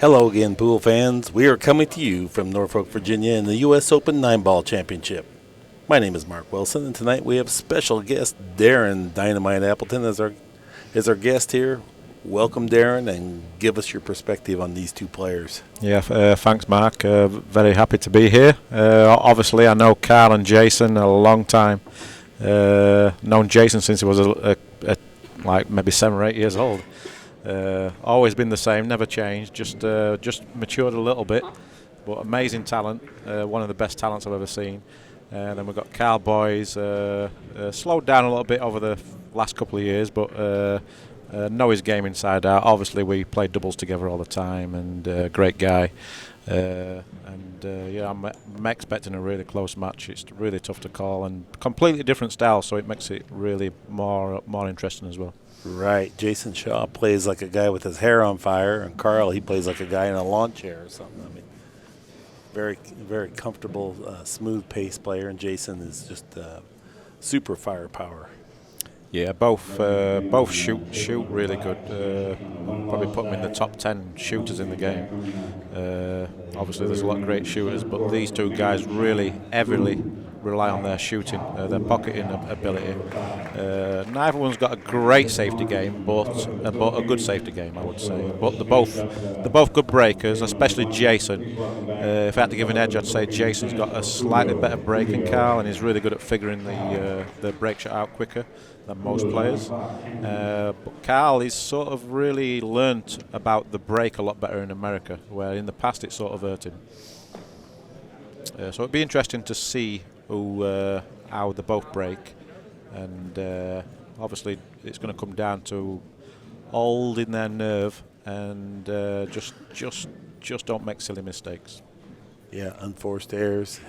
Hello again, pool fans. We are coming to you from Norfolk, Virginia in the U.S. Open 9-Ball Championship. My name is Mark Wilson, and tonight we have special guest Darren Dynamite Appleton as our guest here. Welcome, Darren, and give us your perspective on these two players. Yeah, thanks, Mark. Very happy to be here. Obviously, I know Karl and Jayson a long time. Known Jayson since he was like maybe 7 or 8 years old. Always been the same, never changed. Just matured a little bit, but amazing talent. One of the best talents I've ever seen. Then we've got Karl Boyes. Slowed down a little bit over the last couple of years, but know his game inside out. Obviously, we played doubles together all the time, and great guy. Yeah, I'm expecting a really close match. It's really tough to call, and completely different style, so it makes it really more interesting as well. Right. Jayson Shaw plays like a guy with his hair on fire, and Karl, he plays like a guy in a lawn chair or something. I mean, very, very comfortable, smooth pace player, and Jayson is just super firepower. Yeah, both shoot really good. Probably put them in the top 10 shooters in the game. Obviously, there's a lot of great shooters, but these two guys really heavily rely on their shooting, their pocketing ability. Neither one's got a great safety game, but a good safety game, I would say. But they're both good breakers, especially Jayson. If I had to give an edge, I'd say Jason's got a slightly better break than Karl, and he's really good at figuring the break shot out quicker than most players. But Karl is sort of really learnt about the break a lot better in America, where in the past it sort of hurt him. So it'd be interesting to see how they both break, and obviously it's going to come down to holding their nerve and just don't make silly mistakes. Yeah, unforced errors.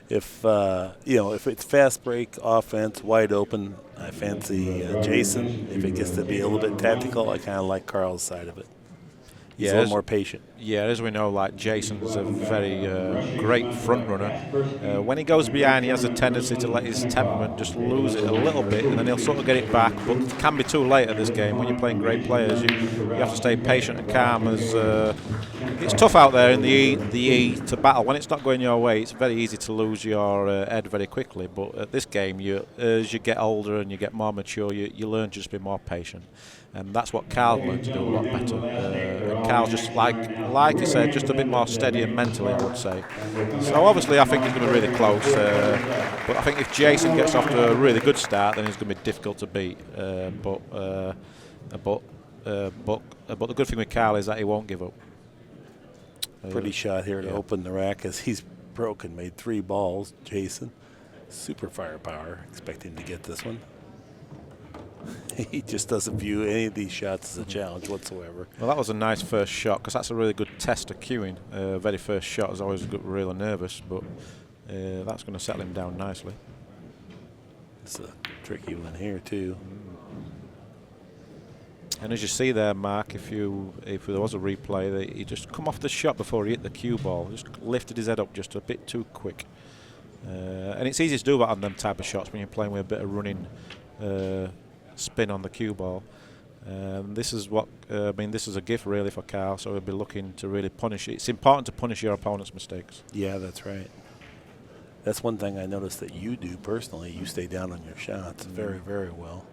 If it's fast break offense, wide open, I fancy Jayson. If it gets to be a little bit tactical, I kind of like Karl's side of it. He's a little more patient. Yeah, as we know, like Jason's a very great front runner. When he goes behind, he has a tendency to let his temperament just lose it a little bit, and then he'll sort of get it back. But it can be too late at this game. When you're playing great players, you have to stay patient and calm. As it's tough out there in the E to battle. When it's not going your way, it's very easy to lose your head very quickly. But at this game, as you get older and you get more mature, you learn to just be more patient. And that's what Karl learned to do a lot better. And Karl's just like you said, just a bit more steady and mentally, I would say. So obviously, I think it's going to be really close. But I think if Jayson gets off to a really good start, then it's going to be difficult to beat. But the good thing with Karl is that he won't give up. Pretty shot here to open the rack as he's broken, made 3 balls. Jayson, super firepower, expecting to get this one. He just doesn't view any of these shots as a challenge whatsoever. Well, that was a nice first shot, because that's a really good test of cueing. Very first shot is always really nervous, but that's going to settle him down nicely. It's a tricky one here too. And as you see there, Mark, if there was a replay, he just come off the shot before he hit the cue ball. Just lifted his head up just a bit too quick. And it's easy to do that on them type of shots when you're playing with a bit of running spin on the cue ball. This is this is a gift really for Karl, so he'll be looking to really punish it. It's important to punish your opponent's mistakes. Yeah, that's right. That's one thing I noticed that you do personally. You stay down on your shots very, very well.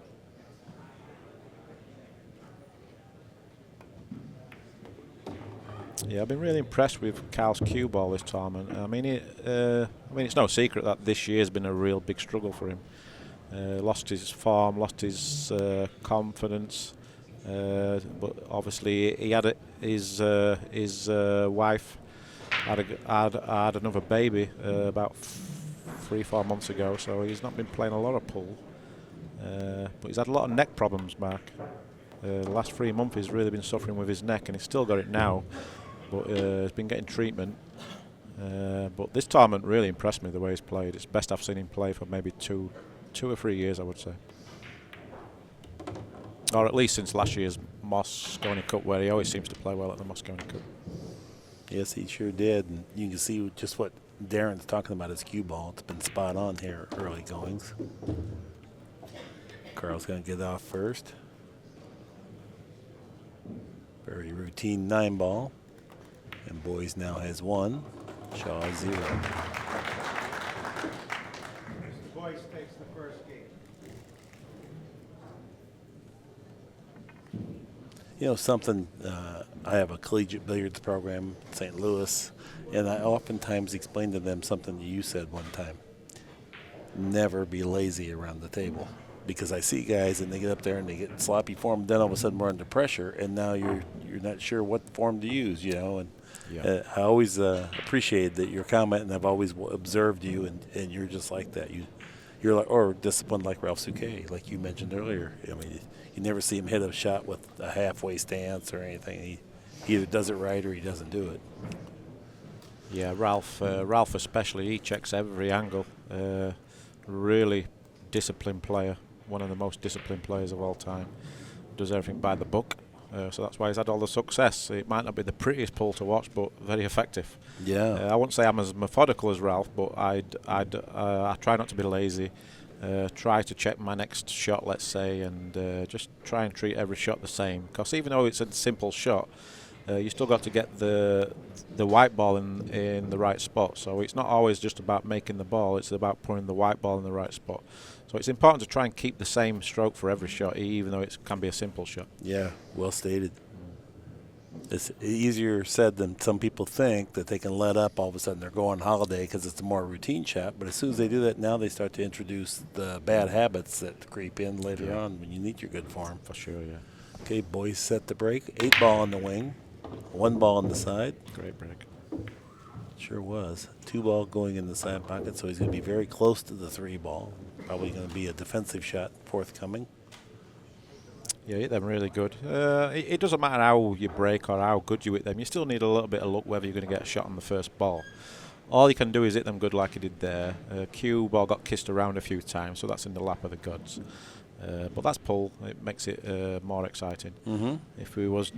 Yeah, I've been really impressed with Karl's cue ball this tournament. I mean, it's no secret that this year's been a real big struggle for him. Lost his form, lost his confidence, but obviously he had his wife had another baby about 3-4 months ago, so he's not been playing a lot of pool. But he's had a lot of neck problems, Mark. The last 3 months he's really been suffering with his neck, and he's still got it now, but he's been getting treatment. But this tournament really impressed me the way he's played. It's the best I've seen him play for maybe 2 or 3 years, I would say. Or at least since last year's Mosconi Cup, where he always seems to play well at the Mosconi Cup. Yes, he sure did. And you can see just what Darren's talking about his cue ball. It's been spot on here early goings. Karl's going to get off first. Very routine 9-ball. And Boyes now has 1, Shaw 0. Boyes takes the first game. You know, something, I have a collegiate billiards program in St. Louis, and I oftentimes explain to them something that you said one time. Never be lazy around the table. Because I see guys and they get up there and they get sloppy form, then all of a sudden we're under pressure, and now you're not sure what form to use, you know. And I always appreciate that your comment, and I've always observed you, and you're just like that. You're like, or disciplined like Ralph Souquet, like you mentioned earlier. I mean, you never see him hit a shot with a halfway stance or anything. He either does it right or he doesn't do it. Yeah, Ralph especially, he checks every angle. Really disciplined player, one of the most disciplined players of all time. Does everything by the book, so that's why he's had all the success. It might not be the prettiest pull to watch, but very effective. Yeah. I wouldn't say I'm as methodical as Ralph, but I try not to be lazy. Try to check my next shot, let's say, and just try and treat every shot the same. Because even though it's a simple shot, you still got to get the white ball in the right spot. So it's not always just about making the ball, it's about putting the white ball in the right spot. So it's important to try and keep the same stroke for every shot, even though it can be a simple shot. Yeah, well stated. It's easier said than some people think, that they can let up, all of a sudden they're going holiday because it's a more routine shot. But as soon as they do that, now they start to introduce the bad habits that creep in later on when you need your good form. For sure, yeah. Okay, Boyes set the break. 8 ball on the wing, 1 ball on the side. Great break. Sure was. 2 ball going in the side pocket, so he's going to be very close to the 3 ball. Probably going to be a defensive shot forthcoming. Yeah, hit them really good. It doesn't matter how you break or how good you hit them. You still need a little bit of luck whether you're going to get a shot on the first ball. All you can do is hit them good like he did there. Cue ball got kissed around a few times, so that's in the lap of the gods. But that's pull. It makes it more exciting. Mm-hmm.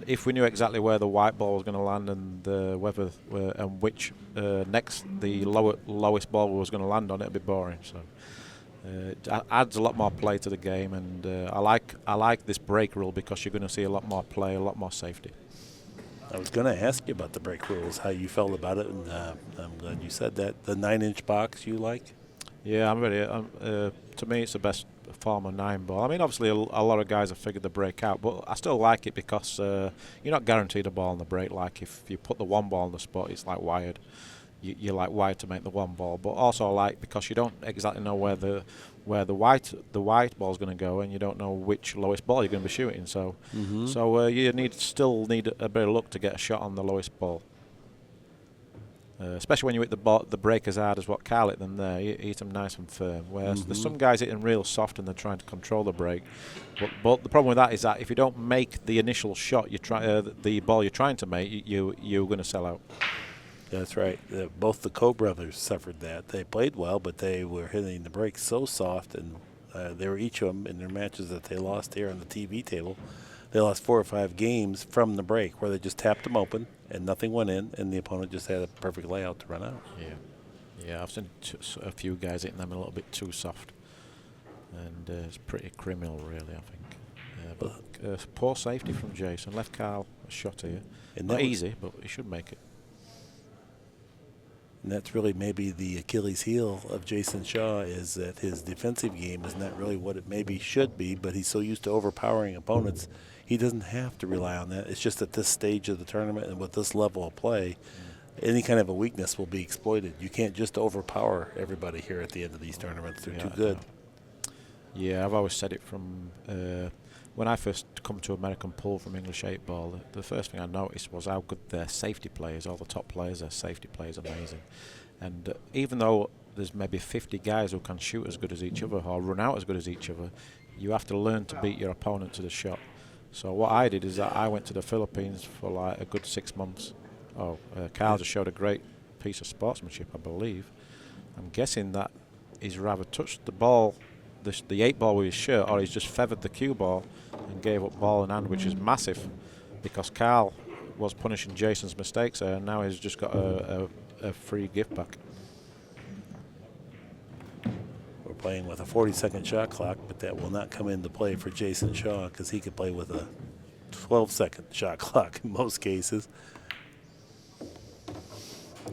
If we knew exactly where the white ball was going to land and whether and which next the lowest ball was going to land on, it'd be boring. So. It adds a lot more play to the game, and I like this break rule because you're going to see a lot more play, a lot more safety. I was going to ask you about the break rules, how you felt about it, and I'm glad you said that. The 9-inch box you like? Yeah, I'm ready. To me, it's the best form of 9 ball. I mean, obviously, a lot of guys have figured the break out, but I still like it because you're not guaranteed a ball on the break. Like if you put the 1 ball on the spot, it's like wired. You're like wired to make the 1 ball, but also like because you don't exactly know where the white ball is going to go, and you don't know which lowest ball you're going to be shooting. So you still need a bit of luck to get a shot on the lowest ball. Especially when you hit the break as hard as what Karl hit them there. You hit them nice and firm. Whereas there's some guys hitting real soft and they're trying to control the break. But the problem with that is that if you don't make the initial shot, the ball you're trying to make, you're going to sell out. That's right. Both the Coe brothers suffered that. They played well, but they were hitting the break so soft, and they were each of them in their matches that they lost here on the TV table. They lost 4 or 5 games from the break where they just tapped them open and nothing went in, and the opponent just had a perfect layout to run out. Yeah. I've seen a few guys hitting them a little bit too soft, and it's pretty criminal, really. I think. But poor safety from Jayson. Left Karl a shot here. Not easy, but he should make it. And that's really maybe the Achilles heel of Jayson Shaw, is that his defensive game is not really what it maybe should be, but he's so used to overpowering opponents, he doesn't have to rely on that. It's just at this stage of the tournament and with this level of play, any kind of a weakness will be exploited. You can't just overpower everybody here at the end of these tournaments. They're too good. Yeah, I've always said it from when I first come to American pool from English 8-ball, the first thing I noticed was how good their safety players, all the top players, their safety players are amazing. And even though there's maybe 50 guys who can shoot as good as each other or run out as good as each other, you have to learn to beat your opponent to the shot. So what I did is that I went to the Philippines for like a good 6 months. Karl just showed a great piece of sportsmanship, I believe. I'm guessing that he's rather touched the ball, the 8-ball with his shirt, or he's just feathered the cue ball and gave up ball in hand, which is massive because Karl was punishing Jayson's mistakes there, and now he's just got a free gift back. We're playing with a 40-second shot clock, but that will not come into play for Jayson Shaw because he could play with a 12-second shot clock in most cases.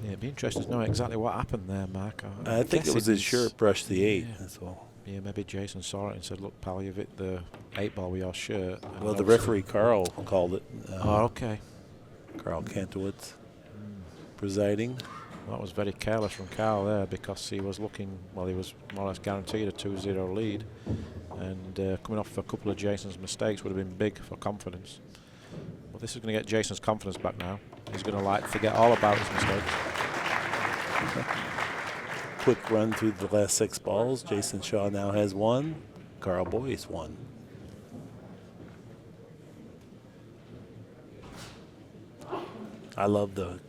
Yeah, it'd be interesting to know exactly what happened there, Mark. I think it was his shirt brushed the 8. Yeah. As well. Yeah, maybe Jayson saw it and said, "Look, pal, you've hit the 8 ball with your shirt." And Well, the referee Karl called it. Oh, okay. Karl Kantowitz presiding. Well, that was very careless from Karl there, because he was looking, well, he was more or less guaranteed a 2-0 lead. And coming off a couple of Jayson's mistakes would have been big for confidence. But this is going to get Jayson's confidence back now. He's going to forget all about his mistakes. Quick run through the last 6 balls. Jayson Shaw now has 1. Karl Boyes 1. I love the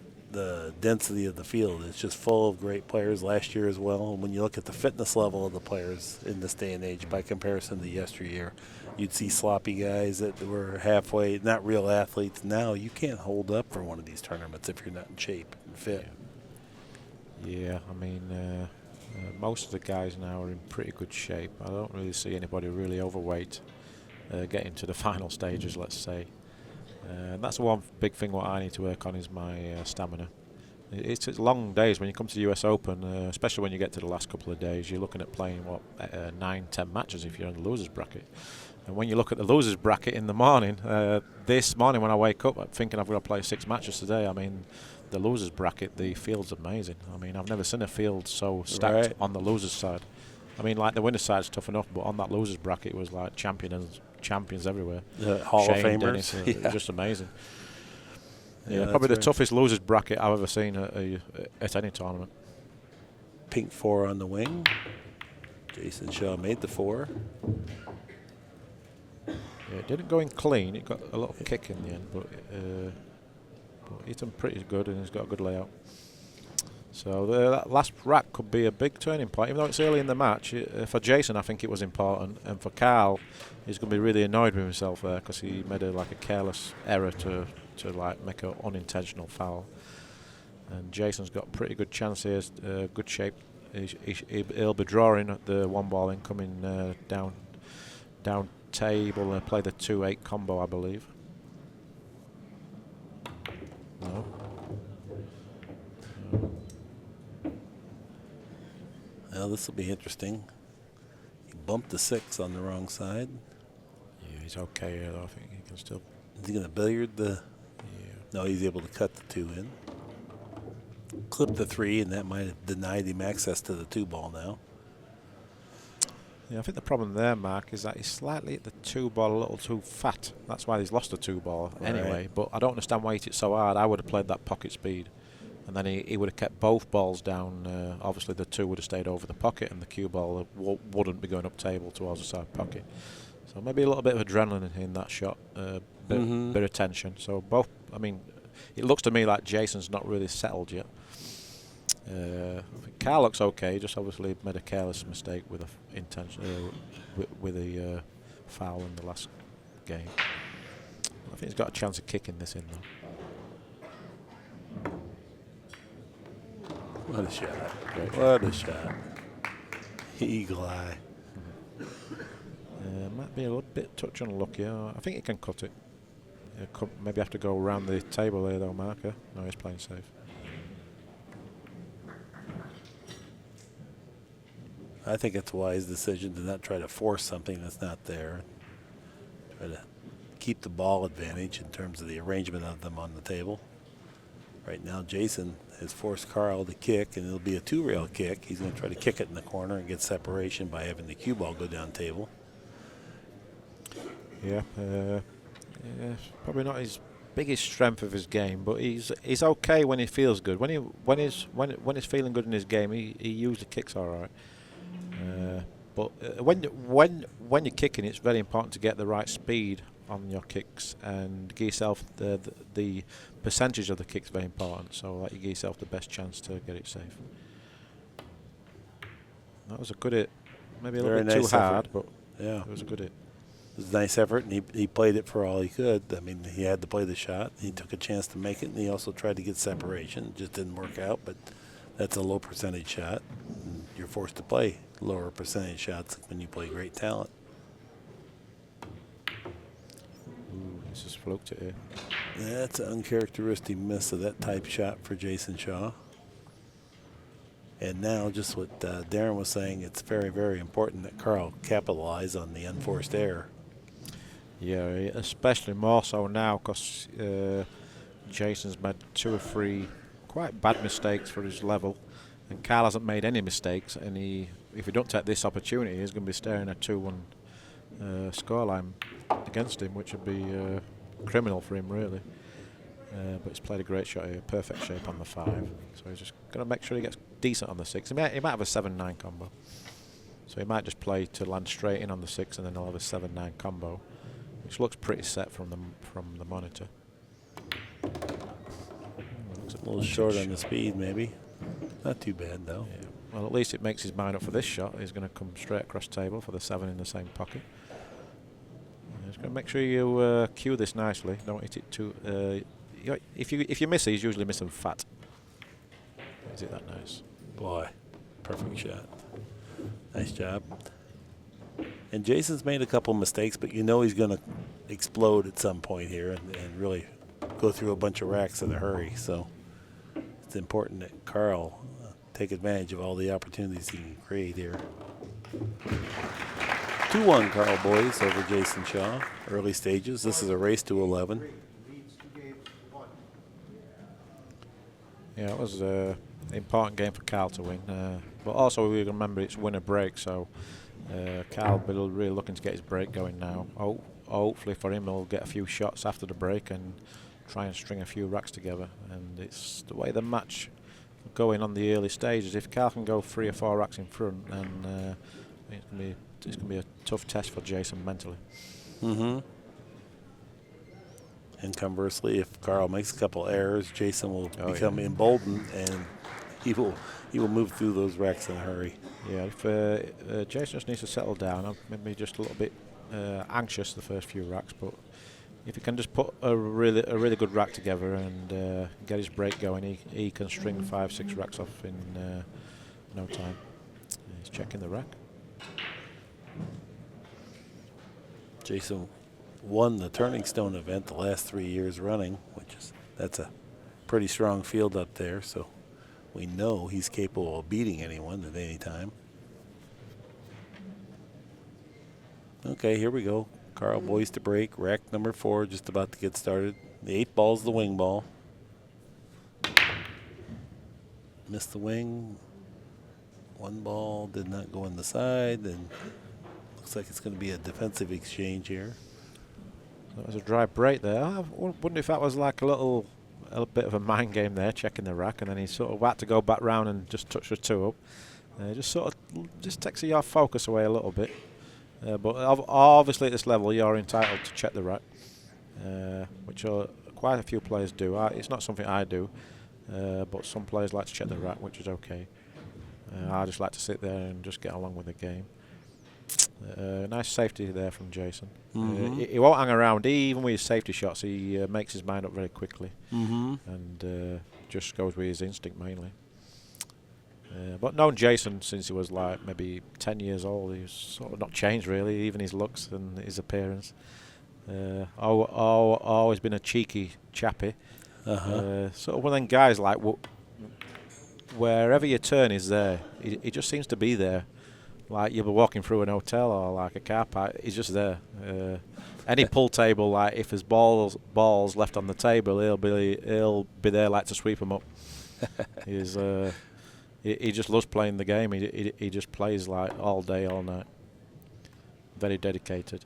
density of the field. It's just full of great players last year as well. And when you look at the fitness level of the players in this day and age by comparison to yesteryear, you'd see sloppy guys that were halfway, not real athletes. Now you can't hold up for one of these tournaments if you're not in shape and fit. Yeah, I mean, most of the guys now are in pretty good shape. I don't really see anybody really overweight getting to the final stages, let's say. And that's one big thing what I need to work on is my stamina. It's long days when you come to the US Open, especially when you get to the last couple of days. You're looking at playing, 9-10 matches if you're in the losers bracket. And when you look at the losers bracket in the morning, this morning when I wake up, I'm thinking I've got to play 6 matches today. I mean, the losers bracket, the field's amazing. I mean, I've never seen a field so stacked on the losers side. I mean, like the winner's side's tough enough, but on that losers bracket, it was like champions everywhere. Hall Shane, of Famers. Dennis, it was just amazing. Yeah, probably the toughest losers bracket I've ever seen at any tournament. Pink 4 on the wing. Jayson Shaw made the 4. Yeah, it didn't go in clean. It got a little kick in the end, but he's done pretty good and he's got a good layout. So that last rack could be a big turning point, even though it's early in the match. For Jayson, I think it was important, and for Karl, he's going to be really annoyed with himself there because he made a careless error to make an unintentional foul. And Jayson's got a pretty good chance here, good shape. He'll be drawing at the 1 ball incoming down table and play the 2-8 combo, I believe. No. Well, this will be interesting. He bumped the 6 on the wrong side. Yeah, he's okay here, though. I think he can still. Is he going to billiard the? Yeah. No, he's able to cut the 2 in. Clip the 3, and that might have denied him access to the 2 ball now. Yeah, I think the problem there, Mark, is that he's slightly at the 2 ball a little too fat. That's why he's lost the 2 ball anyway. But I don't understand why he hit it so hard. I would have played that pocket speed. And then he would have kept both balls down. Obviously, the 2 would have stayed over the pocket, and the cue ball wouldn't be going up table towards the side pocket. So maybe a little bit of adrenaline in that shot, bit of tension. So both, I mean, it looks to me like Jayson's not really settled yet. I think Karl looks okay. Just obviously made a careless mistake with with a foul in the last game. I think he's got a chance of kicking this in though. What a shot. What a shot. Eagle eye. Might be a little bit touch unlucky. I think he can cut it. Maybe have to go around the table there though, Marker. No, he's playing safe. I think it's a wise decision to not try to force something that's not there. Try to keep the ball advantage in terms of the arrangement of them on the table. Right now, Jayson has forced Karl to kick, and it'll be a 2-rail kick. He's going to try to kick it in the corner and get separation by having the cue ball go down table. Yeah, probably not his biggest strength of his game, but he's okay when he feels good. When he's feeling good in his game, he usually kicks all right. But when you're kicking, it's very important to get the right speed on your kicks and give yourself the percentage of the kicks very important, so that you give yourself the best chance to get it safe. That was a good hit, maybe a little bit too hard, but yeah, it was a good hit. It was a nice effort, and he played it for all he could. I mean, he had to play the shot. He took a chance to make it, and he also tried to get separation. It just didn't work out, but that's a low percentage shot. And you're forced to play lower percentage shots when you play great talent. Ooh, he's just fluked it here. That's an uncharacteristic miss of that type shot for Jayson Shaw. And now, just what Darren was saying, it's very, very important that Karl capitalize on the unforced error. Yeah, especially more so now because Jason's made 2 or 3 quite bad mistakes for his level, and Karl hasn't made any mistakes. And if he don't take this opportunity, he's going to be staring at 2-1 scoreline against him, which would be criminal for him, really. But he's played a great shot here, perfect shape on the 5. So he's just going to make sure he gets decent on the 6. He might have a 7-9 combo. So he might just play to land straight in on the 6, and then he'll have a 7-9 combo, which looks pretty set from the monitor. A little short on the speed, maybe. Not too bad, though. Yeah. Well, at least it makes his mind up for this shot. He's going to come straight across table for the 7 in the same pocket. Just going to make sure you cue this nicely. Don't hit it too. If you miss it, he's usually missing fat. Is it that nice? Boy, perfect shot. Nice job. And Jason's made a couple mistakes, but you know he's going to explode at some point here and really go through a bunch of racks in a hurry. So it's important that Karl take advantage of all the opportunities he can create here. 2-1 Karl Boyes over Jayson Shaw. Early stages. This is a race to 11. Yeah, it was an important game for Karl to win. But also we remember it's winner break, so Karl will really looking to get his break going now. Hopefully for him he'll get a few shots after the break and try and string a few racks together. And it's the way the match going on the early stages. If Karl can go 3 or 4 racks in front, then it's going to be a tough test for Jayson mentally. Mm-hmm. And conversely, if Karl makes a couple errors, Jayson will become emboldened, and he will move through those racks in a hurry. Yeah, if Jayson just needs to settle down, maybe just a little bit anxious the first few racks, but if he can just put a really good rack together and get his break going, he can string 5-6 racks off in no time. He's checking the rack. Jayson won the Turning Stone event the last 3 years running, that's a pretty strong field up there, so we know he's capable of beating anyone at any time. Okay, here we go. Karl Boyes to break, rack number 4 just about to get started. The 8 ball's the wing ball. Missed the wing. 1 ball did not go in the side, and looks like it's going to be a defensive exchange here. That was a dry break there. I wonder if that was like a little bit of a mind game there, checking the rack, and then he sort of had to go back round and just touch the 2 up. Just sort of just takes your focus away a little bit. But obviously at this level you're entitled to check the rack, which quite a few players do. It's not something I do, but some players like to check the rack, which is okay. I just like to sit there and just get along with the game. Nice safety there from Jayson. Mm-hmm. He won't hang around, even with his safety shots. He makes his mind up very quickly, and just goes with his instinct mainly. But known Jayson since he was like maybe 10 years old. He's sort of not changed really, even his looks and his appearance. Always been a cheeky chappy. Sort of one of them guys like wherever you turn is there. He just seems to be there. Like you'll be walking through an hotel or like a car park, he's just there. Any pool table, like if there's balls left on the table, he'll be there like to sweep them up. He just loves playing the game. He just plays like all day, all night. Very dedicated.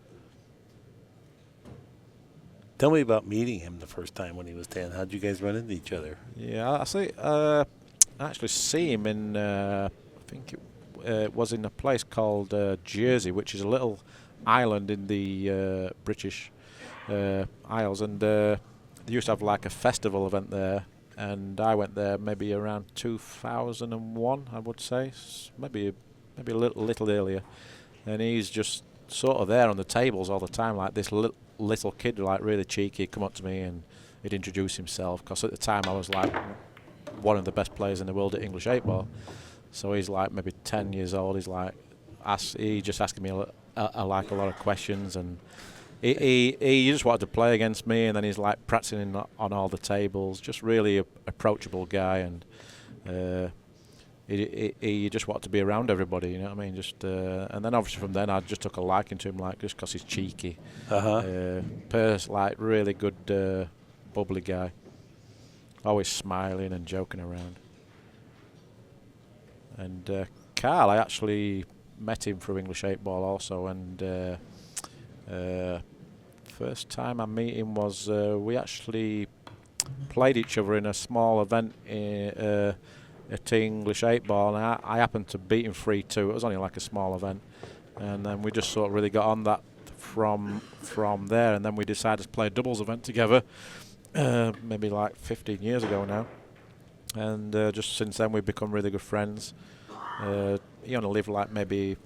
Tell me about meeting him the first time when he was 10. How'd you guys run into each other? Yeah, I actually see him in, I think it was in a place called Jersey, which is a little island in the British Isles, and they used to have like a festival event there, and I went there maybe around 2001, I would say, maybe a little earlier, and he's just sort of there on the tables all the time, like this little kid, like really cheeky. He'd come up to me and he'd introduce himself, because at the time I was like one of the best players in the world at English 8-ball. So he's like maybe 10 years old. He's like, he just asking me a lot of questions, and he just wanted to play against me. And then he's like practicing on all the tables. Just really approachable guy, and he just wanted to be around everybody, you know what I mean? Just and then obviously from then I just took a liking to him, like just because he's cheeky, like really good, bubbly guy, always smiling and joking around. And Karl, I actually met him through English 8-ball also, and first time I met him was we actually played each other in a small event at English 8-ball, and I happened to beat him 3-2. It was only like a small event, and then we just sort of really got on that from there, and then we decided to play a doubles event together, maybe like 15 years ago now, and just since then we've become really good friends. He only lived like maybe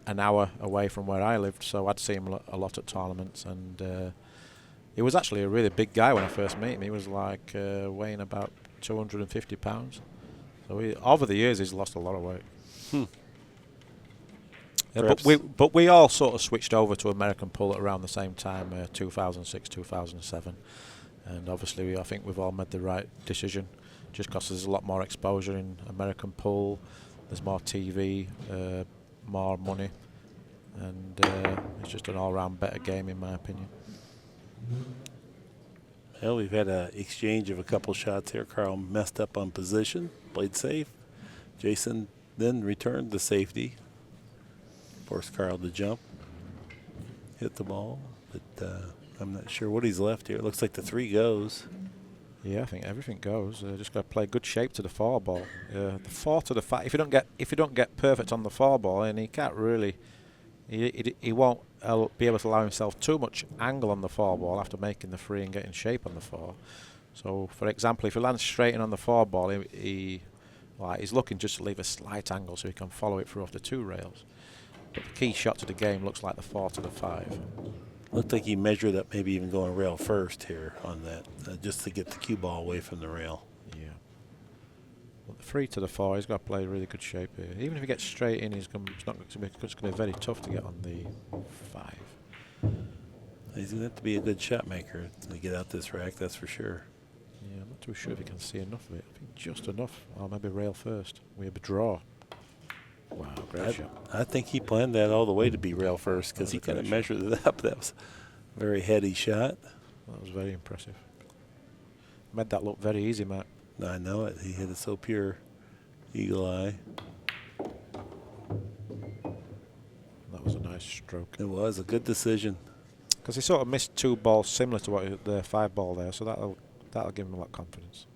an hour away from where I lived, so I'd see him a lot at tournaments, and he was actually a really big guy when I first met him. He was like weighing about 250 pounds. So over the years he's lost a lot of weight. But we all sort of switched over to American pull at around the same time, 2006, 2007. And obviously I think we've all made the right decision, just because there's a lot more exposure in American pull, there's more TV, more money, and it's just an all-round better game in my opinion. Well, we've had an exchange of a couple shots here. Karl messed up on position, played safe. Jayson then returned the safety, forced Karl to jump, hit the ball, but I'm not sure what he's left here. It looks like the 3 goes. Yeah, I think everything goes. Just got to play good shape to the 4 ball. The 4 to the 5. If you don't get perfect on the 4 ball, and he can't really, he won't be able to allow himself too much angle on the 4 ball after making the 3 and getting shape on the 4. So, for example, if he lands straight in on the 4 ball, he's looking just to leave a slight angle so he can follow it through off the 2 rails. But the key shot to the game looks like the 4 to the 5. Looked like he measured up, maybe even going rail first here on that, just to get the cue ball away from the rail. Yeah. Well, the 3 to the 4, he's got to play really good shape here. Even if he gets straight in, it's going to be very tough to get on the 5. He's going to have to be a good shot maker to get out this rack, that's for sure. Yeah, I'm not too sure if he can see enough of it. I think just enough. Or maybe rail first. We have a draw. Wow, great shot. I think he planned that all the way to be rail first, because he kind of measured it up. That was a very heady shot. That was very impressive. Made that look very easy, Matt. I know it. He hit it so pure. Eagle eye. That was a nice stroke. It was a good decision. Because he sort of missed 2 balls similar to what the 5 ball there, so that'll give him a lot of confidence.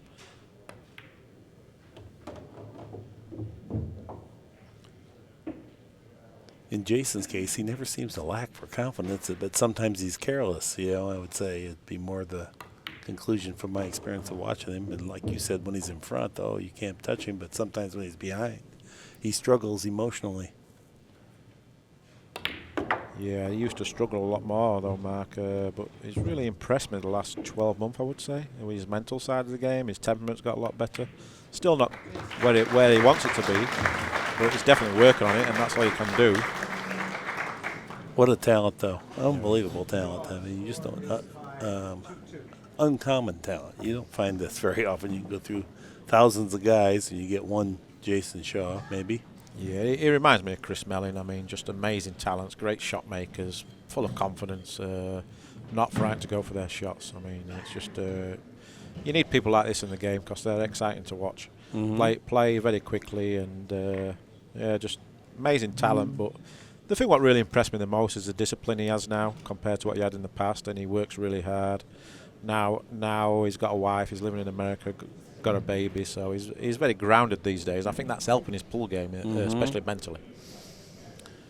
In Jayson's case, he never seems to lack for confidence, but sometimes he's careless. I would say it'd be more the conclusion from my experience of watching him. And like you said, when he's in front, though, you can't touch him. But sometimes when he's behind, he struggles emotionally. Yeah, he used to struggle a lot more, though, Mark. But he's really impressed me the last 12 months, I would say. With his mental side of the game, his temperament's got a lot better. Still not where he wants it to be, but he's definitely working on it, and that's all he can do. What a talent, though. Unbelievable talent. I mean, you just don't... uncommon talent. You don't find this very often. You can go through thousands of guys, and you get one Jayson Shaw, maybe. Yeah, he reminds me of Chris Mellin. I mean, just amazing talents, great shot makers, full of confidence, not frightened to go for their shots. I mean, it's just... you need people like this in the game because they're exciting to watch. Play very quickly, and just amazing talent. But the thing what really impressed me the most is the discipline he has now compared to what he had in the past, and he works really hard. Now he's got a wife, he's living in America, got a baby, so he's very grounded these days. I think that's helping his pool game, especially mentally.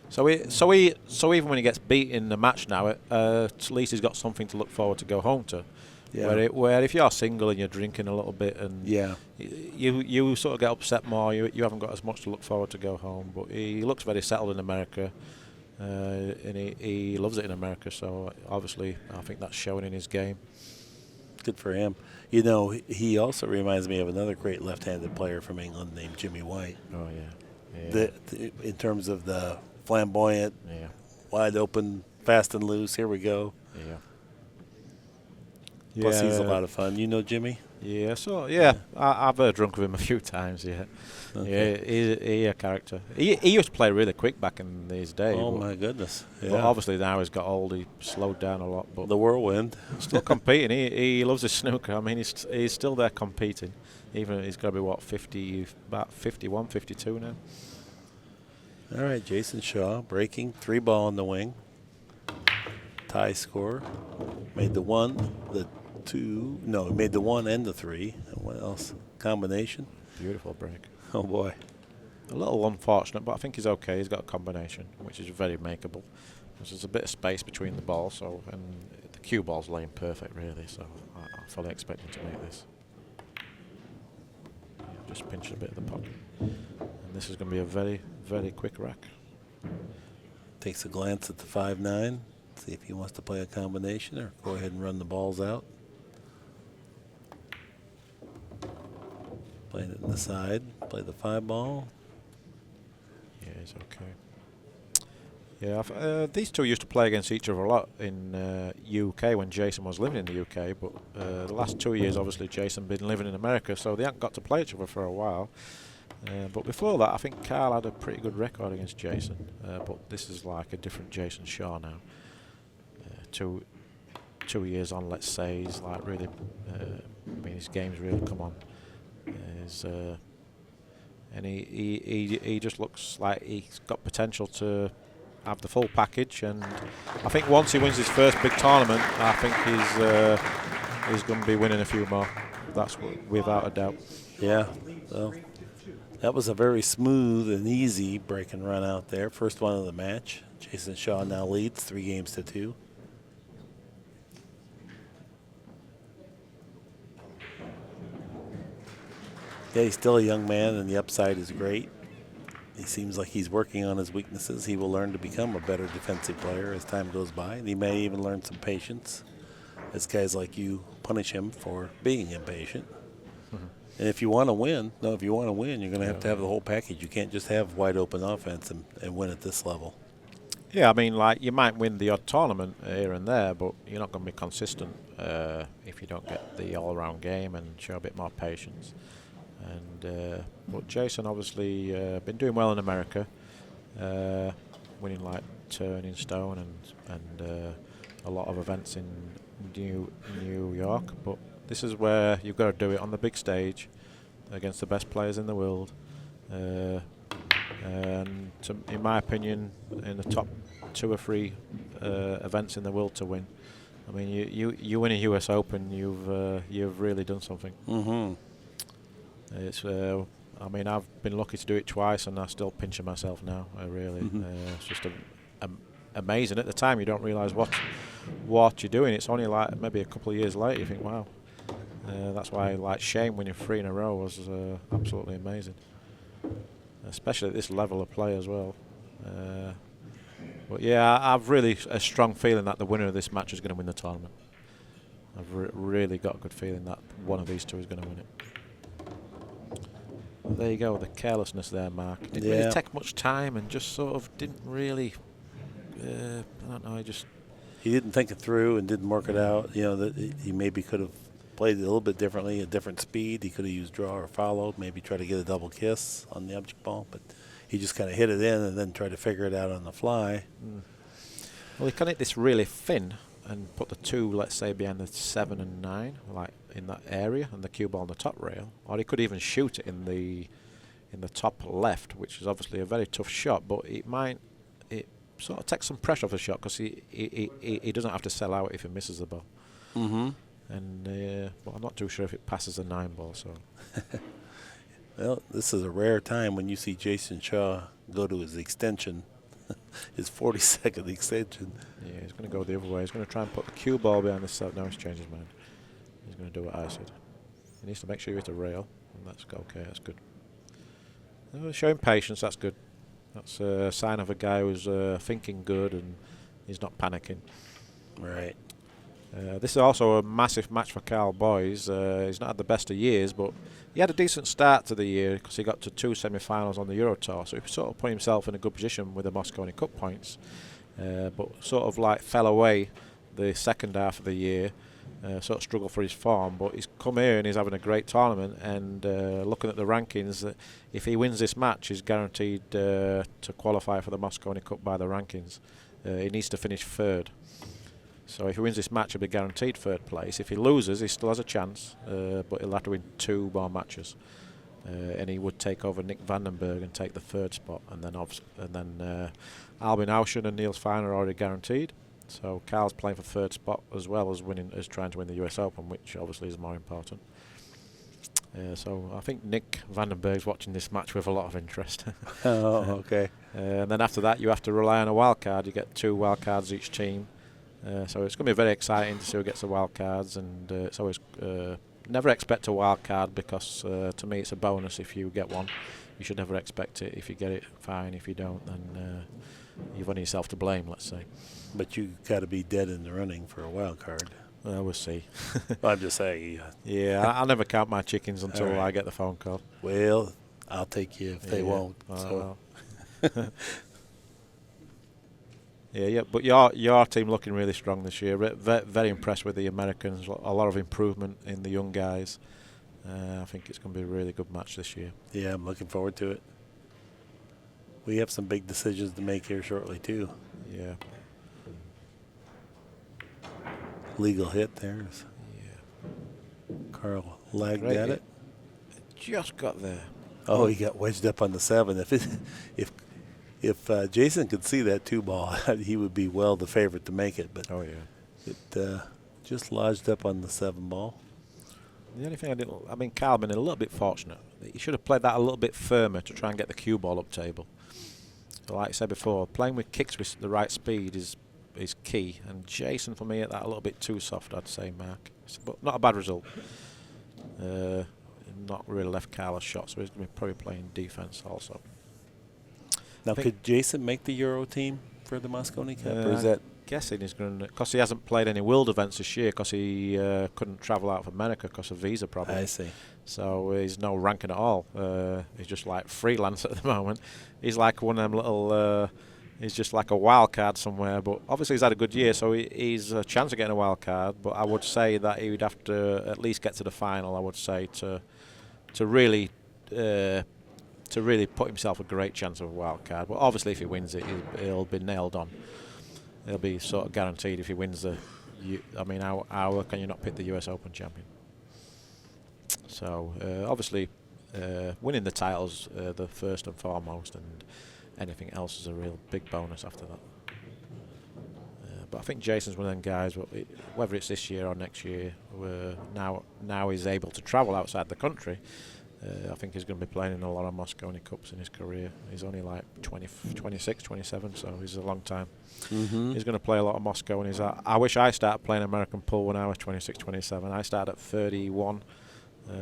So even when he gets beat in the match now, at least he's got something to look forward to go home to. Yeah. Where if you're single and you're drinking a little bit and you sort of get upset more, you haven't got as much to look forward to go home. But he looks very settled in America, and he loves it in America. So obviously, I think that's showing in his game. Good for him. You know, he also reminds me of another great left-handed player from England named Jimmy White. Oh yeah. In terms of the flamboyant, wide open, fast and loose. Here we go. Yeah. Plus, he's a lot of fun. You know Jimmy? Yeah, so I've drunk with him a few times. Yeah, Okay. he a character. He used to play really quick back in his day. Oh but, my goodness! Yeah. but obviously now he's got old. He slowed down a lot. But The whirlwind. still competing. He loves his snooker. I mean, he's still there competing. Even he's got to be what 50, about 51, 52 now. All right, Jayson Shaw breaking 3-ball in the wing. Tie score. Made the 1, the 2. No, he made the 1 and the 3. And what else? Combination. Beautiful break. Oh boy. A little unfortunate, but I think he's okay. He's got a combination, which is very makeable. There's a bit of space between the balls, so and the cue ball's laying perfect, really. So I fully expect him to make this. Just pinch a bit of the pocket, and this is going to be a very, very quick rack. Takes a glance at the 5-9. See if he wants to play a combination or go ahead and run the balls out. Playing it in the side. Play the 5-ball. Yeah, he's okay. Yeah, these two used to play against each other a lot in UK when Jayson was living in the UK, but the last 2 years, obviously, Jayson been living in America, so they haven't got to play each other for a while. But before that, I think Karl had a pretty good record against Jayson, but this is like a different Jayson Shaw now. 2 years on, let's say, he's like really, I mean, his game's really come on. And he just looks like he's got potential to have the full package, and I think once he wins his first big tournament, I think he's going to be winning a few more. That's without a doubt. Yeah, well, that was a very smooth and easy break and run out there. First one of the match. Jayson Shaw now leads 3-2. Yeah, he's still a young man, and the upside is great. He seems like he's working on his weaknesses. He will learn to become a better defensive player as time goes by, and he may even learn some patience as guys like you punish him for being impatient. And if you want to win, you're going to have the whole package. You can't just have wide open offense and win at this level. Yeah, I mean, like, you might win the odd tournament here and there, but you're not going to be consistent if you don't get the all-round game and show a bit more patience. And but Jayson obviously been doing well in America, winning like Turning Stone and a lot of events in New York. But this is where you've got to do it on the big stage against the best players in the world. And in my opinion, in the top 2 or 3 events in the world to win. I mean, you win a US Open, you've really done something. Mm-hmm. It's I mean, I've been lucky to do it twice, and I'm still pinching myself now. Really, it's just amazing. At the time, you don't realise what you're doing. It's only like maybe a couple of years later you think, wow. That's why like Shane winning 3 in a row was absolutely amazing, especially at this level of play as well. But yeah, I've really a strong feeling that the winner of this match is going to win the tournament. I've really got a good feeling that one of these two is going to win it. Well, there you go, the carelessness there, Mark. It didn't really take much time and just sort of didn't really, I don't know, He didn't think it through and didn't work it out. You know, that he maybe could have played it a little bit differently, a different speed. He could have used draw or follow, maybe try to get a double kiss on the object ball, but he just kind of hit it in and then tried to figure it out on the fly. Well, he can hit this really thin and put the 2, let's say, behind the 7 and 9, like in that area, and the cue ball on the top rail. Or he could even shoot it in the top left, which is obviously a very tough shot, but it sort of takes some pressure off the shot because he doesn't have to sell out if he misses the ball. Mm-hmm. And well, I'm not too sure if it passes the 9 ball. So, well, this is a rare time when you see Jayson Shaw go to his extension, his 42nd extension. Yeah, he's going to go the other way. He's going to try and put the cue ball behind the set. Now he's changed his mind. He's going to do what I said. He needs to make sure you hit a rail, and that's okay. That's good. Showing patience. That's good. That's a sign of a guy who's thinking good and he's not panicking. Right. This is also a massive match for Karl Boyes. He's not had the best of years, but he had a decent start to the year because he got to 2 semi-finals on the Euro Tour, so he sort of put himself in a good position with the Mosconi Cup points, but sort of like fell away the second half of the year, sort of struggled for his form, but he's come here and he's having a great tournament. And looking at the rankings, if he wins this match, he's guaranteed to qualify for the Mosconi Cup by the rankings. He needs to finish third. So if he wins this match, he'll be guaranteed third place. If he loses, he still has a chance, but he'll have to win 2 more matches. And he would take over Nick Vandenberg and take the third spot. And then Albin Auschen and Niels Fein are already guaranteed. So Karl's playing for third spot as well as trying to win the US Open, which obviously is more important. So I think Nick Vandenberg's watching this match with a lot of interest. Oh, okay. And then after that, you have to rely on a wild card. You get 2 wild cards each team. So it's going to be very exciting to see who gets the wild cards, and it's always never expect a wild card, because to me it's a bonus if you get one. You should never expect it. If you get it, fine. If you don't, then you've only yourself to blame, let's say. But you got to be dead in the running for a wild card. Well, we'll see. I'm just saying. Yeah, I'll never count my chickens until I get the phone call. Well, I'll take you if they won't. So. Yeah, but your team looking really strong this year. Very impressed with the Americans. A lot of improvement in the young guys. I think it's going to be a really good match this year. Yeah, I'm looking forward to it. We have some big decisions to make here shortly, too. Yeah. Legal hit there. Yeah. Carl lagged Great at hit. it. Just got there. Oh, he got wedged up on the 7. If Jayson could see that 2 ball, he would be well the favorite to make it. But it just lodged up on the 7 ball. The only thing Karl been a little bit fortunate. He should have played that a little bit firmer to try and get the cue ball up table. So like I said before, playing with kicks with the right speed is key. And Jayson, for me, at that a little bit too soft, I'd say, Mark. But not a bad result. Not really left Karl a shot, so he's going to be probably playing defense also. Now, could Jayson make the Euro team for the Mosconi Cup, or is that? Guessing he's going to, because he hasn't played any World events this year, because he couldn't travel out of America because of visa problems. I see. So he's no ranking at all. He's just like freelance at the moment. He's like one of them little. He's just like a wild card somewhere. But obviously he's had a good year, so he's a chance of getting a wild card. But I would say that he would have to at least get to the final. I would say to really put himself a great chance of a wild card. But obviously if he wins it, he'll be nailed on. He'll be sort of guaranteed if he wins the. How can you not pick the US Open champion? So obviously, winning the titles the first and foremost, and anything else is a real big bonus after that. But I think Jayson's one of them guys. Whether it's this year or next year, now he's able to travel outside the country. I think he's going to be playing in a lot of Mosconi Cups in his career. He's only like 26, 27, so he's a long time. Mm-hmm. He's going to play a lot of Mosconi. I wish I started playing American pool when I was 26, 27. I started at 31.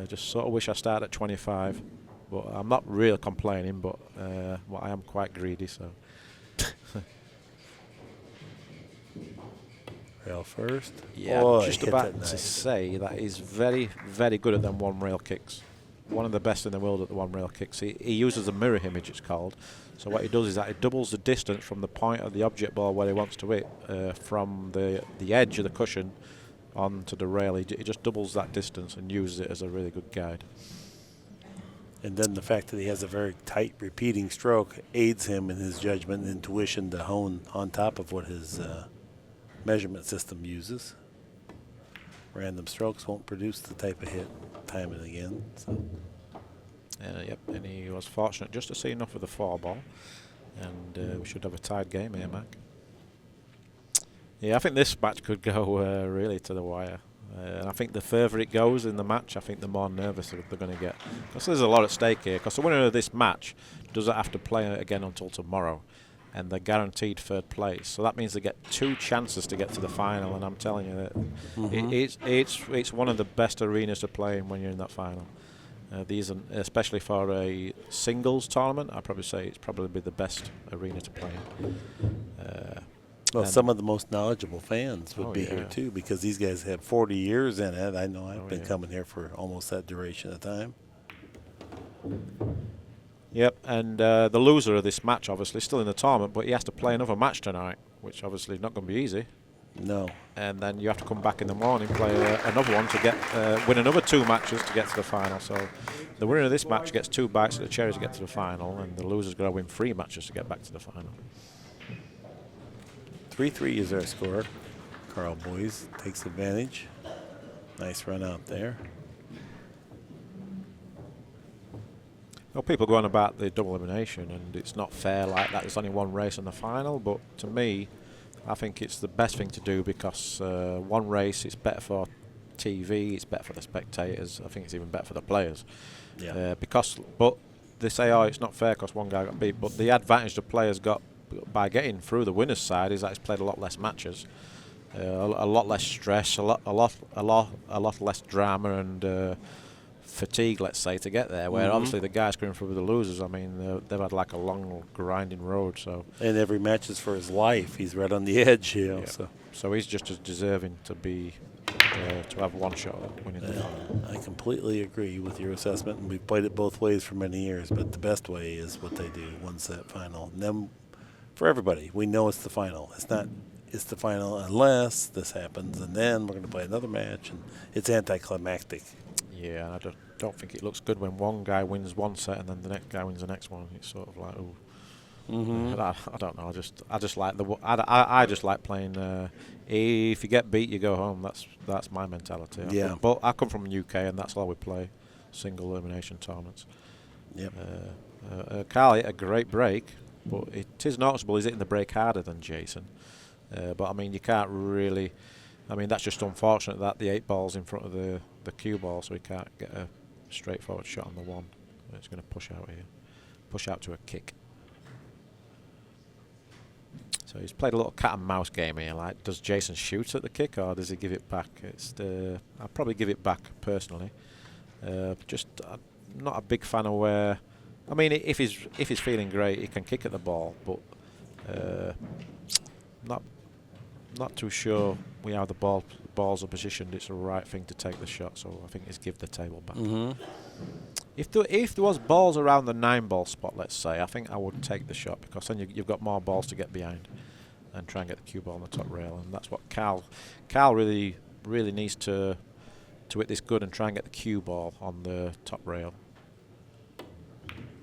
Just sort of wish I started at 25. But I'm not really complaining, but I am quite greedy, so. Rail first? Yeah, Boy, just about to say that he's very, very good at them one-rail kicks. One of the best in the world at the one-rail kicks. He uses a mirror image, it's called. So what he does is that he doubles the distance from the point of the object ball where he wants to hit, from the edge of the cushion onto the rail. He just doubles that distance and uses it as a really good guide. And then the fact that he has a very tight repeating stroke aids him in his judgment and intuition to hone on top of what his measurement system uses. Random strokes won't produce the type of hit time and again. So. Yep, and he was fortunate just to see enough of the 4 ball. And we should have a tied game here, Mac. Yeah, I think this match could go really to the wire. And I think the further it goes in the match, I think the more nervous they're going to get. Because there's a lot at stake here. Because the winner of this match doesn't have to play it again until tomorrow. And they're guaranteed third place. So that means they get 2 chances to get to the final. And I'm telling you that it's one of the best arenas to play in when you're in that final. These are, especially for a singles tournament, I'd probably say it's probably the best arena to play in. Well, some of the most knowledgeable fans would be here too, because these guys have 40 years in it. I know I've been coming here for almost that duration of time. Yep, and the loser of this match, obviously, is still in the tournament, but he has to play another match tonight, which obviously is not going to be easy. No. And then you have to come back in the morning, play another one to get win another 2 matches to get to the final. So the winner of this match gets 2 bites of the cherry to get to the final, and the loser's got to win 3 matches to get back to the final. 3-3 is our score. Karl Boyes takes advantage. Nice run out there. Well, people go on about the double elimination, and it's not fair like that. There's only 1 race in the final, but to me, I think it's the best thing to do because 1 race, it's better for TV, it's better for the spectators. I think it's even better for the players. Yeah. But they say, oh, it's not fair because 1 guy got beat. But the advantage the players got by getting through the winner's side is that it's played a lot less matches, a lot less stress, a lot less drama and fatigue, let's say, to get there. Where obviously the guys coming through with the losers, I mean, they've had like a long grinding road. So and every match is for his life. He's right on the edge, you know. Yeah. So he's just as deserving to be to have 1 shot at winning the final. I completely agree with your assessment, and we've played it both ways for many years. But the best way is what they do, 1 set final. And then for everybody, we know it's the final. It's the final unless this happens, and then we're going to play another match, and it's anticlimactic. Yeah, I don't think it looks good when 1 guy wins 1 set and then the next guy wins the next one. It's sort of like, ooh. I don't know. I just like I just like playing. If you get beat, you go home. That's my mentality. Yeah. But I come from the UK, and that's all we play: single elimination tournaments. Yep. Karl hit a great break, but it is noticeable he's hitting the break harder than Jayson. But I mean, you can't really. I mean, that's just unfortunate that the 8 ball's in front of the cue ball, so he can't get a straightforward shot on the 1. It's going to push out here, push out to a kick. So he's played a little cat and mouse game here. Like, does Jayson shoot at the kick or does he give it back? I'd probably give it back personally. Just not a big fan of where. I mean, if he's feeling great, he can kick at the ball, but not too sure how the balls are positioned. It's the right thing to take the shot. So I think it's give the table back. If there was balls around the 9-ball spot, let's say, I think I would take the shot because then you've got more balls to get behind and try and get the cue ball on the top rail, and that's what Karl really needs to hit this good and try and get the cue ball on the top rail,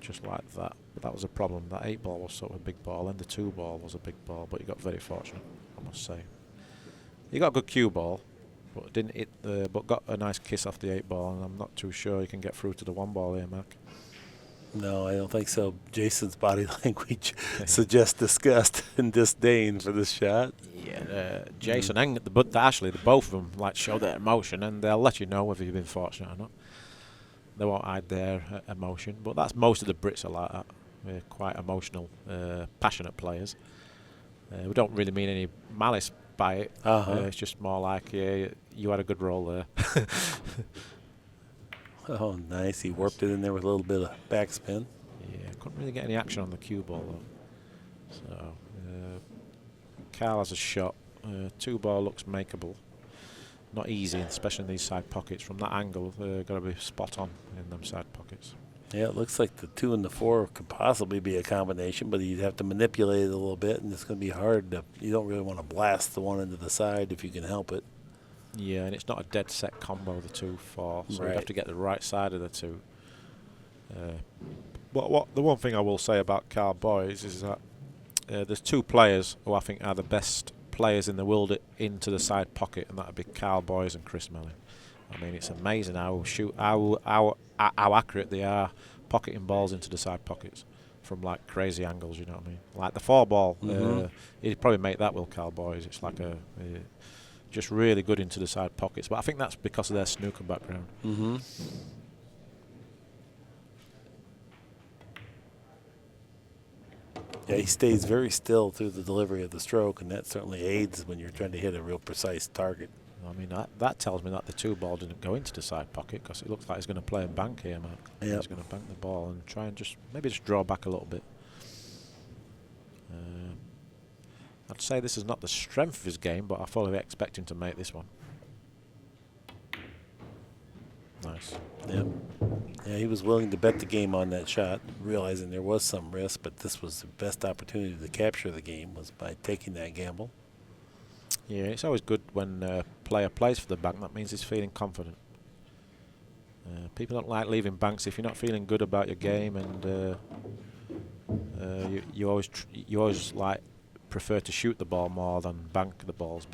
just like that. But that was a problem. That 8-ball was sort of a big ball, and the 2-ball was a big ball, but he got very fortunate, I must say. He got a good cue ball, but didn't hit but got a nice kiss off the 8-ball, and I'm not too sure he can get through to the 1-ball here, Mark. No, I don't think so. Jason's body language suggests disgust and disdain for this shot. Yeah, Jayson and Ashley, the both of them like show their emotion, and they'll let you know whether you've been fortunate or not. They won't hide their emotion, but that's most of the Brits are like that. We're quite emotional, passionate players. We don't really mean any malice by it. It's just more like, yeah, you had a good roll there. Oh, nice. He warped it in there with a little bit of backspin. Yeah, couldn't really get any action on the cue ball, though. So, Karl has a shot. 2-ball looks makeable. Not easy, especially in these side pockets. From that angle, got to be spot on in them side pockets. Yeah, it looks like the 2 and the 4 could possibly be a combination, but you'd have to manipulate it a little bit, and it's going to be hard. You don't really want to blast the 1 into the side if you can help it. Yeah, and it's not a dead set combo, the 2-4, so Right. you have to get the right side of the 2. But the one thing I will say about Karl Boyes is that there's 2 players who I think are the best players in the world into the side pocket, and that would be Karl Boyes and Chris Mellin. I mean, it's amazing how accurate they are pocketing balls into the side pockets from like crazy angles. You know what I mean? Like the 4-ball, he'd probably make that with Karl Boyes. It's like just really good into the side pockets. But I think that's because of their snooker background. Yeah, he stays very still through the delivery of the stroke, and that certainly aids when you're trying to hit a real precise target. I mean, that tells me that the 2-ball didn't go into the side pocket because it looks like he's going to play a bank here, Mark. Yep. He's going to bank the ball and try and maybe just draw back a little bit. I'd say this is not the strength of his game, but I fully expect him to make this one. Nice. Yep. Yeah, he was willing to bet the game on that shot, realizing there was some risk, but this was the best opportunity to capture the game was by taking that gamble. Yeah, it's always good when a player plays for the bank. That means he's feeling confident. People don't like leaving banks if you're not feeling good about your game, and you always like prefer to shoot the ball more than bank the balls.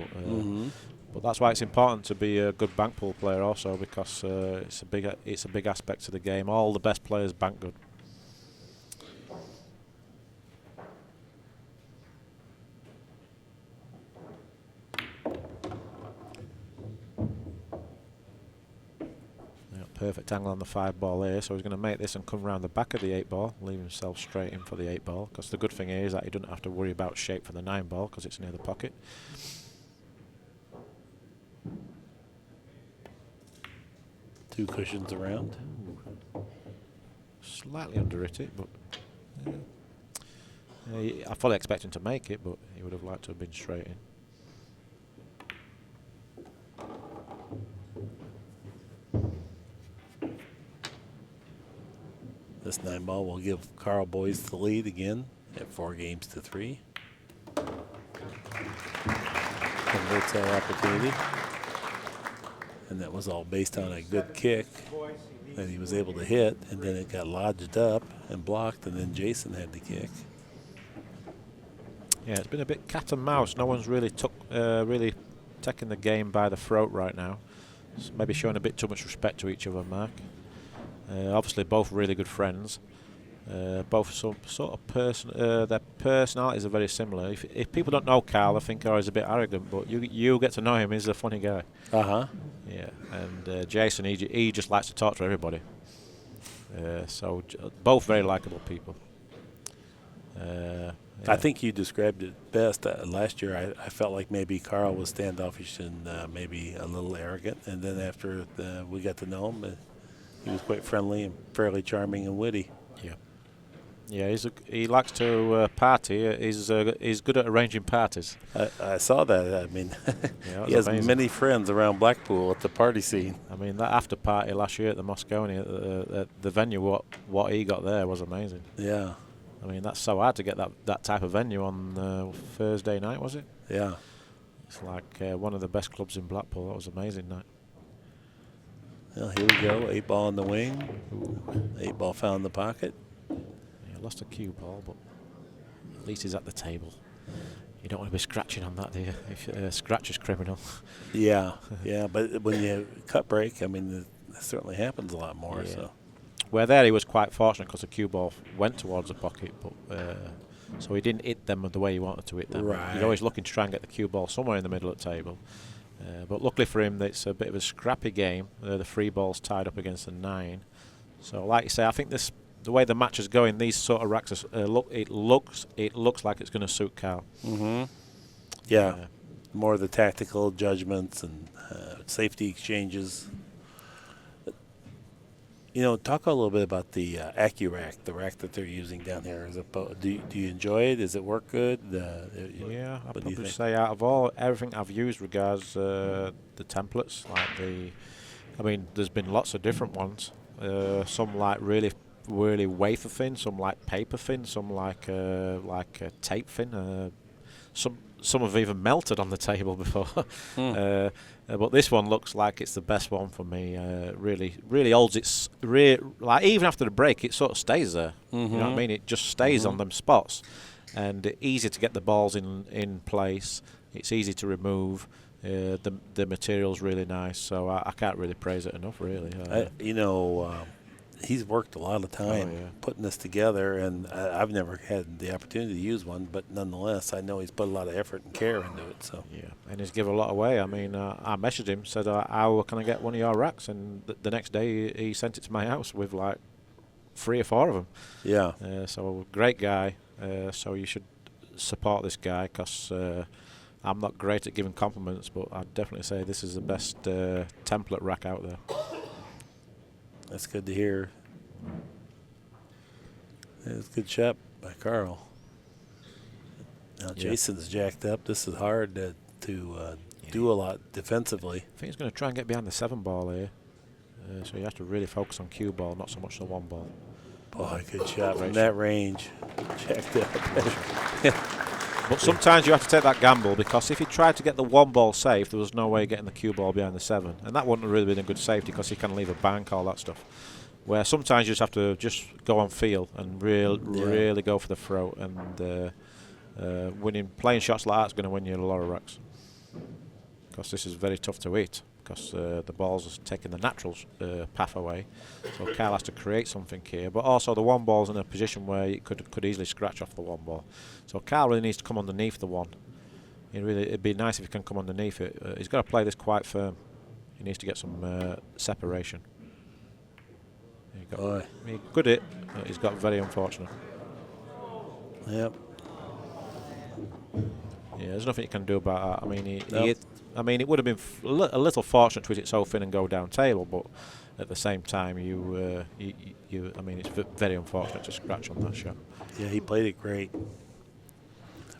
But that's why it's important to be a good bank pool player also, because it's a big aspect to the game. All the best players bank good. Perfect angle on the 5 ball here, so he's going to make this and come round the back of the 8 ball, leave himself straight in for the 8 ball, because the good thing here is that he doesn't have to worry about shape for the 9 ball because it's near the pocket. Two cushions around. Slightly under it, but I fully expect him to make it, but he would have liked to have been straight in. This 9 ball will give Karl Boyes the lead again at 4-3. Converts that opportunity. And that was all based on a good kick that he was able to hit, and then it got lodged up and blocked, and then Jayson had the kick. Yeah, it's been a bit cat and mouse. No one's really taking the game by the throat right now. It's maybe showing a bit too much respect to each other, Mark. Obviously, both really good friends. Both some sort of their personalities are very similar. If people don't know Karl, I think he's a bit arrogant, but you get to know him. He's a funny guy. Yeah, and Jayson, he just likes to talk to everybody. So both very likable people. Yeah. I think you described it best. Last year, I felt like maybe Karl was standoffish and maybe a little arrogant, and then after we got to know him, he was quite friendly and fairly charming and witty. Yeah. Yeah, he likes to party. He's good at arranging parties. I saw that. I mean, yeah, he has amazing. many friends around Blackpool at the party scene. I mean, that after party last year at the Mosconi, at the venue, what he got there was amazing. Yeah. I mean, that's so hard to get that type of venue on Thursday night, was it? Yeah. It's like one of the best clubs in Blackpool. That was an amazing night. Well, here we go. 8 ball in the wing. Ooh. 8 ball found in the pocket. Yeah, lost a cue ball, but at least he's at the table. You don't want to be scratching on that, do you? If scratch is criminal. Yeah, yeah. But when you cut break, I mean, it certainly happens a lot more. Yeah. So. Where there he was quite fortunate because the cue ball went towards the pocket, but so he didn't hit them the way he wanted to hit them. Right. He's always looking to try and get the cue ball somewhere in the middle of the table. But luckily for him, it's a bit of a scrappy game. The free ball's tied up against the 9. So, like you say, I think the way the match is going, these sort of racks, it looks like it's going to suit Karl. Mm-hmm. Yeah, more of the tactical judgments and safety exchanges. You know, talk a little bit about the Accu-Rack, the rack that they're using down here. Do you enjoy it? Does it work good? Yeah, I'd probably say out of everything I've used regards the templates, I mean, there's been lots of different ones. Some like really wafer thin, some like paper thin, some like tape thin. Some have even melted on the table before. But this one looks like it's the best one for me. Really holds its like even after the break, it sort of stays there. You know what I mean? It just stays on them spots, and easy to get the balls in place. It's easy to remove. The material's really nice, so I can't really praise it enough. Really, he's worked a lot of time putting this together, and I've never had the opportunity to use one, but nonetheless, I know he's put a lot of effort and care into it. So yeah, and he's given a lot away. I mean, I messaged him, said, "How can I get one of your racks?" And the next day, he sent it to my house with like 3 or 4 of them. Yeah. So great guy. So you should support this guy because I'm not great at giving compliments, but I'd definitely say this is the best template rack out there. That's good to hear. It's a good shot by Karl. Now Jayson's jacked up. This is hard to do a lot defensively. I think he's going to try and get behind the 7 ball here. So you have to really focus on cue ball, not so much the 1 ball. Boy, good shot from that range. Jacked up. But sometimes you have to take that gamble, because if he tried to get the 1 ball safe, there was no way getting the cue ball behind the 7, and that wouldn't have really been a good safety, because he can leave a bank, all that stuff. Where sometimes you just have to just go on feel and really go for the throat, and playing shots like that's going to win you a lot of racks. Because this is very tough to hit, because the ball's is taking the natural path away. So Karl has to create something here, but also the 1 ball's in a position where it could easily scratch off the 1 ball. So Karl really needs to come underneath the 1. It'd be nice if he can come underneath it. He's got to play this quite firm. He needs to get some separation. He could hit, but he's got very unfortunate. Yep. Yeah, there's nothing you can do about that. I mean, it would have been a little fortunate to hit it so thin and go down table, but at the same time, it's very unfortunate to scratch on that shot. Yeah, he played it great.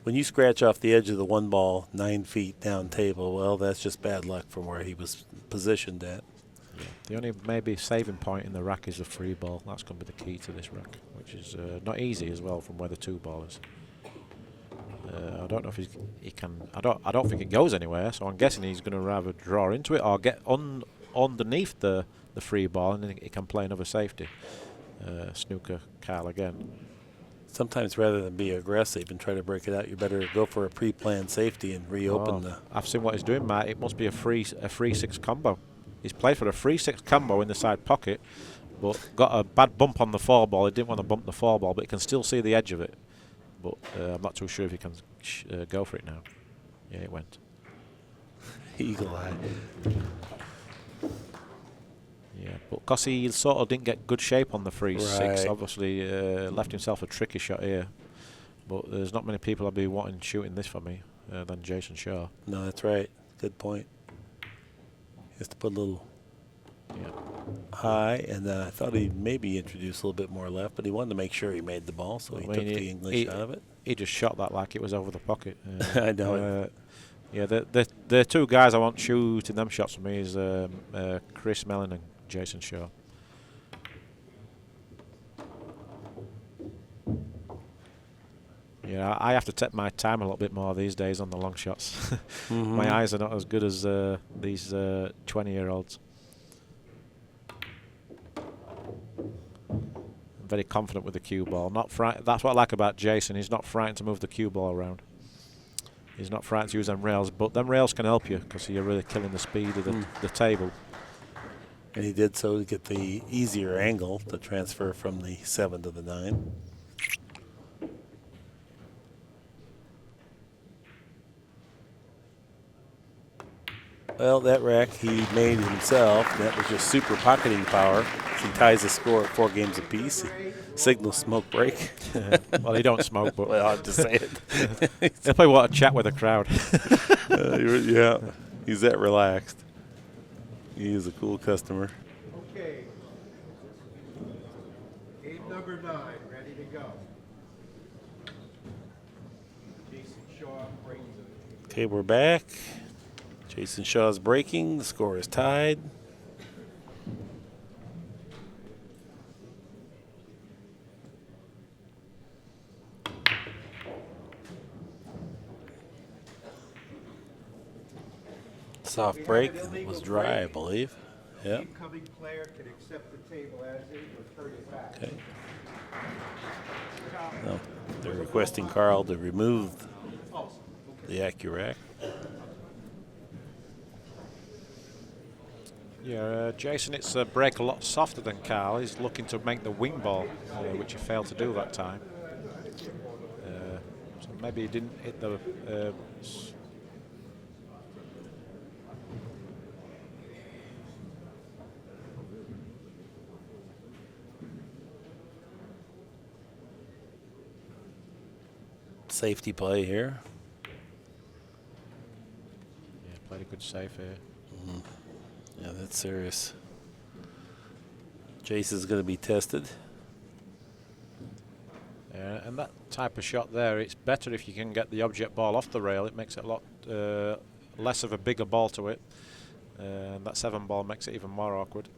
When you scratch off the edge of the 1 ball 9 feet down table, well, that's just bad luck from where he was positioned at. Yeah. The only maybe saving point in the rack is the 3 ball. That's going to be the key to this rack, which is not easy as well from where the 2 ball is. I don't know if he can. I don't think it goes anywhere. So I'm guessing he's going to rather draw into it or get underneath the 3 ball, and then he can play another safety. Snooker Karl again. Sometimes rather than be aggressive and try to break it out, you better go for a pre-planned safety and reopen the. I've seen what he's doing, Matt. It must be a 3-6 combo. He's played for a 3-6 combo in the side pocket, but got a bad bump on the 4 ball. He didn't want to bump the 4 ball, but he can still see the edge of it. But I'm not too sure if he can go for it now. Yeah, it went. Eagle eye. Yeah, but because he sort of didn't get good shape on the 3-6, Right. obviously left himself a tricky shot here. But there's not many people I'd be wanting shooting this for me than Jayson Shaw. No, that's right. Good point. He has to put a little high, and I thought he'd maybe introduce a little bit more left, but he wanted to make sure he made the ball, so he took the English out of it. He just shot that like it was over the pocket. I know it. Yeah, the 2 guys I want shooting them shots for me is Chris Mellon and Jayson Shaw. Yeah, I have to take my time a little bit more these days on the long shots. My eyes are not as good as these 20-year-olds. I'm very confident with the cue ball. That's what I like about Jayson. He's not frightened to move the cue ball around. He's not frightened to use them rails, but them rails can help you because you're really killing the speed of the table. And he did so to get the easier angle to transfer from the 7 to the 9. Well, that rack he made himself. That was just super pocketing power. He ties the score at 4 games apiece. He signals smoke break. Well, he don't smoke, but well, I'll just say it. He'll probably want to chat with the crowd. Yeah, he's that relaxed. He is a cool customer. Okay. Game number 9, ready to go. Jayson Shaw brings it. Okay, we're back. Jayson Shaw's breaking. The score is tied. Soft break. It was dry, I believe. Yep. Incoming player can accept the table as is or turn it back. Okay. No, they're requesting Karl to remove the Accu-Rack. Yeah, Jayson, it's a break a lot softer than Karl. He's looking to make the wing ball, which he failed to do that time. So maybe he didn't hit the... Safety play here. Yeah, played a good save here. Yeah, that's serious. Jayson's going to be tested. Yeah, and that type of shot there, it's better if you can get the object ball off the rail. It makes it a lot less of a bigger ball to it. And that 7 ball makes it even more awkward.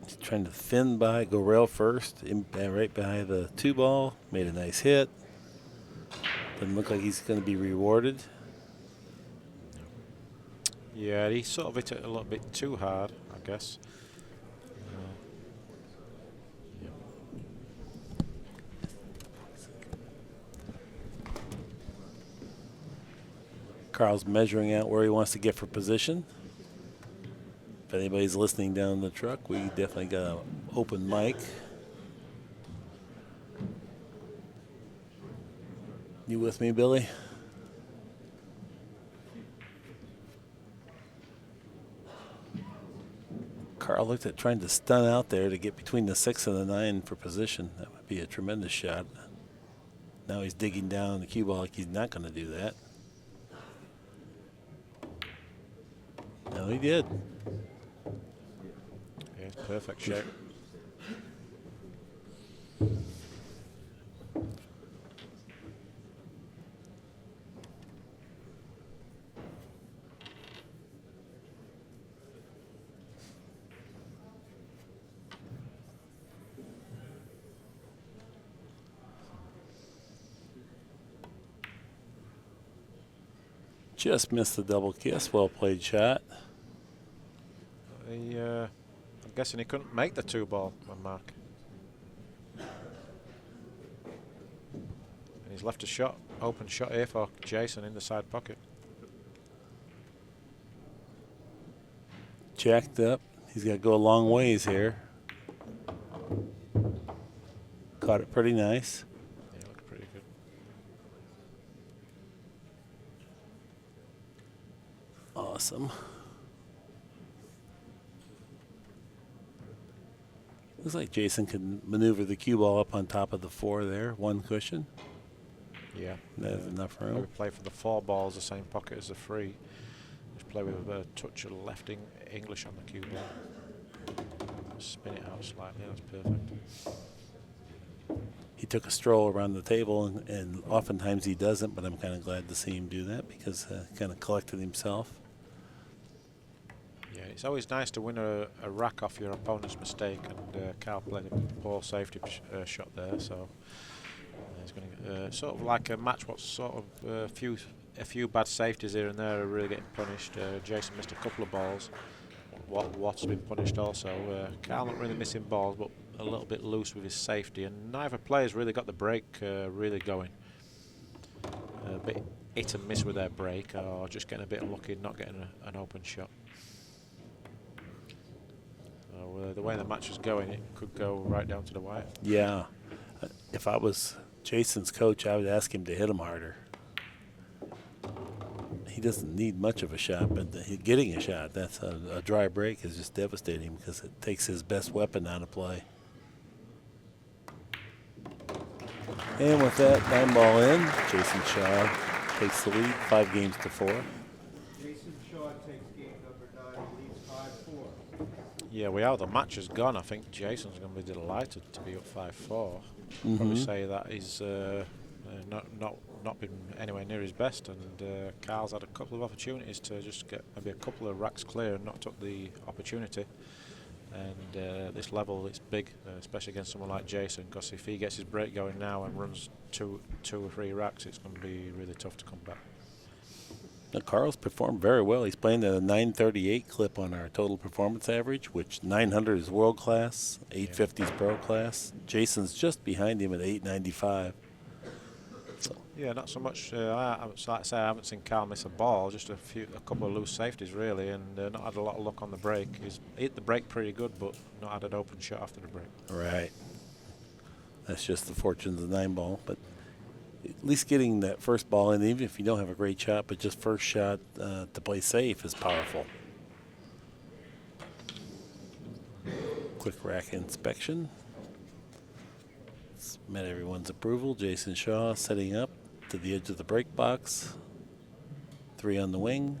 He's trying to thin by, go rail first, right behind the 2-ball. Made a nice hit. Doesn't look like he's going to be rewarded. Yeah, he sort of hit it a little bit too hard, I guess. Karl's measuring out where he wants to get for position. If anybody's listening down the truck, we definitely got an open mic. You with me, Billy? Karl looked at trying to stun out there to get between the 6 and the 9 for position. That would be a tremendous shot. Now he's digging down on the cue ball like he's not going to do that. No, he did. Yeah, perfect shape. Just missed the double kiss. Well played shot. I'm guessing he couldn't make the 2-ball mark. And he's left a shot, open shot here for Jayson in the side pocket. Jacked up. He's got to go a long ways here. Caught it pretty nice. Yeah, looked pretty good. Awesome. Looks like Jayson can maneuver the cue ball up on top of the 4 there. One cushion. Yeah. That's enough room. Maybe play for the 4 balls, the same pocket as the 3. Just play with a touch of left English on the cue ball. Spin it out slightly, that's perfect. He took a stroll around the table, and oftentimes he doesn't, but I'm kind of glad to see him do that because he kind of collected himself. Yeah, it's always nice to win a rack off your opponent's mistake, and Karl played a poor safety shot there, so he's going to sort of like a match. What's sort of a few bad safeties here and there are really getting punished. Jayson missed a couple of balls. Watt's been punished also. Karl not really missing balls, but a little bit loose with his safety, and neither player's really got the break really going. A bit hit and miss with their break, or just getting a bit unlucky, not getting an open shot. So the way the match is going, it could go right down to the wire. Yeah. If I was Jayson's coach, I would ask him to hit him harder. He doesn't need much of a shot, but getting a shot, that's a dry break is just devastating because it takes his best weapon out of play. And with that 9-ball in, Jayson Shaw takes the lead, 5 games to 4. Jayson Shaw takes game number 9, leads 5-4. Yeah, the match is gone. I think Jayson's going to be delighted to be up 5-4. Probably say that he's not been anywhere near his best, and Karl's had a couple of opportunities to just get maybe a couple of racks clear and not took the opportunity. And this level, it's big, especially against someone like Jayson, because if he gets his break going now and runs two or three racks, it's going to be really tough to come back. Now, Karl's performed very well. He's playing at a 938 clip on our total performance average, which 900 is world class, 850 is pro class. Jayson's just behind him at 895. So. Yeah, not so much. Like I say, I haven't seen Karl miss a ball, just a couple of loose safeties really, and not had a lot of luck on the break. He's hit the break pretty good, but not had an open shot after the break. Right. That's just the fortunes of the 9-ball, but at least getting that first ball in, even if you don't have a great shot, but just first shot to play safe is powerful. Quick rack inspection. It's met everyone's approval. Jayson Shaw setting up to the edge of the break box. 3 on the wing.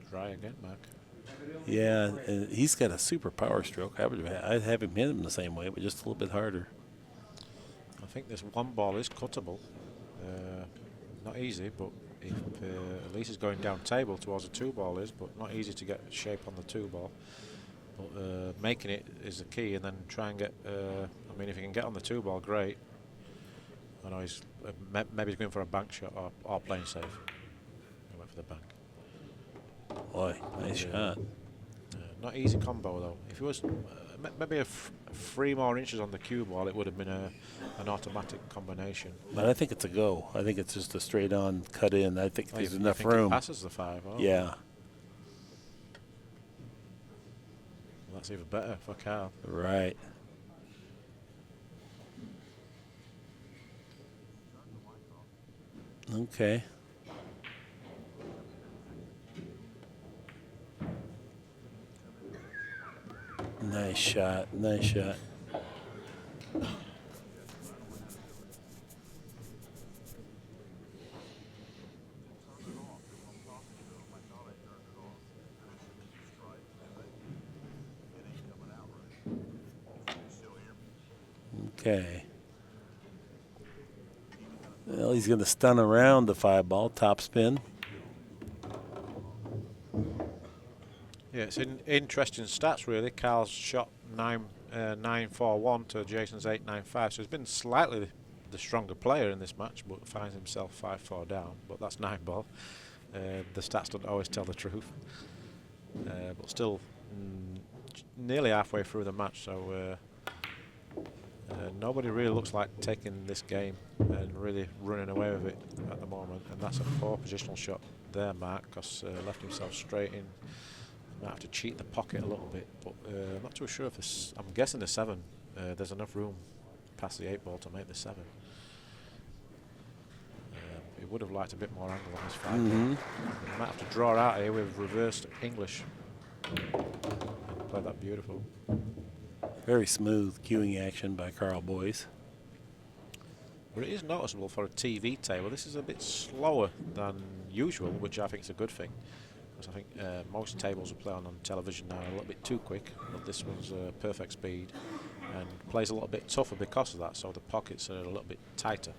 Try again, Mark. Yeah, and he's got a super power stroke. I'd have him hit him the same way, but just a little bit harder. I think this one ball is cuttable. Not easy, but if at least he's going down table towards the 2-ball is, but not easy to get shape on the 2-ball. But making it is the key, and then try and get. I mean, if he can get on the 2-ball, great. I know he's maybe he's going for a bank shot or playing safe. He went for the bank. Boy, nice shot. Not easy combo though. If it was maybe 3 more inches on the cue ball, it would have been an automatic combination. But I think it's a go. I think it's just a straight-on cut in. I think there's enough room. It passes the 5. Oh. Yeah. Well, that's even better for Karl. Right. Okay. Nice shot. Nice shot. Okay. Well, he's going to stun around the 5-ball, top spin. Yeah, it's interesting stats really. Karl's shot 9-4-1 to Jayson's 8-9-5, so he's been slightly the stronger player in this match, but finds himself 5-4 down. But that's 9-ball. The stats don't always tell the truth. But still, nearly halfway through the match, so nobody really looks like taking this game and really running away with it at the moment. And that's a poor positional shot there, Mark, because left himself straight in. Might have to cheat the pocket a little bit, but I'm not too sure if this. I'm guessing the 7. There's enough room past the 8-ball to make the 7. He would have liked a bit more angle on his 5. He might have to draw out here with reversed English. Play that beautiful. Very smooth cueing action by Karl Boyes. But it is noticeable for a TV table. This is a bit slower than usual, which I think is a good thing. Because I think most tables we play on television now are a little bit too quick, but this one's perfect speed and plays a little bit tougher because of that, so the pockets are a little bit tighter.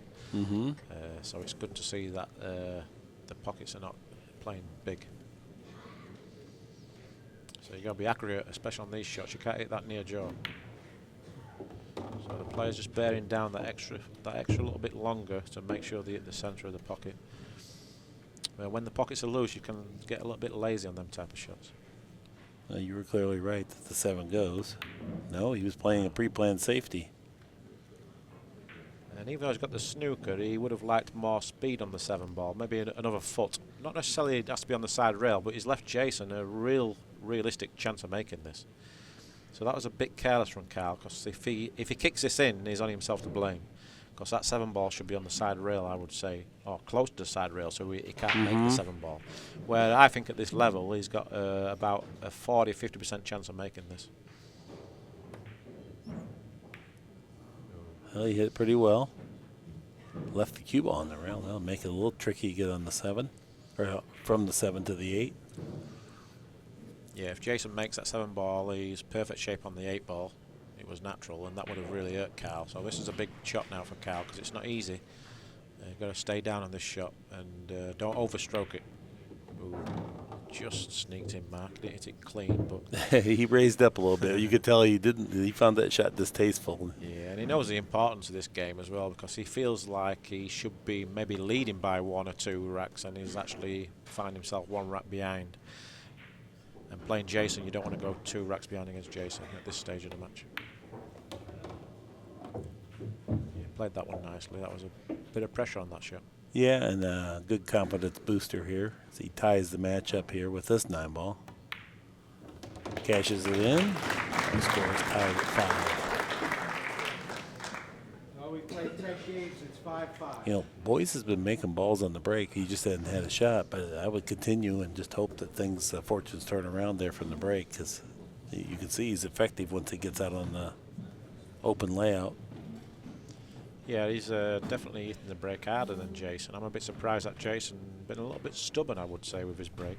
So it's good to see that the pockets are not playing big. So you got to be accurate, especially on these shots. You can't hit that near jaw. So the player's just bearing down that extra little bit longer to make sure they hit the centre of the pocket. When the pockets are loose, you can get a little bit lazy on them type of shots. You were clearly right that the 7 goes. No, he was playing a pre-planned safety. And even though he's got the snooker, he would have liked more speed on the 7-ball, maybe another foot. Not necessarily it has to be on the side rail, but he's left Jayson a realistic chance of making this. So that was a bit careless from Karl, because if he kicks this in, he's only himself to blame. Because that 7-ball should be on the side rail, I would say, or close to the side rail, so he can't make the 7-ball. Where I think at this level, he's got about a 40-50% chance of making this. Well, he hit it pretty well. Left the cue ball on the rail. That'll make it a little tricky to get on the 7, or from the 7 to the 8. Yeah, if Jayson makes that 7-ball, he's perfect shape on the 8-ball. It was natural, and that would have really hurt Karl. So this is a big shot now for Karl, because it's not easy. You've got to stay down on this shot and don't overstroke it. Ooh, just sneaked in, Mark. Didn't hit it clean, but he raised up a little bit. You could tell he didn't. He found that shot distasteful. Yeah, and he knows the importance of this game as well, because he feels like he should be maybe leading by 1 or 2 racks, and he's actually found himself 1 rack behind. And playing Jayson, you don't want to go 2 racks behind against Jayson at this stage of the match. Yeah, played that one nicely. That was a bit of pressure on that shot. Yeah, and a good confidence booster here as he ties the match up here with this 9-ball. Cashes it in. The score is tied at 5. Well, we played 10 games. It's 5-5. You know, Boyes has been making balls on the break. He just hadn't had a shot, but I would continue and just hope that things, fortunes turn around there from the break, because you can see he's effective once he gets out on the open layout. Yeah, he's definitely hitting the break harder than Jayson. I'm a bit surprised that Jayson been a little bit stubborn, I would say, with his break.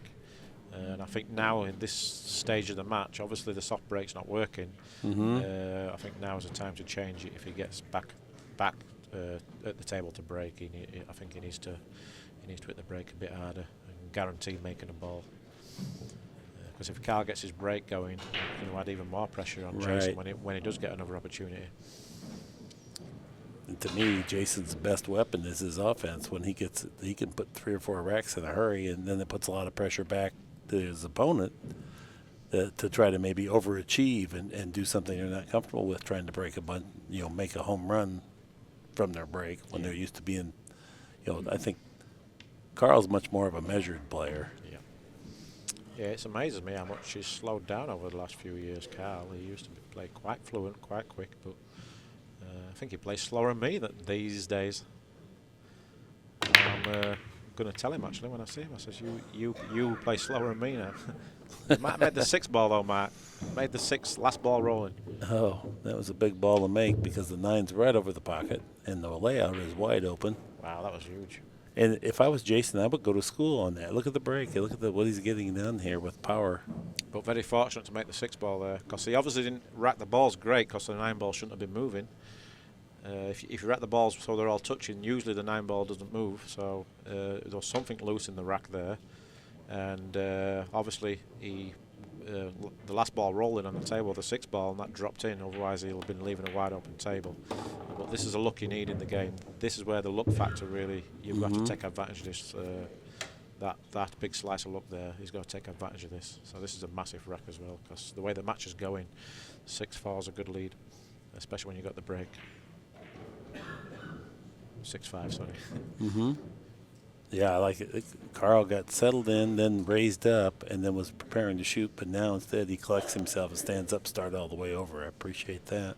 And I think now in this stage of the match, obviously the soft break's not working. I think now is the time to change it. If he gets back at the table to break, I think he needs to he needs to hit the break a bit harder and guarantee making a ball. Because if Karl gets his break going, it's going to add even more pressure on Jayson when he does get another opportunity. And to me, Jason's best weapon is his offense. When he can put 3 or 4 racks in a hurry, and then it puts a lot of pressure back to his opponent to try to maybe overachieve and do something they're not comfortable with, trying to break a bunch, make a home run from their break when they're used to being, I think Karl's much more of a measured player. Yeah, it amazes me how much he's slowed down over the last few years, Karl. He used to play quite fluent, quite quick, but I think he plays slower than me these days. I'm going to tell him, actually, when I see him. I says, you play slower than me now. Matt made the 6th ball, though, Matt. Made the 6th, last ball rolling. Oh, that was a big ball to make because the 9's right over the pocket, and the layout is wide open. Wow, that was huge. And if I was Jayson, I would go to school on that. Look at the break. Look at what he's getting done here with power. But very fortunate to make the 6th ball there, because he obviously didn't rack the balls great, because the 9 ball shouldn't have been moving. If you rack the balls so they're all touching, usually the 9 ball doesn't move. So there was something loose in the rack there. And obviously the last ball rolling on the table, the 6th ball, and that dropped in. Otherwise, he'll have been leaving a wide open table. But this is a luck you need in the game. This is where the luck factor really, you've got to take advantage of this. That big slice of luck there, he's got to take advantage of this. So this is a massive rack as well, because the way the match is going, 6-4 is a good lead, especially when you got the break. 6-5, sorry. Yeah, I like it. Karl got settled in, then raised up, and then was preparing to shoot, but now instead he collects himself and stands up, start all the way over. I appreciate that.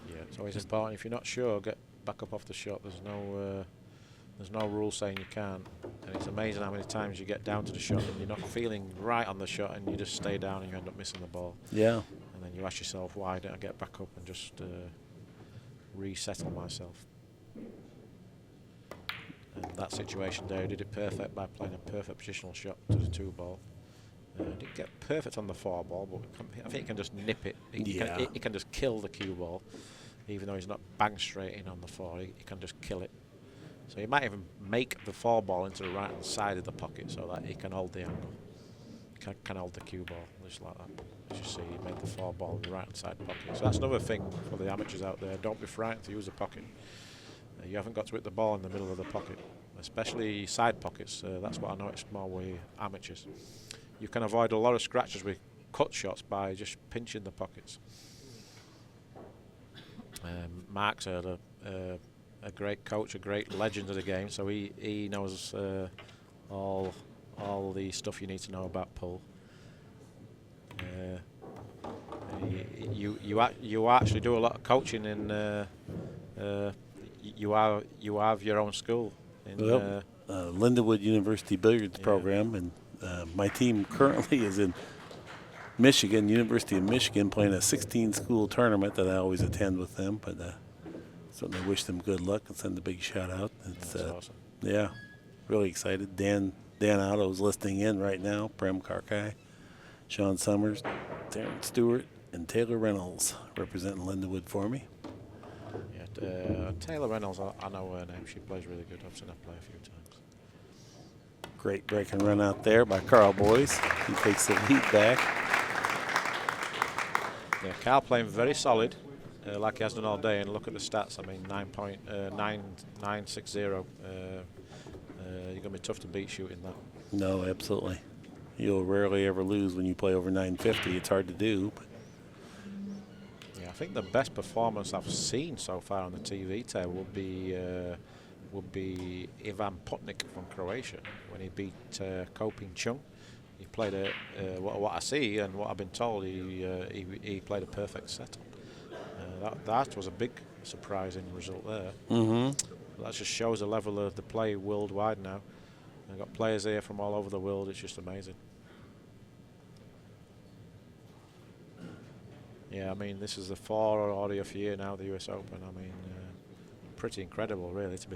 Yeah, it's always important. If you're not sure, get back up off the shot. There's no rule saying you can't. And it's amazing how many times you get down to the shot and you're not feeling right on the shot, and you just stay down and you end up missing the ball. Yeah. And then you ask yourself, why didn't I get back up and just resettle myself? And that situation there, he did it perfect by playing a perfect positional shot to the 2 ball. Didn't get perfect on the 4 ball, but I think he can just nip it. He can just kill the cue ball, even though he's not bang straight in on the 4. He can just kill it. So he might even make the 4 ball into the right hand side of the pocket so that he can hold the angle. Can hold the cue ball just like that. As you see, he made the 4 ball in the right hand side pocket. So that's another thing for the amateurs out there. Don't be frightened to use the pocket. You haven't got to hit the ball in the middle of the pocket, especially side pockets. That's what I noticed more with amateurs. You can avoid a lot of scratches with cut shots by just pinching the pockets. Mark's a great coach, a great legend of the game, so he knows all the stuff you need to know about pull. You actually do a lot of coaching in. You have your own school in Lindenwood University Billiards program, and my team currently is in Michigan, University of Michigan, playing a 16-school tournament that I always attend with them. But certainly wish them good luck and send a big shout out. It's awesome. Yeah, really excited. Dan Otto's listening in right now. Prem Karkai, Sean Summers, Darren Stewart, and Taylor Reynolds representing Lindenwood for me. Taylor Reynolds, I know her name. She plays really good. I've seen her play a few times. Great break and run out there by Karl Boyes. He takes the lead back. Yeah, Karl playing very solid, like he has done all day. And look at the stats. I mean, 9.960. You're going to be tough to beat shooting that. No, absolutely. You'll rarely ever lose when you play over 950. It's hard to do. But I think the best performance I've seen so far on the TV table would be Ivan Putnik from Croatia when he beat Koping Chung. He played what I see and what I've been told. He played a perfect setup. That was a big surprising result there. That just shows the level of the play worldwide now. I've got players here from all over the world. It's just amazing. Yeah, I mean, this is the 4th or 5th year now, the US Open. I mean, pretty incredible, really, to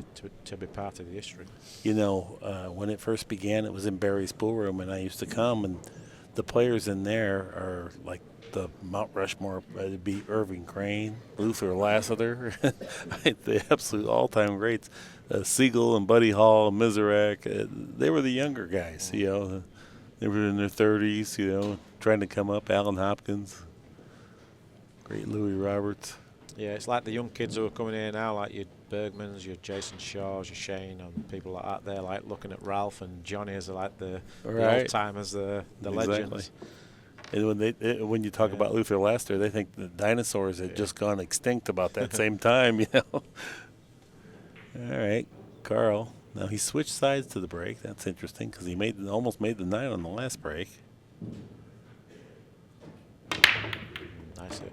be part of the history. When it first began, it was in Barry's pool room, and I used to come, and the players in there are like the Mount Rushmore. It'd be Irving Crane, Luther Lassiter, the absolute all-time greats. Siegel and Buddy Hall and Mizrak, they were the younger guys, you know. They were in their 30s, you know, trying to come up. Alan Hopkins, great Louis Roberts. Yeah, it's like the young kids who are coming in now, like your Bergmans, your Jayson Shaws, your Shane, and people like that. They're like looking at Ralph and Johnny as like the old-timers, the legends. And when you talk about Luther Lassiter, they think the dinosaurs had just gone extinct about that same time, you know. All right, Karl. Now he switched sides to the break. That's interesting because he almost made the 9 on the last break. Nice hit.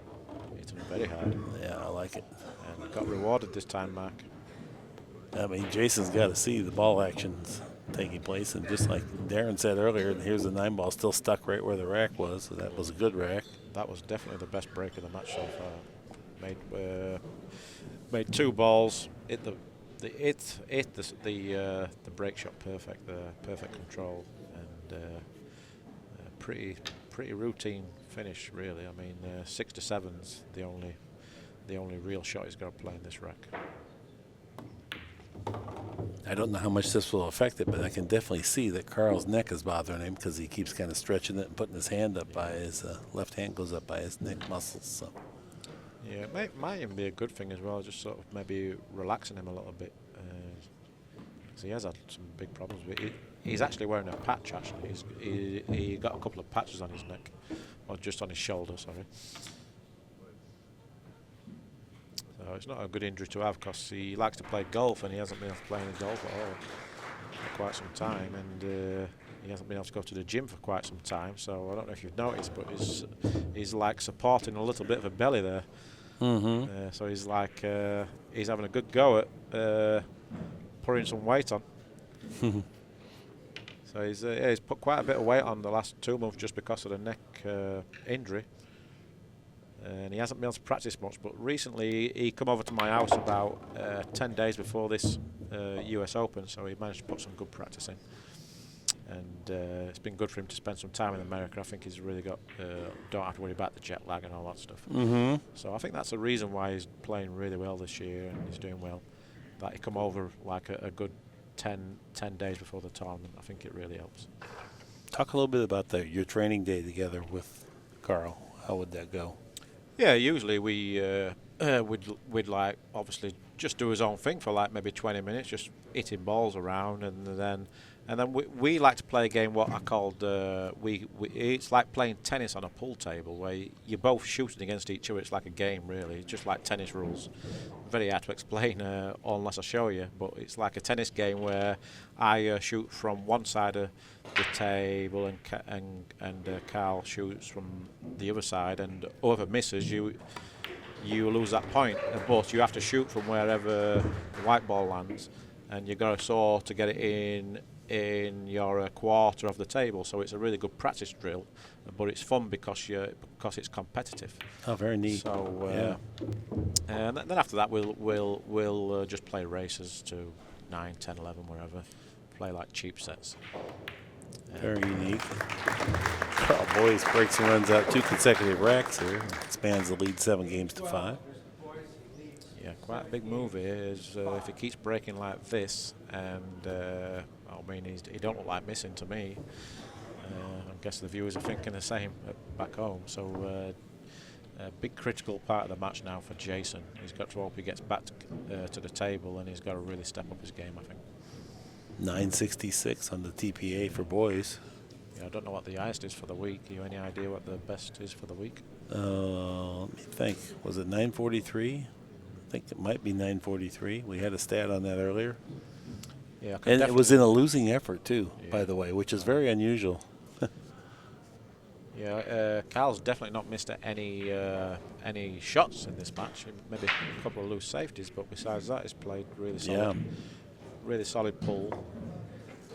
Hit him very hard. Yeah, I like it. And got rewarded this time, Mark. I mean, Jason's got to see the ball actions taking place, and just like Darren said earlier, here's the 9 ball still stuck right where the rack was, so that was a good rack. That was definitely the best break of the match so far. Made 2 balls, hit the break shot perfect, the perfect control, and pretty routine finish really. I mean, 6 to 7's the only real shot he's got to play in this rack. I don't know how much this will affect it, but I can definitely see that Karl's neck is bothering him because he keeps kind of stretching it and putting his hand up by his left hand goes up by his neck muscles. So. Yeah, it might even be a good thing as well, just sort of maybe relaxing him a little bit. Because he has had some big problems with it. He's actually wearing a patch, actually. He got a couple of patches on his neck, or just on his shoulder, sorry. So it's not a good injury to have because he likes to play golf and he hasn't been able to play any golf at all for quite some time, and he hasn't been able to go to the gym for quite some time. So I don't know if you've noticed, but he's like supporting a little bit of a belly there. Mm-hmm. So he's like he's having a good go at putting some weight on. So he's put quite a bit of weight on the last 2 months just because of the neck injury. And he hasn't been able to practice much, but recently he come over to my house about 10 days before this US Open, so he managed to put some good practice in. And it's been good for him to spend some time in America. I think he's really got, don't have to worry about the jet lag and all that stuff. Mm-hmm. So I think that's the reason why he's playing really well this year and he's doing well. That he come over like a good 10 days before the tournament. I think it really helps. Talk a little bit about your training day together with Karl. How would that go? Yeah, usually we'd like obviously just do his own thing for like maybe 20 minutes, just hitting balls around, and then we like to play a game what I called it's like playing tennis on a pool table where you're both shooting against each other. It's like a game really, just like tennis rules. Very hard to explain unless I show you, but it's like a tennis game where I shoot from one side of the table and Karl shoots from the other side, and whoever misses you lose that point. But you have to shoot from wherever the white ball lands, and you got to soar to get it in your quarter of the table. So it's a really good practice drill, but it's fun because it's competitive. Oh, very neat. So yeah. And then after that we'll just play races to 9, 10, 11, wherever. Play like cheap sets. Very unique. Karl Boyes breaks and runs out 2 consecutive racks here. Expands the lead 7 games to 5. Yeah, quite a big move here. If he keeps breaking like this, and I mean, he don't look like missing to me. I guess the viewers are thinking the same back home. So a big critical part of the match now for Jayson. He's got to hope he gets back to the table, and he's got to really step up his game, I think. 966 on the TPA for Boyes. Yeah, I don't know what the highest is for the week. You any idea what the best is for the week? Let me think. Was it 943? I think it might be 943. We had a stat on that earlier. Yeah, and it was in a losing effort too, by the way, which is very unusual. Yeah, Karl's definitely not missed any shots in this match. Maybe a couple of loose safeties, but besides that, he's played really solid. Yeah. Really solid pull.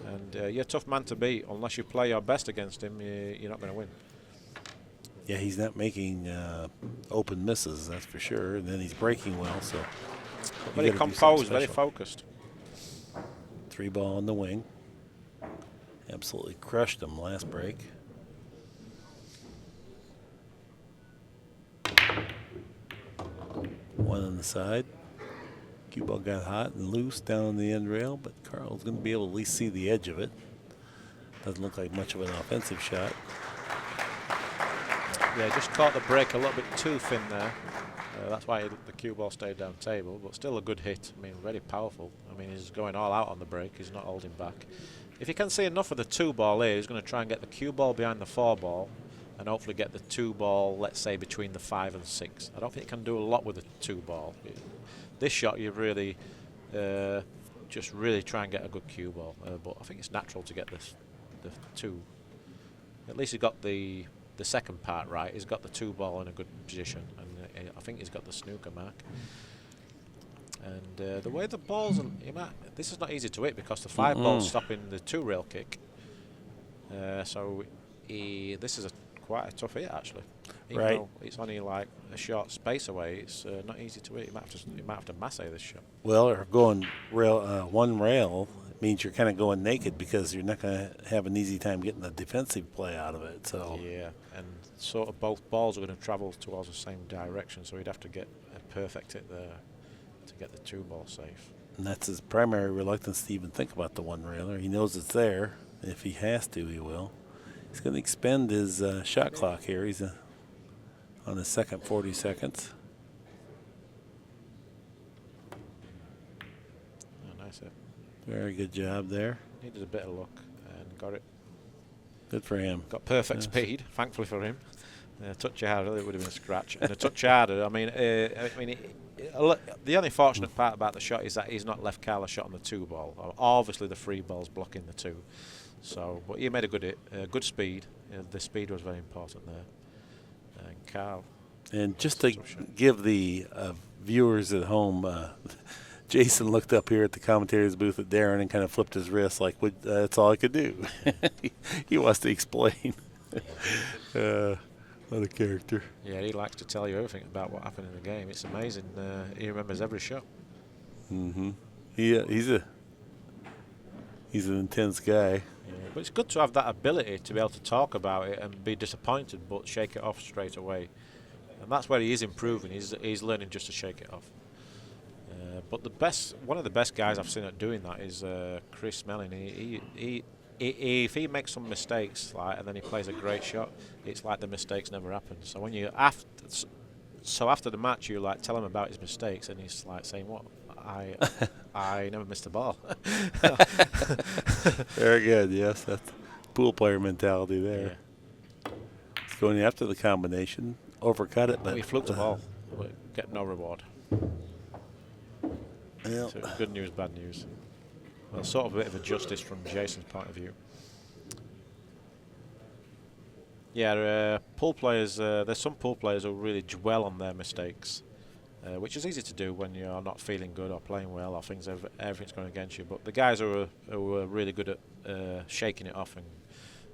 And you're a tough man to beat. Unless you play your best against him, you're not going to win. Yeah, he's not making open misses, that's for sure. And then he's breaking well, so. Very composed, very focused. 3 ball on the wing. Absolutely crushed him last break. one on the side. Cue ball got hot and loose down on the end rail, but Karl's going to be able to at least see the edge of it. Doesn't look like much of an offensive shot. Yeah, just caught the break a little bit too thin there. That's why the cue ball stayed down table, but still a good hit. I mean, very powerful. I mean, he's going all out on the break. He's not holding back. If he can see enough of the 2-ball here, he's going to try and get the cue ball behind the 4-ball and hopefully get the 2-ball, let's say, between the 5 and 6. I don't think he can do a lot with the 2-ball. This shot, you really just really try and get a good cue ball. But I think it's natural to get the 2. At least he got the second part right. He's got the 2-ball in a good position, and I think he's got the snooker mark. And the way the balls, this is not easy to hit because the 5-ball's stopping the 2-rail kick. So this is quite a tough hit actually. Even though it's only like a short space away, it's not easy to hit. You might have to masse this shot. Well, or going one rail means you're kind of going naked because you're not going to have an easy time getting the defensive play out of it. So yeah, and sort of both balls are going to travel towards the same direction, so he'd have to get a perfect hit there to get the 2-ball safe. And that's his primary reluctance to even think about the one railer. He knows it's there. If he has to, he will. He's going to expend his shot clock here. He's on his second 40 seconds. Oh, nice hit. Very good job there. Needed a bit of luck and got it. Good for him. Got perfect speed, thankfully for him. A touch harder, it would have been a scratch. And a touch harder, the only fortunate part about the shot is that he's not left Karl a shot on the 2-ball. Obviously, the 3-ball's blocking the 2. So, but he made a good hit, good speed. The speed was very important there. And Karl. And just to give the viewers at home, Jayson looked up here at the commentator's booth at Darren and kind of flipped his wrist like, that's all I could do. He wants to explain. What a character. Yeah, he likes to tell you everything about what happened in the game. It's amazing. He remembers every shot. Mm-hmm. He's an intense guy. Yeah, but it's good to have that ability to be able to talk about it and be disappointed but shake it off straight away. And that's where he is improving. He's learning just to shake it off. But one of the best guys I've seen at doing that is Chris Smelling. If he makes some mistakes, and then he plays a great shot, it's like the mistakes never happened. So when you after the match, you tell him about his mistakes, and he's saying, "What? I never missed a ball." Very good. Yes, that's pool player mentality there. Yeah. He's going after the combination, overcut it, but he fluked the ball, get no reward. Yep. So good news, bad news. Well, sort of a bit of a justice from Jayson's point of view. Yeah, pool players. There's some pool players who really dwell on their mistakes, which is easy to do when you're not feeling good or playing well or everything's going against you. But the guys who are really good at shaking it off and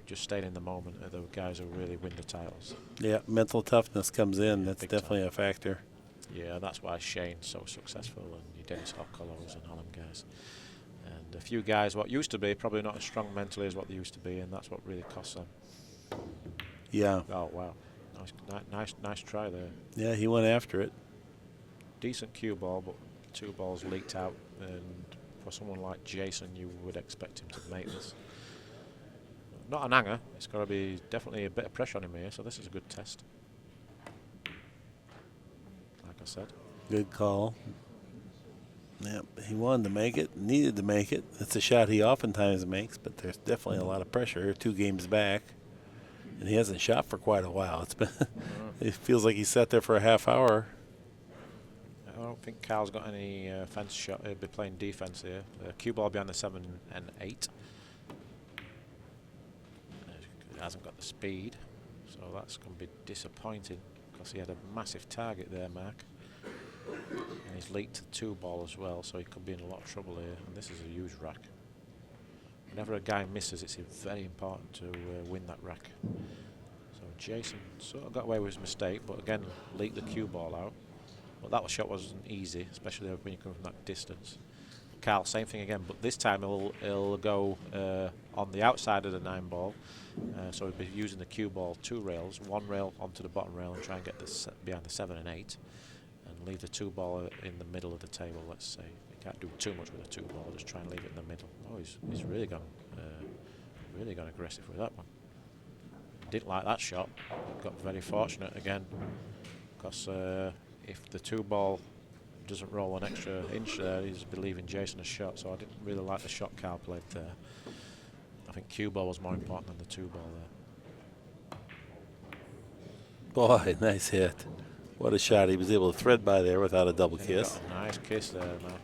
just staying in the moment are the guys who really win the titles. Yeah, mental toughness comes in. Yeah, that's big definitely time. A factor. Yeah, that's why Shane's so successful, and Dennis Hockolos and all them guys. And a few guys what used to be probably not as strong mentally as what they used to be, and that's what really costs them. Yeah. Oh wow, nice try there. Yeah, he went after it. Decent cue ball, but 2 balls leaked out, and for someone like Jayson, you would expect him to make this. Not an hanger. It's got to be definitely a bit of pressure on him here. So this is a good test. Like I said. Good call. Yep, he wanted to make it, needed to make it. It's a shot he oftentimes makes, but there's definitely a lot of pressure here. 2 games back, and he hasn't shot for quite a while. It's been, it feels like he sat there for a half hour. I don't think Karl's got any fence shot. He'll be playing defense here. Cue ball behind the 7 and 8. He hasn't got the speed, so that's going to be disappointing because he had a massive target there, Mark. And he's leaked the 2 ball as well, so he could be in a lot of trouble here. And this is a huge rack. Whenever a guy misses, it's very important to win that rack. So Jayson sort of got away with his mistake, but again leaked the cue ball out. But that shot wasn't easy, especially when you come from that distance. Karl, same thing again, but this time he'll go on the outside of the 9 ball. So he'll be using the cue ball 2 rails, 1 rail onto the bottom rail, and try and get this behind the 7 and 8. And and leave the 2-ball in the middle of the table, let's say. You can't do too much with a 2-ball, just try and leave it in the middle. Oh, he's really gone aggressive with that one. Didn't like that shot. Got very fortunate again, because if the 2-ball doesn't roll an extra inch there, he's believing Jayson has shot. So I didn't really like the shot Karl played there. I think cue ball was more important than the 2-ball there. Boy, nice hit. What a shot. He was able to thread by there without a double And kiss. got a nice kiss there, Mark.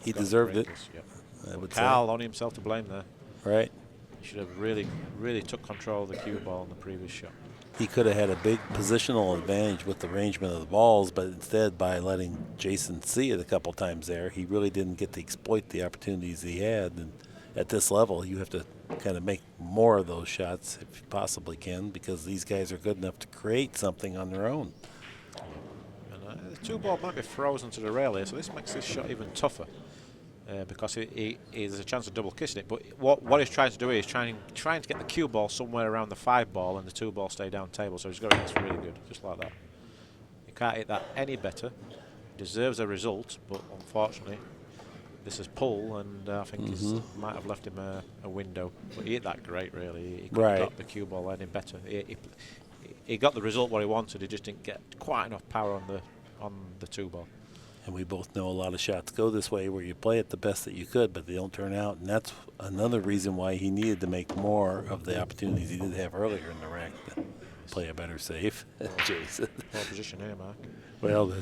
He deserved it. Yep. I would Karl only himself to blame there. Right. He should have really took control of the cue ball in the previous shot. He could have had a big positional advantage with the arrangement of the balls, but instead, by letting Jayson see it a couple times there, he really didn't get to exploit the opportunities he had. And at this level, you have to kind of make more of those shots if you possibly can, because these guys are good enough to create something on their own. And the 2-ball might be frozen to the rail here, so this makes this shot even tougher. Because there's a chance of double kissing it, but what he's trying to do is trying to get the cue ball somewhere around the 5-ball and the 2-ball stay down table. So he's got to hit this really good, just like that. You can't hit that any better. Deserves a result, but unfortunately, this is pull, and I think he might have left him a window. But he hit that great, really. He could have got the cue ball any better. He got the result what he wanted. He just didn't get quite enough power on the 2-ball. And we both know a lot of shots go this way where you play it the best that you could, but they don't turn out. And that's another reason why he needed to make more of the opportunities he did have earlier in the rack to play a better save. Jayson. Poor position here, Mark. Well,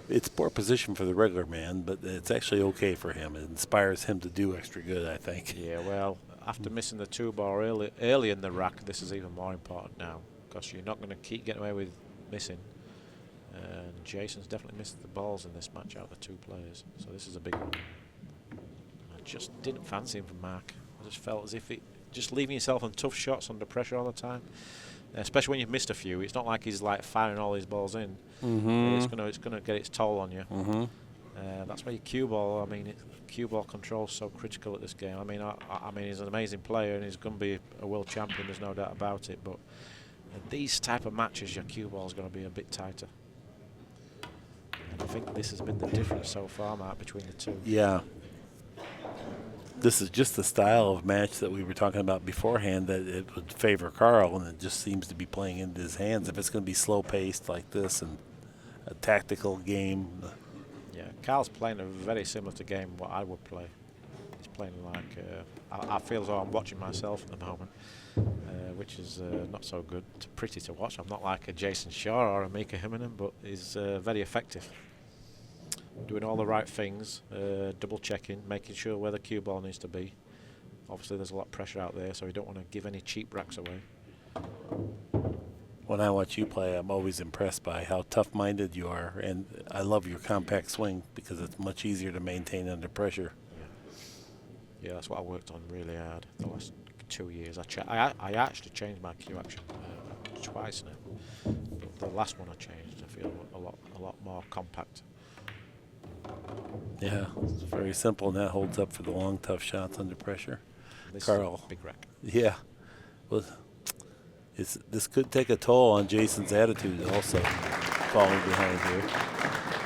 it's poor position for the regular man, but it's actually okay for him. It inspires him to do extra good, I think. Yeah, well, after missing the 2-ball early in the rack, this is even more important now, because you're not going to keep getting away with missing. And Jayson's definitely missed the balls in this match out of the 2 players, so this is a big one. I just didn't fancy him for Mark. I just felt as if just leaving yourself on tough shots under pressure all the time, especially when you've missed a few. It's not like he's like firing all these balls in. It's gonna get its toll on you. That's why your cue ball. I mean, cue ball control is so critical at this game. I mean, he's an amazing player and he's going to be a world champion. There's no doubt about it. But in these type of matches, your cue ball is going to be a bit tighter. I think this has been the difference so far, Mark, between the two. Yeah. This is just the style of match that we were talking about beforehand, that it would favor Karl, and it just seems to be playing into his hands. If it's going to be slow-paced like this and a tactical game. Yeah, Karl's playing a very similar to game what I would play. He's playing like, I feel as though I'm watching myself at the moment, which is not so good. It's pretty to watch. I'm not like a Jayson Shaw or a Mika Himinen, but he's very effective. Doing all the right things, double checking, making sure where the cue ball needs to be. Obviously there's a lot of pressure out there, so you don't want to give any cheap racks away. When I watch you play, I'm always impressed by how tough-minded you are, and I love your compact swing because it's much easier to maintain under pressure. Yeah, that's what I worked on really hard the last 2 years. I actually changed my cue action twice now. But the last one I changed, I feel a lot more compact. Yeah, it's very simple, and that holds up for the long, tough shots under pressure. This Karl. is a big rack. Yeah. Well, this could take a toll on Jayson's attitude also, falling behind here.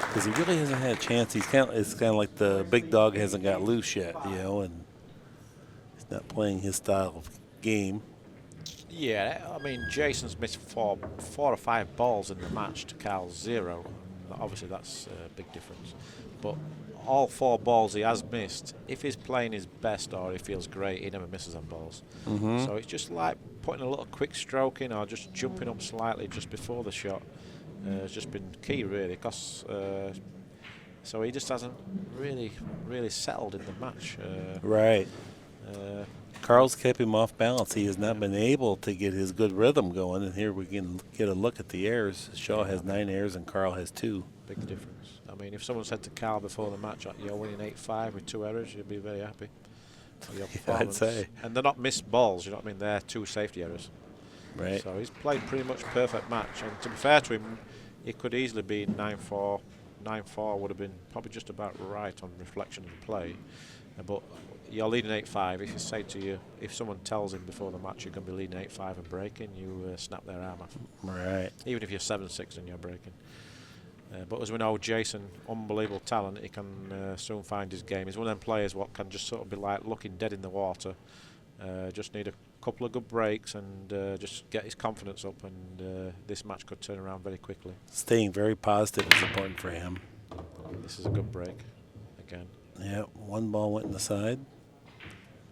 Because he really hasn't had a chance. It's kind of like the big dog hasn't got loose yet, and he's not playing his style of game. Yeah, I mean, Jayson's missed four or five balls in the match to Karl's 0. Obviously, that's a big difference. But all 4 balls he has missed, if he's playing his best or he feels great, he never misses on balls. So it's just like putting a little quick stroke in or just jumping up slightly just before the shot. Has just been key, really, because so he just hasn't really settled in the match. Right. Karl's kept him off balance. He has not been able to get his good rhythm going, and here we can get a look at the errors. Shaw has 9 errors and Karl has 2. Big difference. I mean, if someone said to Karl before the match, you're winning 8-5 with 2 errors, you'd be very happy with your performance. I'd say. And they're not missed balls, you know what I mean? They're 2 safety errors. Right. So he's played pretty much perfect match. And to be fair to him, it could easily be 9-4. 9-4 would have been probably just about right on reflection of the play. But you're leading 8-5. If you say to you, if someone tells him before the match you're going to be leading 8-5 and breaking, you snap their arm off. Right. Even if you're 7-6 and you're breaking. But as we know, Jayson, unbelievable talent. He can soon find his game. He's one of them players what can just sort of be like looking dead in the water. Just need a couple of good breaks and just get his confidence up, and this match could turn around very quickly. Staying very positive is important for him. This is a good break again. Yeah, one ball went in the side.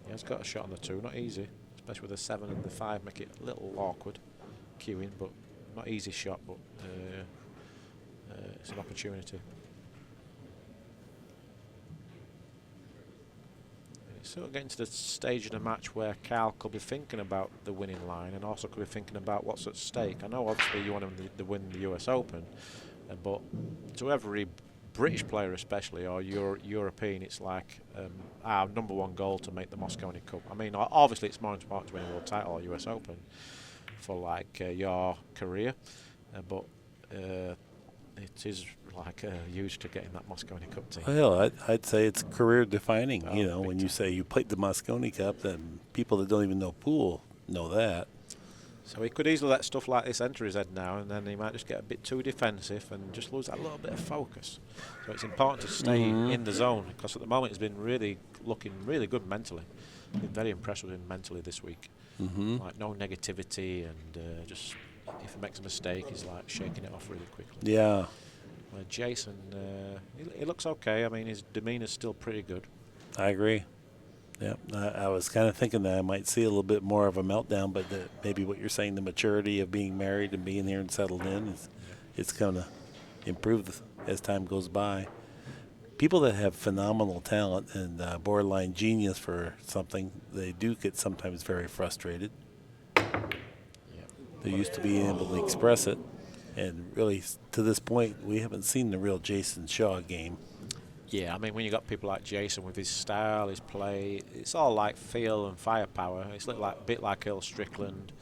He has got a shot on the 2, not easy, especially with the 7 and the 5 make it a little awkward queuing, but not easy shot, but it's an opportunity. It's sort of getting to the stage in a match where Karl could be thinking about the winning line and also could be thinking about what's at stake. I know obviously you want him to win the US Open, but to every British player especially, or European, it's like our #1 goal to make the Mosconi Cup. I mean, obviously it's more important to win a world title or US Open for like your career, but it is like huge to get in that Mosconi Cup team. Well, I'd say it's career defining. Oh, you know, when you say you played the Mosconi Cup, then people that don't even know pool know that. So he could easily let stuff like this enter his head now, and then he might just get a bit too defensive and just lose that little bit of focus. So it's important to stay in the zone, because at the moment he's been really looking really good mentally. Been very impressed with him mentally this week. Like no negativity, and just if he makes a mistake, he's like shaking it off really quickly. Yeah. Jayson, he looks okay. I mean, his demeanor's still pretty good. I agree. Yeah, I was kind of thinking that I might see a little bit more of a meltdown, but maybe what you're saying, the maturity of being married and being here and settled in, it's going to improve as time goes by. People that have phenomenal talent and borderline genius for something, they do get sometimes very frustrated. They're used to being able to express it, and really, to this point, we haven't seen the real Jayson Shaw game. Yeah, I mean, when you got people like Jayson with his style, his play, it's all like feel and firepower. It's a bit like Earl Strickland.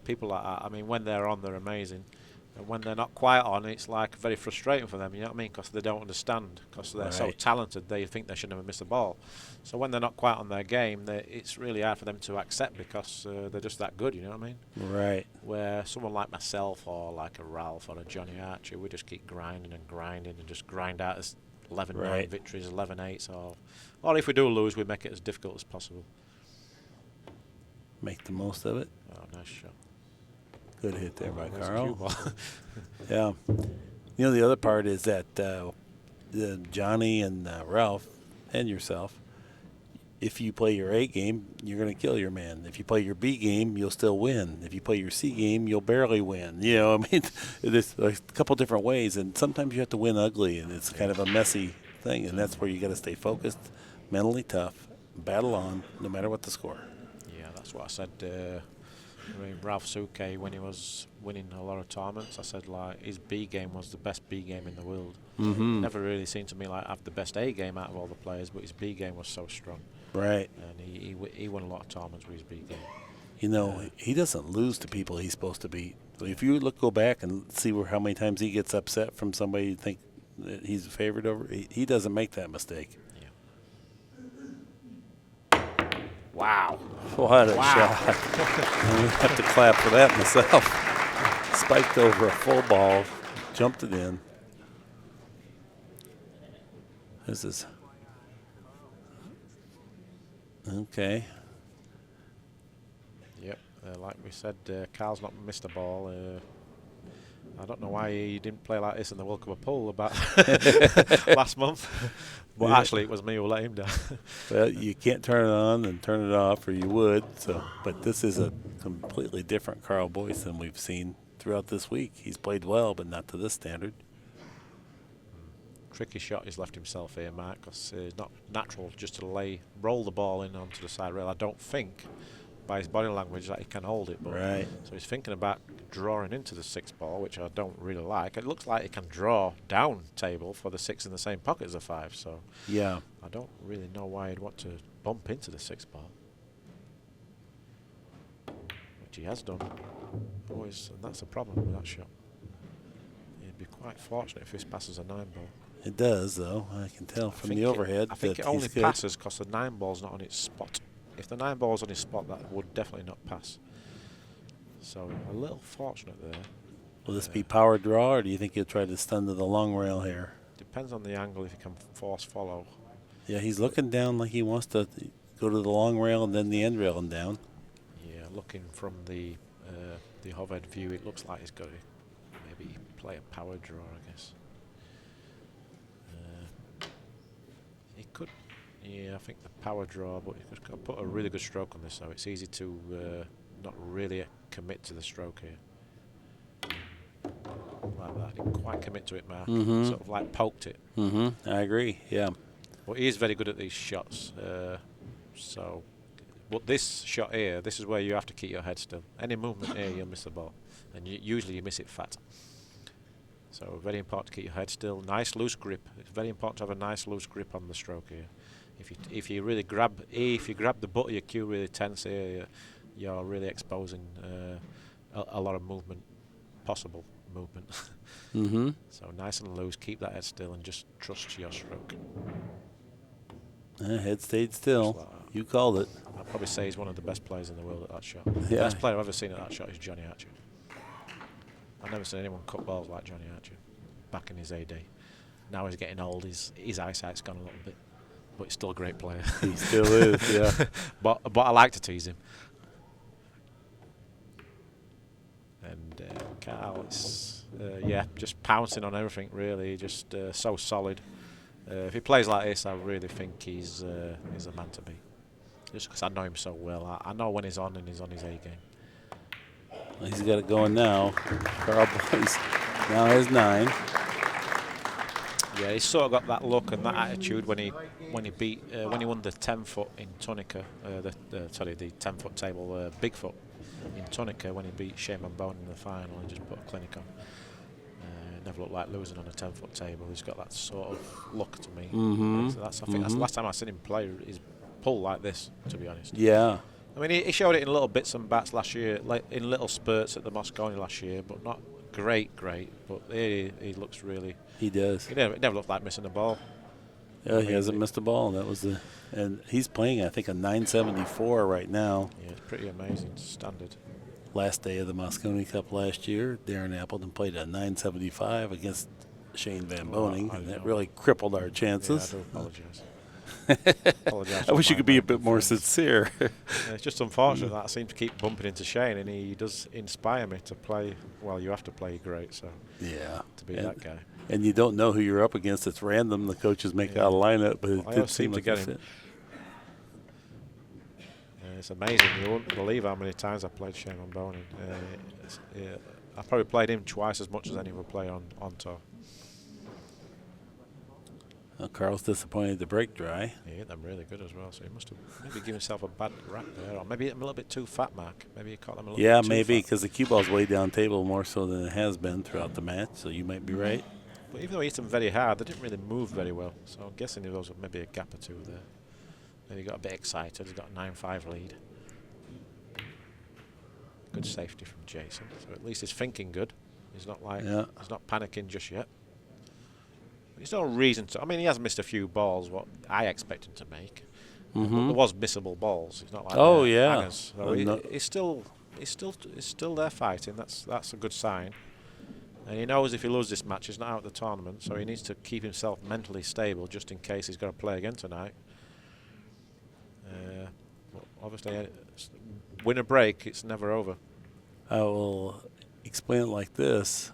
People like that. I mean, when they're on, they're amazing. And when they're not quite on, it's like very frustrating for them, you know what I mean? Because they don't understand, because they're so talented, they think they should never miss a ball. So when they're not quite on their game, it's really hard for them to accept, because they're just that good, you know what I mean? Right. Where someone like myself or like a Ralph or a Johnny Archer, we just keep grinding and just grind out as 11-9 victories, 11-8s, or if we do lose, we make it as difficult as possible. Make the most of it. Oh, nice shot. Good hit there by There's Karl. Yeah. You know, the other part is that Johnny and Ralph and yourself, if you play your A game, you're going to kill your man. If you play your B game, you'll still win. If you play your C game, you'll barely win. You know, I mean, there's a couple different ways, and sometimes you have to win ugly, and it's kind of a messy thing, and that's where you got to stay focused, mentally tough, battle on, no matter what the score. Yeah, that's what I said. I mean, Ralph Souke, when he was winning a lot of tournaments, I said like his B game was the best B game in the world. Never really seemed to me like have the best A game out of all the players, but his B game was so strong. Right. And he won a lot of tournaments with his B game. You know, he doesn't lose to people he's supposed to beat. So if you go back and see how many times he gets upset from somebody you think that he's a favorite over, he doesn't make that mistake. Wow. What a shot. I have to clap for that myself. Spiked over a full ball, jumped it in. This is okay. Yep, like we said, Karl's not missed a ball. I don't know why he didn't play like this in the World Cup of Pool about last month. But actually, it was me who let him down. Well, you can't turn it on and turn it off, or you would. So, but this is a completely different Karl Boyes than we've seen throughout this week. He's played well, but not to this standard. Tricky shot he's left himself here, Mark, because it's not natural just to roll the ball in onto the side rail. I don't think, by his body language, that he can hold it. But so he's thinking about drawing into the 6th ball, which I don't really like. It looks like he can draw down table for the 6 in the same pocket as the 5. So yeah, I don't really know why he'd want to bump into the 6th ball, which he has done. Always, and that's the problem with that shot. He'd be quite fortunate if this passes a 9 ball. It does, though. I can tell from the overhead. I think it only passes because the 9 ball's not on its spot. If the 9 ball's on his spot, that would definitely not pass. So a little fortunate there. Will this be power draw, or do you think he'll try to stun to the long rail here? Depends on the angle if you can force follow. Yeah, he's looking down like he wants to go to the long rail and then the end rail and down. Yeah, looking from the hovered view, it looks like he's got to maybe play a power draw, I guess. He could, yeah, I think the power draw, but he's got to put a really good stroke on this, so it's easy to not really commit to the stroke here. Like that, didn't quite commit to it, Mark. Sort of like poked it. I agree, yeah. But he is very good at these shots. But this shot here, this is where you have to keep your head still. Any movement here, you'll miss the ball. And usually you miss it fat. So very important to keep your head still. Nice loose grip. It's very important to have a nice loose grip on the stroke here. If you really grab the butt of your cue really tense here, you're really exposing a lot of movement, possible movement. So nice and loose, keep that head still and just trust your stroke. Head stayed still. Like you called it. I'd probably say he's one of the best players in the world at that shot. Yeah. The best player I've ever seen at that shot is Johnny Archer. I've never seen anyone cut balls like Johnny Archer back in his heyday. Now he's getting old, his eyesight's gone a little bit, but he's still a great player. He still is, yeah. But I like to tease him. And Karl is, just pouncing on everything really, just so solid. If he plays like this, I really think he's a man to beat. Just because I know him so well. I know when he's on and he's on his A game. Well, he's got it going now. Karl Boyes now has 9. Yeah, he's sort of got that look and that attitude when he won the 10-foot in Tunica, the 10-foot table Bigfoot in Tunica when he beat Shayman Bone in the final and just put a clinic on. Never looked like losing on a 10-foot table. He's got that sort of look to me. So I think that's the last time I've seen him play his pull like this, to be honest. Yeah. I mean, he showed it in little bits and bats last year, like in little spurts at the Mosconi last year, but not great. But he looks really. He does. He never looked like missing a ball. Yeah, he hasn't missed a ball. That was and he's playing, I think, a 974 right now. Yeah, it's pretty amazing standard. Last day of the Mosconi Cup last year, Darren Appleton played a 975 against Shane Van Boning, and that really crippled our chances. Yeah, I do apologise. I wish you could be a bit more sincere. It's just unfortunate that I seem to keep bumping into Shane, and he does inspire me to play. Well, you have to play great, so yeah, to be that guy. And you don't know who you're up against. It's random. The coaches make out a lineup, but it did seem to like get him. It's amazing. You won't believe how many times I played Shane Van Boning. I probably played him twice as much as any other player on tour. Well, Karl's disappointed the break dry. He hit them really good as well, so he must have maybe given himself a bad rack there, or maybe hit them a little bit too fat, Mark. Maybe he caught them a little bit too fat. Yeah, maybe, because the cue ball's way down table more so than it has been throughout the match, so you might be right. But even though he hit them very hard, they didn't really move very well, so I'm guessing there was maybe a gap or two there. Maybe he got a bit excited. He's got a 9-5 lead. Good safety from Jayson, so at least he's thinking good. He's not like he's not panicking just yet. There's no reason to. I mean, he has missed a few balls what I expect him to make. But there was missable balls. He's not like hangers. So he's still there fighting. That's a good sign. And he knows if he loses this match, he's not out of the tournament. So he needs to keep himself mentally stable just in case he's got to play again tonight. Obviously, win a break, it's never over. I will explain it like this.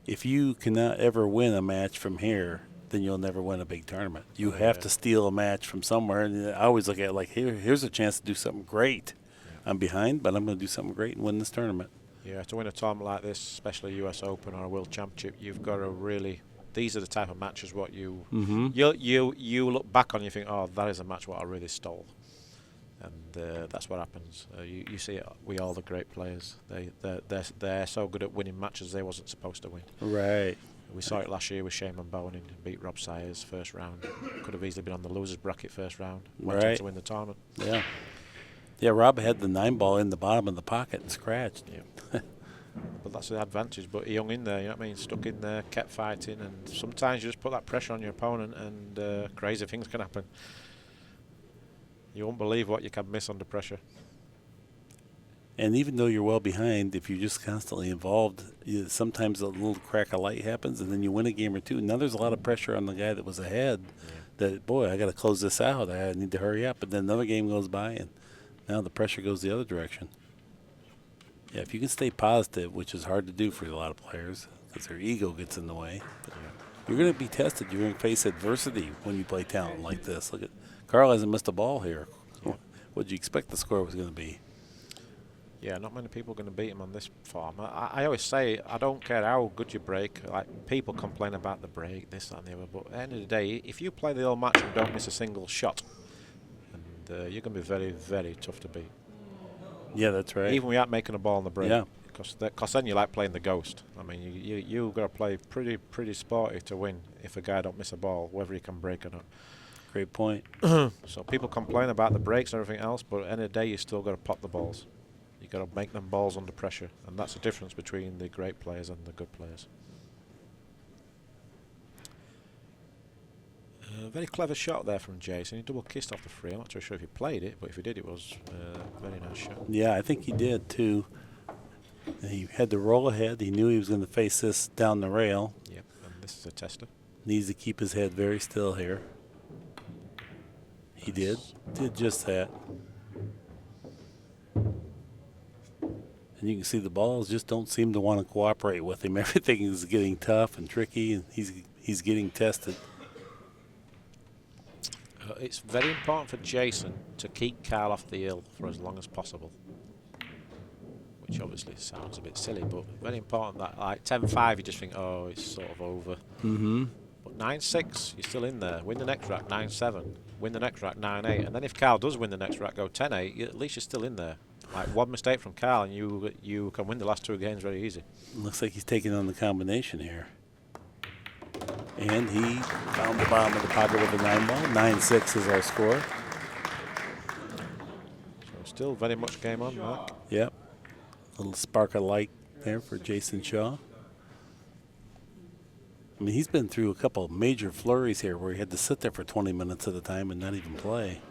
If you cannot ever win a match from here, then you'll never win a big tournament. You have to steal a match from somewhere. And I always look at it like, here's a chance to do something great. Yeah. I'm behind, but I'm going to do something great and win this tournament. Yeah, to win a tournament like this, especially US Open or a World Championship, you've got to really. These are the type of matches what you you look back on and you think, oh, that is a match what I really stole. And that's what happens. You see it with all the great players. They're so good at winning matches they wasn't supposed to win. Right. We saw it last year with Shayman Boning, beat Rob Sayers first round. Could have easily been on the losers bracket first round. Went on to win the tournament. Yeah. Yeah, Rob had the 9-ball in the bottom of the pocket and scratched. Yeah. But that's the advantage. But he hung in there, you know what I mean? Stuck in there, kept fighting, and sometimes you just put that pressure on your opponent, and crazy things can happen. You won't believe what you can miss under pressure. And even though you're well behind, if you're just constantly involved, sometimes a little crack of light happens, and then you win a game or two. Now there's a lot of pressure on the guy that was ahead. That, boy, I got to close this out. I need to hurry up. And then another game goes by, and now the pressure goes the other direction. Yeah, if you can stay positive, which is hard to do for a lot of players because their ego gets in the way. But you're going to be tested. You're going to face adversity when you play talent like this. Look at Karl hasn't missed a ball here. What did you expect the score was going to be? Yeah, not many people are going to beat him on this form. I always say, I don't care how good you break. Like, people complain about the break, this, that, and the other. But at the end of the day, if you play the whole match and don't miss a single shot, and you're going to be very, very tough to beat. Yeah, that's right. Even without making a ball on the break. Yeah. Because then you like playing the ghost. I mean, you've got to play pretty sporty to win if a guy don't miss a ball, whether he can break or not. Great point. So people complain about the breaks and everything else, but at the end of the day, you still got to pop the balls. You got to make them balls under pressure, and that's the difference between the great players and the good players. Very clever shot there from Jayson. He double kissed off the free. I'm not too sure if he played it, but if he did, it was a very nice shot. Yeah, I think he did too. He had to roll ahead. He knew he was going to face this down the rail. Yep, and this is a tester. Needs to keep his head very still here. He did just that. And you can see the balls just don't seem to want to cooperate with him. Everything is getting tough and tricky, and he's getting tested. It's very important for Jayson to keep Karl off the hill for as long as possible. Which obviously sounds a bit silly, but very important that, like, 10-5, you just think, oh, it's sort of over. Mm-hmm. But 9-6, you're still in there. Win the next rack, 9-7. Win the next rack, 9-8. And then if Karl does win the next rack, go 10-8, at least you're still in there. Like, one mistake from Karl, and you can win the last two games very easy. Looks like he's taking on the combination here. And he found the bottom of the pocket with a 9-ball. 9-6 is our score. So still very much game on, Mark. Yep. A little spark of light there for Jayson Shaw. I mean, he's been through a couple of major flurries here where he had to sit there for 20 minutes at a time and not even play.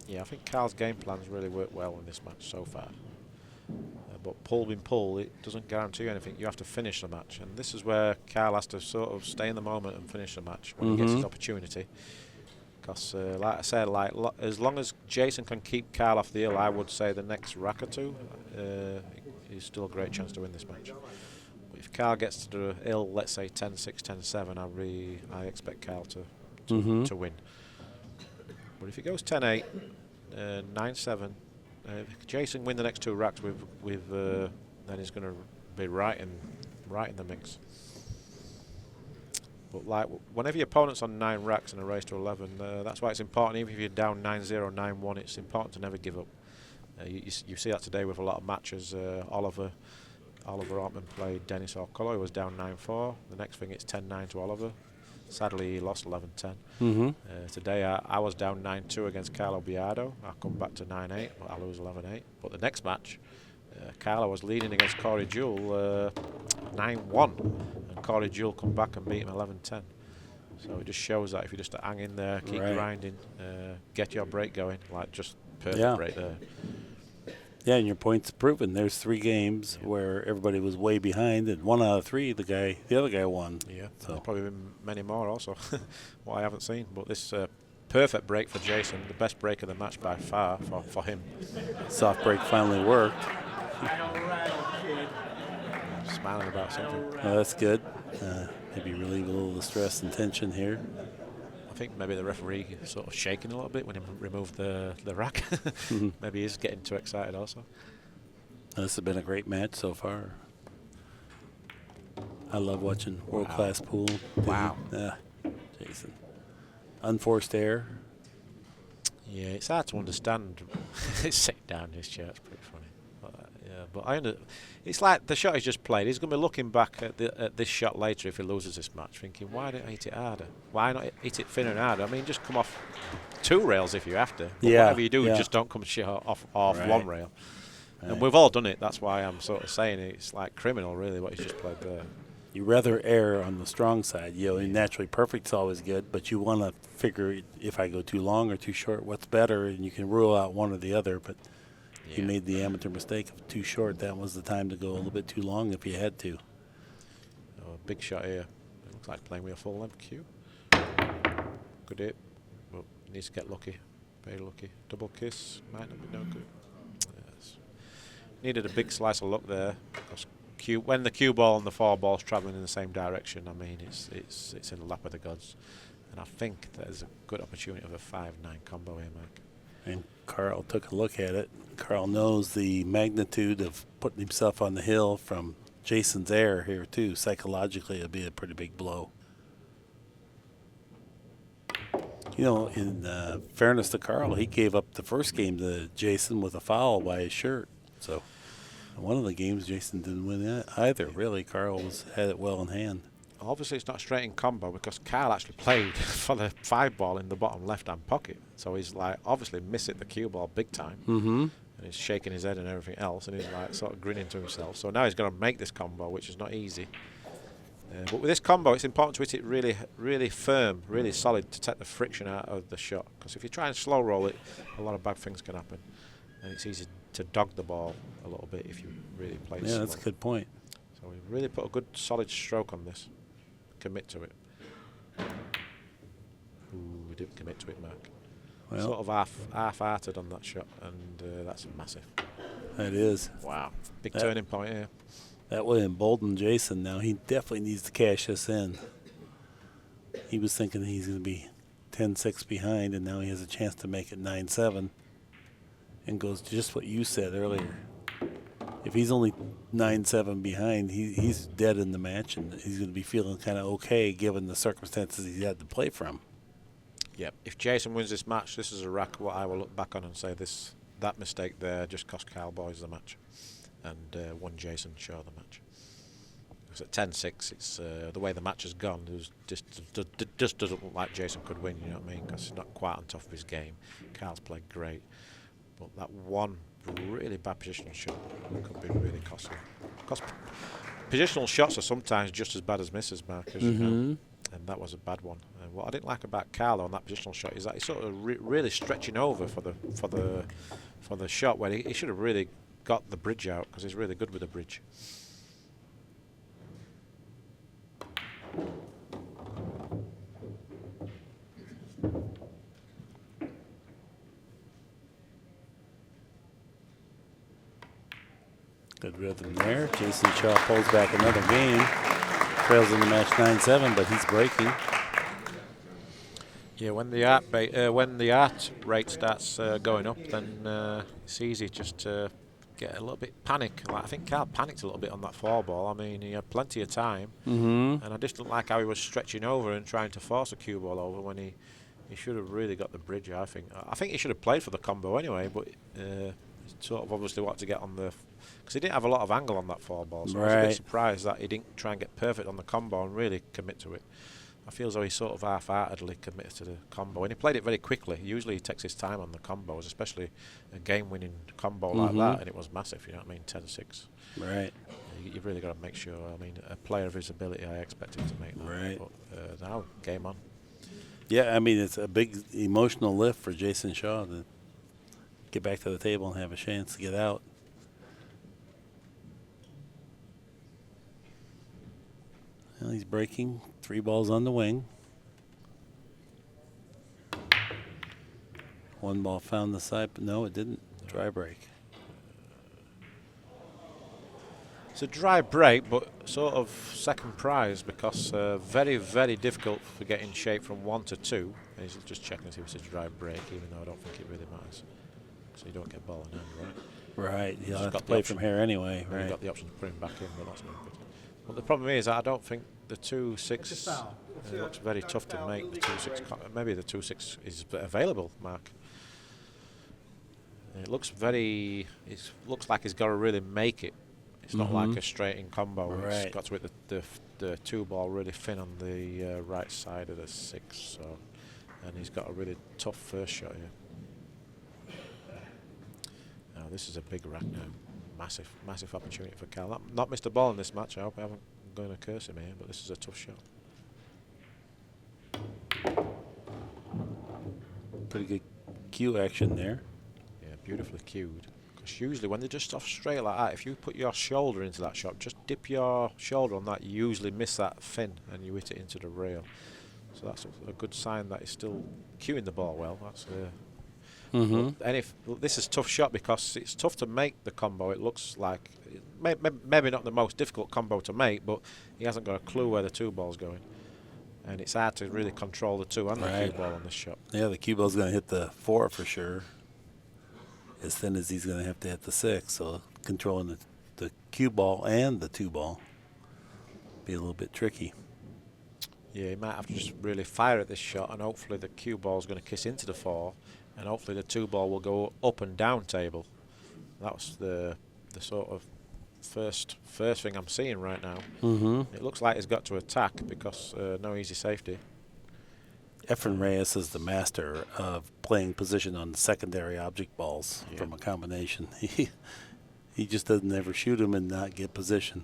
Yeah, I think Karl's game plans really worked well in this match so far. But pull being pull, it doesn't guarantee you anything. You have to finish the match. And this is where Karl has to sort of stay in the moment and finish the match when he gets his opportunity. Because, like I said, as long as Jayson can keep Karl off the hill, I would say the next rack or two, he's still a great chance to win this match. But if Karl gets to the hill, let's say 10-6, 10-7, I expect Karl to win. But if it goes 10-8, 9-7, if Jayson win the next two racks, then he's going to be right in the mix. But like, whenever your opponent's on 9 racks in a race to 11, that's why it's important. Even if you're down 9-0, 9-1, it's important to never give up. You see that today with a lot of matches. Oliver Altman played Dennis O'Cullough, who was down 9-4. The next thing, it's 10-9 to Oliver. Sadly, he lost 11-10. Today, I was down 9-2 against Carlo Biardo. I come back to 9-8, but I lose 11-8. But the next match, Carlo was leading against Corey Jewell 9-1, and Corey Jewell come back and beat him 11-10. So it just shows that if you just hang in there, keep grinding, get your break going, like just perfect break there. Yeah, and your point's proven. There's 3 games where everybody was way behind, and 1 out of 3, the other guy won. Yeah, so there's probably been many more also, what I haven't seen. But this perfect break for Jayson, the best break of the match by far for him. Soft break finally worked. Smiling about something. Well, that's good. Maybe relieve a little of the stress and tension here. I think maybe the referee sort of shaking a little bit when he removed the rack. Maybe he's getting too excited also. This has been a great match so far. I love watching world-class pool. Wow. Jayson. Unforced error. Yeah, it's hard to understand. It's sitting down in his chair. It's pretty funny. But it's like the shot he's just played. He's going to be looking back at this shot later if he loses this match, thinking, why didn't I hit it harder? Why not hit it thinner and harder? I mean, just come off 2 rails if you have to. But whatever you do, just don't come shit off 1 rail. And we've all done it. That's why I'm sort of saying it's like criminal, really, what he's just played there. You rather err on the strong side. Naturally perfect's always good, but you want to figure if I go too long or too short, what's better, and you can rule out one or the other. But He made the amateur mistake of too short. That was the time to go a little bit too long if you had to. Oh, big shot here. It looks like playing with a full length cue. Good hit. But needs to get lucky. Very lucky. Double kiss. Might not be no good. Yes. Needed a big slice of luck there. Because when the cue ball and the 4 balls travelling in the same direction, I mean, it's in the lap of the gods. And I think there's a good opportunity of a 5-9 combo here, Mike. And Karl took a look at it. Karl knows the magnitude of putting himself on the hill from Jayson's error here, too. Psychologically, it'll be a pretty big blow. You know, in fairness to Karl, he gave up the first game to Jayson with a foul by his shirt. So, one of the games, Jayson didn't win that either, really. Karl had it well in hand. Obviously, it's not a straight in combo because Karl actually played for the 5 ball in the bottom left-hand pocket. So he's like obviously missing the cue ball big time. Mm-hmm. And he's shaking his head and everything else. And he's like sort of grinning to himself. So now he's going to make this combo, which is not easy. But with this combo, it's important to hit it really, really firm, really solid to take the friction out of the shot. Because if you try and slow roll it, a lot of bad things can happen. And it's easy to dog the ball a little bit if you really play it slow. That's a good point. So we really put a good solid stroke on this. Commit to it. Ooh, we didn't commit to it, Mark. Well, sort of half-hearted on that shot, and that's massive. That is. Wow. Big turning point here. That would embolden Jayson now. He definitely needs to cash this in. He was thinking he's going to be 10-6 behind, and now he has a chance to make it 9-7 and goes just what you said earlier. If he's only 9-7 behind, he's dead in the match, and he's going to be feeling kind of okay given the circumstances he had to play from. Yep. If Jayson wins this match, this is a rack what I will look back on and say that mistake there just cost Karl Boyes the match and won Jayson Shaw the match. Because at 10-6, it's the way the match has gone. It just doesn't look like Jayson could win, you know what I mean? Because he's not quite on top of his game. Karl's played great. But that one really bad positional shot could be really costly. Because positional shots are sometimes just as bad as misses, Mark, as you know. And that was a bad one. And what I didn't like about Karl on that positional shot is that he's sort of really stretching over for the shot where he should have really got the bridge out because he's really good with the bridge. Good rhythm there. Jayson Shaw pulls back another game. Trails in the match 9-7, but he's breaking. Yeah, when the art rate starts going up, then it's easy just to get a little bit panic. Like I think Karl panicked a little bit on that 4 ball. I mean, he had plenty of time, and I just didn't like how he was stretching over and trying to force a cue ball over when he should have really got the bridge. I think he should have played for the combo anyway, but sort of obviously wanted to get on the. Because he didn't have a lot of angle on that 4 ball, so I was a bit surprised that he didn't try and get perfect on the combo and really commit to it. I feel as though he sort of half-heartedly committed to the combo, and he played it very quickly. Usually he takes his time on the combos, especially a game-winning combo like that, and it was massive, you know what I mean, 10-6. Right. You've really got to make sure, I mean, a player of his ability, I expect him to make that. Right. But now, game on. Yeah, I mean, it's a big emotional lift for Jayson Shaw to get back to the table and have a chance to get out. Well, he's breaking. 3 balls on the wing. 1 ball found the side, but no, it didn't. Dry break. It's a dry break, but sort of second prize because very, very difficult for getting shape from 1 to 2. And he's just checking to see if it's a dry break, even though I don't think it really matters. So you don't get ball in hand, right? Right. He'll have to play from here anyway. Right. You've got the option to put him back in, but that's not good. But the problem is that I don't think the 2-6 looks very tough to make. The 2-6, maybe the 2-6 is available, Mark. It looks looks like he's got to really make it. It's not like a straight in combo. Right. It's got to hit the 2 ball really thin on the right side of the 6. So, and he's got a really tough first shot here. Now this is a big rack now. Massive, massive opportunity for Karl. Not missed a ball in this match. I hope I haven't going to curse him here, but this is a tough shot. Pretty good cue action there. Yeah, beautifully cued. 'Cause usually when they're just off straight like that, if you put your shoulder into that shot, just dip your shoulder on that, you usually miss that fin and you hit it into the rail. So that's a good sign that he's still cueing the ball well. That's and if this is a tough shot because it's tough to make the combo. It looks like maybe not the most difficult combo to make, but he hasn't got a clue where the 2 ball's going, and it's hard to really control the 2 and the cue ball on this shot. Yeah, the cue ball's going to hit the 4 for sure, as thin as he's going to have to hit the 6. So controlling the cue ball and the 2 ball be a little bit tricky. Yeah, he might have to just really fire at this shot, and hopefully the cue ball's going to kiss into the 4, and hopefully the 2 ball will go up and down table. That's the sort of first thing I'm seeing right now. It looks like he's got to attack because no easy safety. Efren Reyes is the master of playing position on secondary object balls from a combination. He just doesn't ever shoot them and not get position.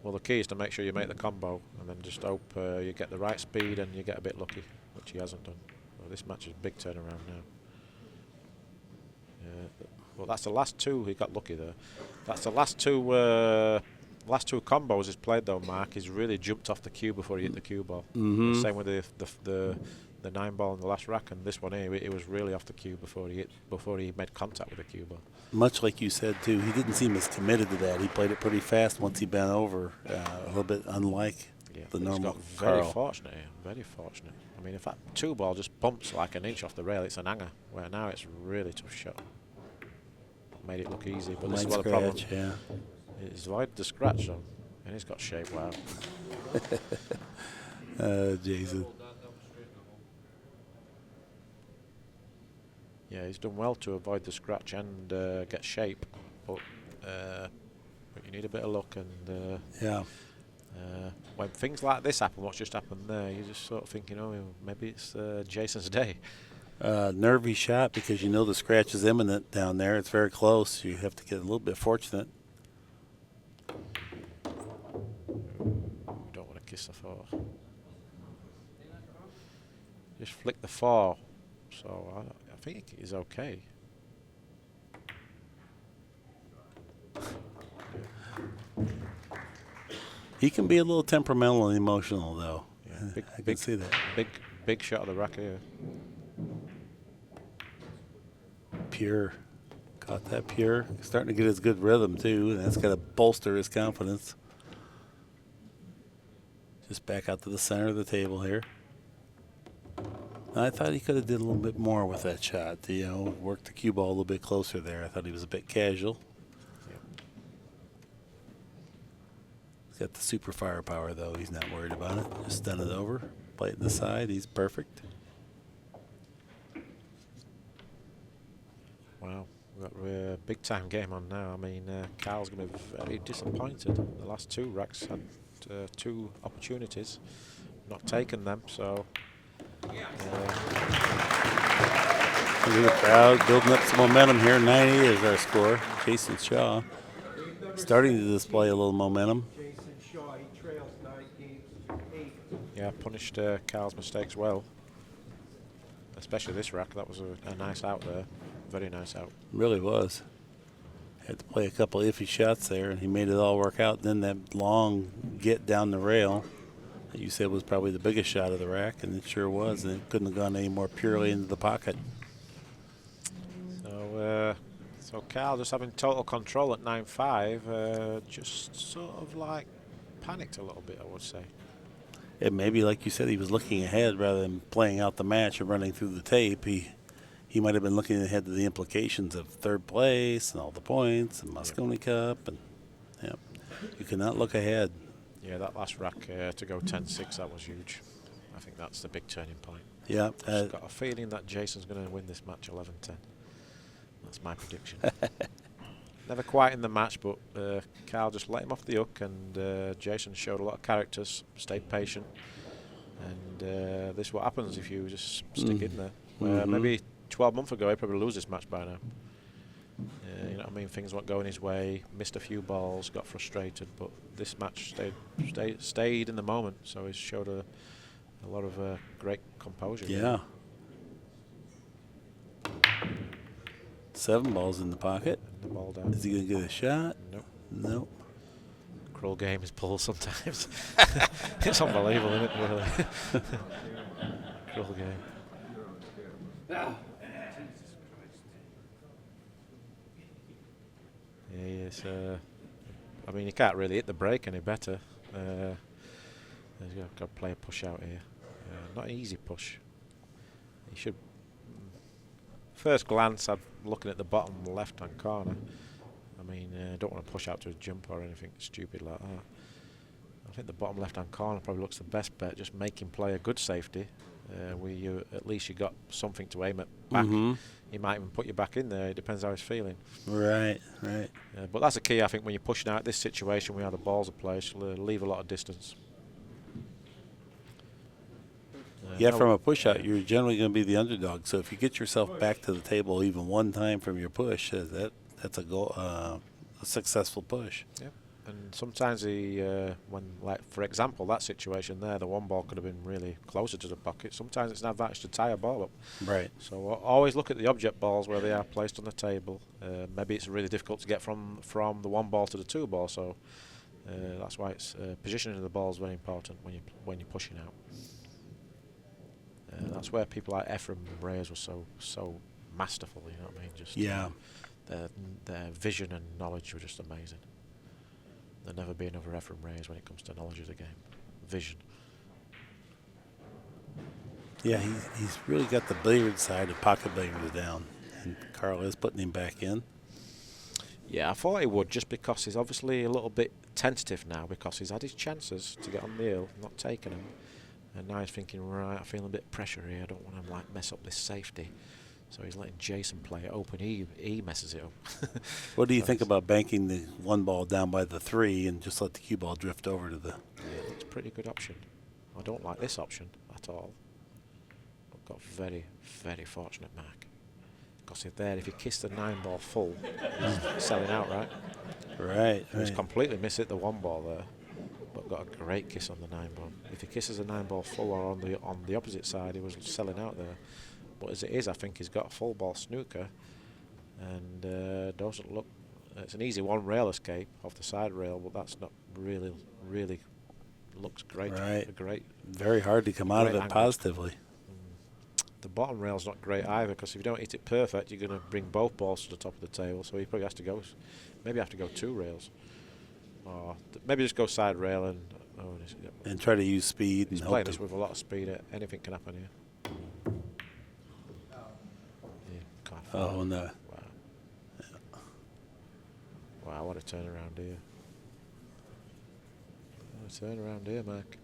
Well, the key is to make sure you make the combo and then just hope you get the right speed and you get a bit lucky, which he hasn't done. Well, this match is a big turnaround now. Well, that's the last 2. He got lucky there. That's the last two combos he's played though. Mark, he's really jumped off the cue before he hit the cue ball. Same with the 9 ball in the last rack, and this one here, it was really off the cue before he made contact with the cue ball. Much like you said too, he didn't seem as committed to that. He played it pretty fast once he bent over, a little bit unlike the normal. Very fortunate here, very fortunate. I mean, if that 2 ball just bumps like an inch off the rail, it's an hanger. Where now it's a really tough shot. Made it look easy, but this is what the problem. Yeah. He's avoided the scratch though, and he's got shape. Wow. Jayson. Yeah, he's done well to avoid the scratch and get shape, but you need a bit of luck. And when things like this happen, what's just happened there, you just sort of think, maybe it's Jayson's day. Nervy shot because you know the scratch is imminent down there. It's very close. You have to get a little bit fortunate. You don't want to kiss the 4. Just flick the 4. So I think he's okay. He can be a little temperamental and emotional, though. Yeah, I can see that. Big shot of the rack here. Pure. Caught that pure. Starting to get his good rhythm, too. And that's got to bolster his confidence. Just back out to the center of the table here. I thought he could have did a little bit more with that shot. Worked the cue ball a little bit closer there. I thought he was a bit casual. Yep. He's got the super firepower, though. He's not worried about it. Just stun it over. Play it in the side. He's perfect. Wow. We've got a big-time game on now. I mean, Karl's going to be very disappointed. The last 2 racks had 2 opportunities. Not taken them, so... Look at the crowd building up some momentum here. 9-8 is our score. Jayson Shaw starting to display a little momentum. Jayson Shaw, he trails 9 games to 8. Yeah, punished Karl's mistakes well. Especially this rack. That was a nice out there. Very nice out. Really was. Had to play a couple iffy shots there, and he made it all work out. Then that long get down the rail that you said was probably the biggest shot of the rack, and it sure was, and it couldn't have gone any more purely into the pocket. So Karl just having total control at 9-5, just sort of like panicked a little bit, I would say. And maybe, like you said, he was looking ahead rather than playing out the match and running through the tape. He might have been looking ahead to the implications of 3rd place and all the points and Mosconi Cup, and you cannot look ahead. Yeah, that last rack to go 10-6, that was huge. I think that's the big turning point. Yeah. I've got a feeling that Jayson's going to win this match 11-10. That's my prediction. Never quite in the match, but Karl just let him off the hook, and Jayson showed a lot of characters, stayed patient, and this is what happens if you just stick in there. Maybe 12 months ago, he'd probably lose this match by now. You know what I mean? Things weren't going his way, missed a few balls, got frustrated, but this match stayed in the moment, so he showed a lot of great composure. Yeah. 7 balls in the pocket. And the ball down. Is he going to get a shot? Nope. Nope. Cruel game is pulled sometimes. It's unbelievable, isn't it, really? Cruel game. Yeah, yes. I mean, you can't really hit the break any better. He's got to play a push out here. Not an easy push. He should. First glance, I'm looking at the bottom left-hand corner. I mean, I don't want to push out to a jump or anything stupid like that. I think the bottom left-hand corner probably looks the best bet. Just make him play a good safety, where you at least you got something to aim at back. He might even put you back in there. It depends how he's feeling. Right, right. But that's the key, I think, when you're pushing out this situation where the balls are placed, leave a lot of distance. Yeah, from a push out, you're generally going to be the underdog. So if you get yourself back to the table even one time from your push, that's a goal, a successful push. Yep. And sometimes when, like for example, that situation there, the one ball could have been really closer to the pocket. Sometimes it's an advantage to tie a ball up. Right. So always look at the object balls where they are placed on the table. Maybe it's really difficult to get from the one ball to the two ball. So that's why it's positioning of the ball is very important when you're pushing out. That's where people like Ephraim Reyes were so masterful. You know what I mean? Just their vision and knowledge were just amazing. There'll never be another Ephraim Reyes when it comes to knowledge of the game, vision. Yeah, he's really got the billiard side of pocket billiards down, and Karl is putting him back in. Yeah, I thought he would, just because he's obviously a little bit tentative now, because he's had his chances to get on the hill, not taken them. And now he's thinking, right, I feel a bit of pressure here. I don't want to like mess up this safety. So he's letting Jayson play it open. He messes it up. What do you think about banking the one ball down by the 3 and just let the cue ball drift over to the? Yeah, it's a pretty good option. I don't like this option at all. I've got very, very fortunate mark. Because if you kiss the 9 ball full, he's selling out, right? Right. He's completely missed it, the 1 ball there. But got a great kiss on the 9 ball. If he kisses a 9 ball full or on the opposite side, he was selling out there. But as it is, I think he's got a full ball snooker, and doesn't look. It's an easy one rail escape off the side rail, but that's not really looks great. Right. Great. Very hard to come out of it angle. Positively. The bottom rail's not great either, because if you don't hit it perfect, you're going to bring both balls to the top of the table. So he probably has to go. Maybe have to go 2 rails. Or maybe just go side rail and try to use speed. He's playing this with a lot of speed. Anything can happen here. Yeah, can't oh no! Wow! Yeah. Wow! What a turnaround here! What a turnaround here, Mark.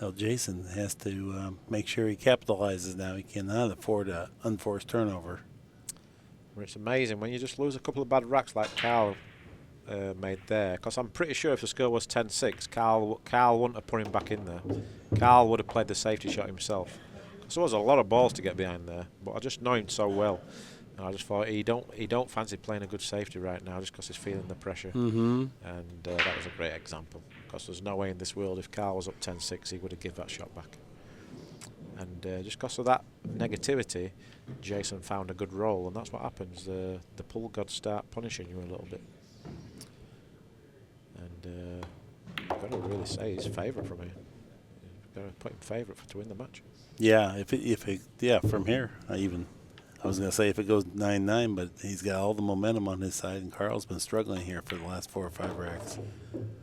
Well, Jayson has to make sure he capitalizes now. He cannot afford an unforced turnover. Well, it's amazing when you just lose a couple of bad racks like Karl made there, because I'm pretty sure if the score was 10-6, Karl wouldn't have put him back in there. Karl would have played the safety shot himself. So there was a lot of balls to get behind there, but I just know him so well, and I just thought he don't fancy playing a good safety right now just because he's feeling the pressure. And that was a great example, because there's no way in this world if Karl was up 10-6 he would have given that shot back. And just because of that negativity, Jayson found a good role, and that's what happens. The pull gods start punishing you a little bit. And you've got to really say he's favourite from here. You've got to put him favourite to win the match. Yeah, from here, I was going to say if it goes 9-9, but he's got all the momentum on his side, and Karl's been struggling here for the last 4 or 5 racks.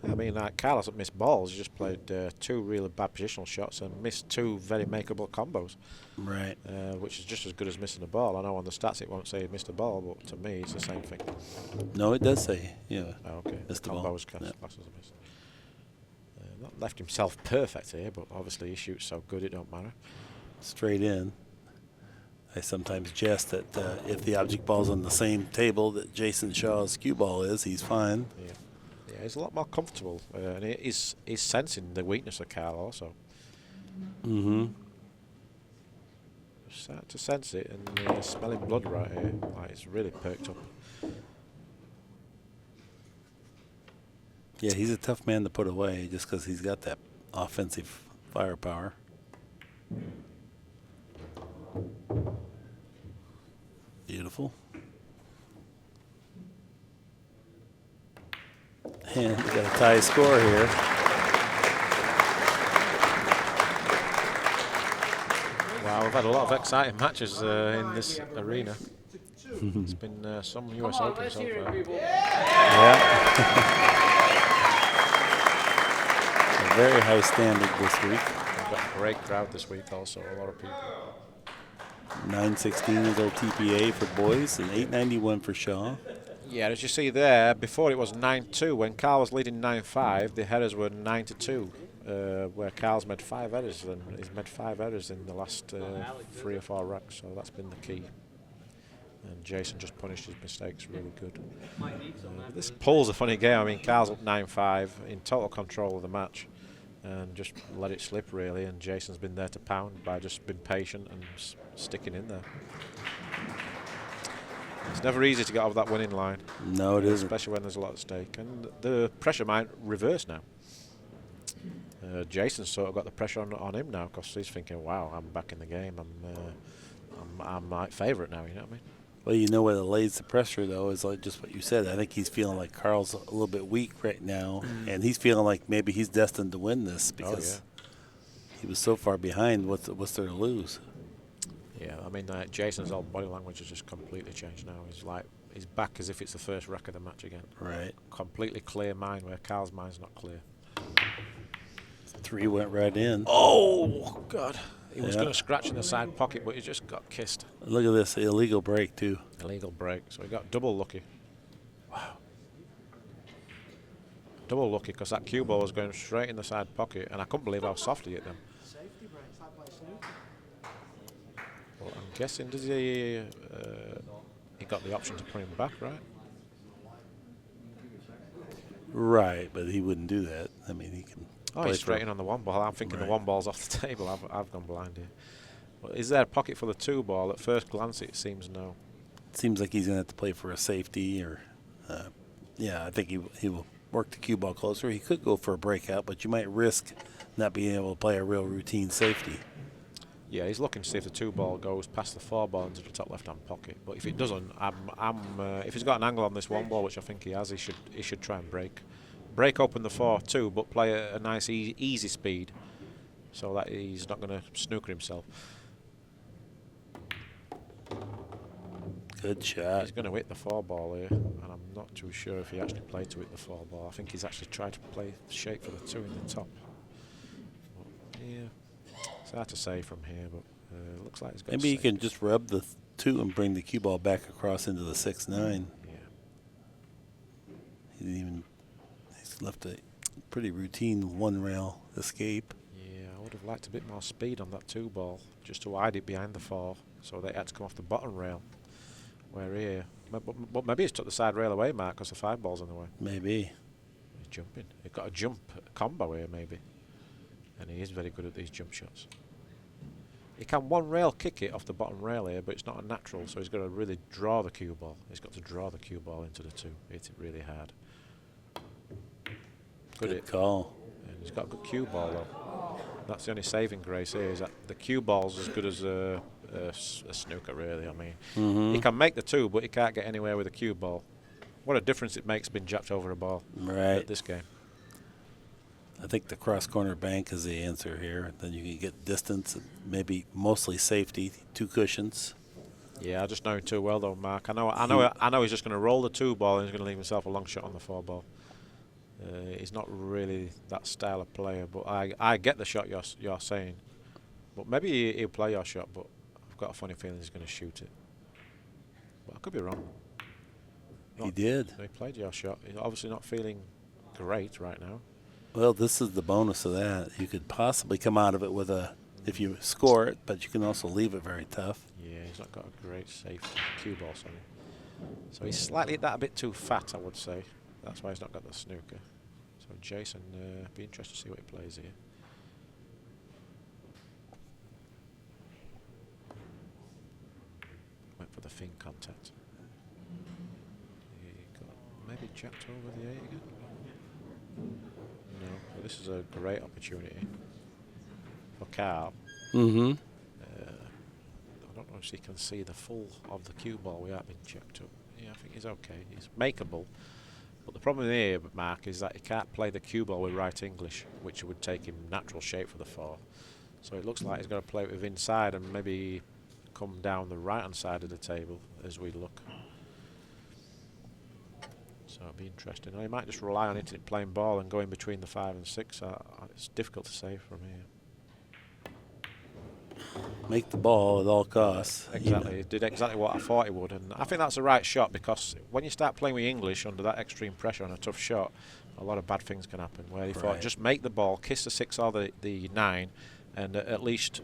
I mean, Karl hasn't missed balls. He just played 2 really bad positional shots and missed 2 very makeable combos. Right. Which is just as good as missing a ball. I know on the stats it won't say he missed a ball, but to me it's the same thing. No, it does say, Oh, okay. missed the combo ball. was classed as a miss. Not left himself perfect here, but obviously he shoots so good it don't matter. Straight in. I sometimes jest that if the object ball's on the same table that Jayson Shaw's cue ball is, he's fine. Yeah, he's a lot more comfortable, and he's sensing the weakness of Karl also. Start to sense it, and smelling blood right here. Like it's really perked up. Yeah, he's a tough man to put away just because he's got that offensive firepower. Beautiful. And we got a tie score here. Wow, we've had a lot of exciting matches in this arena. It's been some US Open so far. Yeah. A very high standard this week. We've got a great crowd this week also, a lot of people. 916 is our TPA for Boyes and 891 for Shaw. Yeah, as you see there, before it was 9-2. When Karl was leading 9-5, the headers were 9-2, where Karl's made 5 headers, and he's made 5 headers in the last 3 or 4 racks, so that's been the key. And Jayson just punished his mistakes really good. This pool's a funny game. I mean, Karl's up 9-5, in total control of the match, and just let it slip really, and Jayson's been there to pound by just being patient and sticking in there. It's never easy to get over that winning line. No, it isn't. Especially when there's a lot at stake. And the pressure might reverse now. Jayson's sort of got the pressure on him now because he's thinking, wow, I'm back in the game. I'm my favourite now, you know what I mean? Well, you know what allays the pressure, though, is like just what you said. I think he's feeling like Karl's a little bit weak right now, and he's feeling like maybe he's destined to win this because he was so far behind. What's there to lose? Yeah, I mean, Jayson's whole body language has just completely changed now. He's back as if it's the first rack of the match again. Right. Completely clear mind, where Karl's mind's not clear. 3 went right in. Oh, God. He was going to scratch in the side pocket, but he just got kissed. Look at this illegal break, too. Illegal break. So he got double lucky. Wow. Double lucky because that cue ball was going straight in the side pocket, and I couldn't believe how soft he hit them. Safety breaks, like by snooker. Well, I'm guessing, did he got the option to put him back, right? Right, but he wouldn't do that. I mean, he can. Oh, he's straight in on the 1 ball. I'm thinking the 1 ball's off the table. I've gone blind here. But is there a pocket for the 2 ball? At first glance, it seems no. It seems like he's going to have to play for a safety, or I think he will work the cue ball closer. He could go for a breakout, but you might risk not being able to play a real routine safety. Yeah, he's looking to see if the 2 ball goes past the 4 ball into the top left-hand pocket. But if it doesn't, if he's got an angle on this 1 ball, which I think he has, he should try and break open the 4 too, but play a nice easy speed, so that he's not going to snooker himself. Good shot. He's going to hit the 4 ball here, and I'm not too sure if he actually played to hit the 4 ball. I think he's actually tried to play shape for the 2 in the top. But yeah, it's hard to say from here, but looks like he's got. Maybe he can just rub the 2 and bring the cue ball back across into the 6-9. Yeah. He's left a pretty routine 1 rail escape. Yeah, I would have liked a bit more speed on that 2 ball, just to hide it behind the 4, so they had to come off the bottom rail. Where here, but maybe he's took the side rail away, Mark, because the 5 ball's in the way. Maybe. He's jumping. He's got a jump combo here, maybe. And he is very good at these jump shots. He can 1 rail kick it off the bottom rail here, but it's not a natural, so he's got to really draw the cue ball. He's got to draw the cue ball into the 2. Hit it really hard. Good call. And he's got a good cue ball, though. That's the only saving grace here, is that the cue ball's as good as a snooker, really. I mean, he can make the 2, but he can't get anywhere with a cue ball. What a difference it makes being jacked over a ball at this game. I think the cross corner bank is the answer here. Then you can get distance, and maybe mostly safety. 2 cushions. Yeah, I just know him too well, though, Mark. I know he's just going to roll the 2 ball and he's going to leave himself a long shot on the 4 ball. He's not really that style of player, but I get the shot you're saying. But maybe he'll play your shot, but I've got a funny feeling he's going to shoot it. But I could be wrong. He did. He played your shot. He's obviously not feeling great right now. Well, this is the bonus of that. You could possibly come out of it with if you score it, but you can also leave it very tough. Yeah, he's not got a great safe cue ball, sorry. So he's slightly that a bit too fat, I would say. That's why he's not got the snooker. So Jayson, be interested to see what he plays here. Went for the fin contact. He got maybe jacked over the 8 again. No, but this is a great opportunity for Karl. Mm-hmm. I don't know if he can see the full of the cue ball without being checked up. Yeah, I think he's okay. He's makeable. But the problem here, Mark, is that he can't play the cue ball with right English, which would take him natural shape for the 4. So it looks like he's got to play it with inside and maybe come down the right-hand side of the table as we look. So it'll be interesting. Or he might just rely on it playing ball and going between the 5 and 6. It's difficult to say from here. Make the ball at all costs. Exactly. He did exactly what I thought he would, and I think that's the right shot, because when you start playing with English under that extreme pressure on a tough shot, a lot of bad things can happen. Where he thought, just make the ball, kiss the 6 or the 9, and at least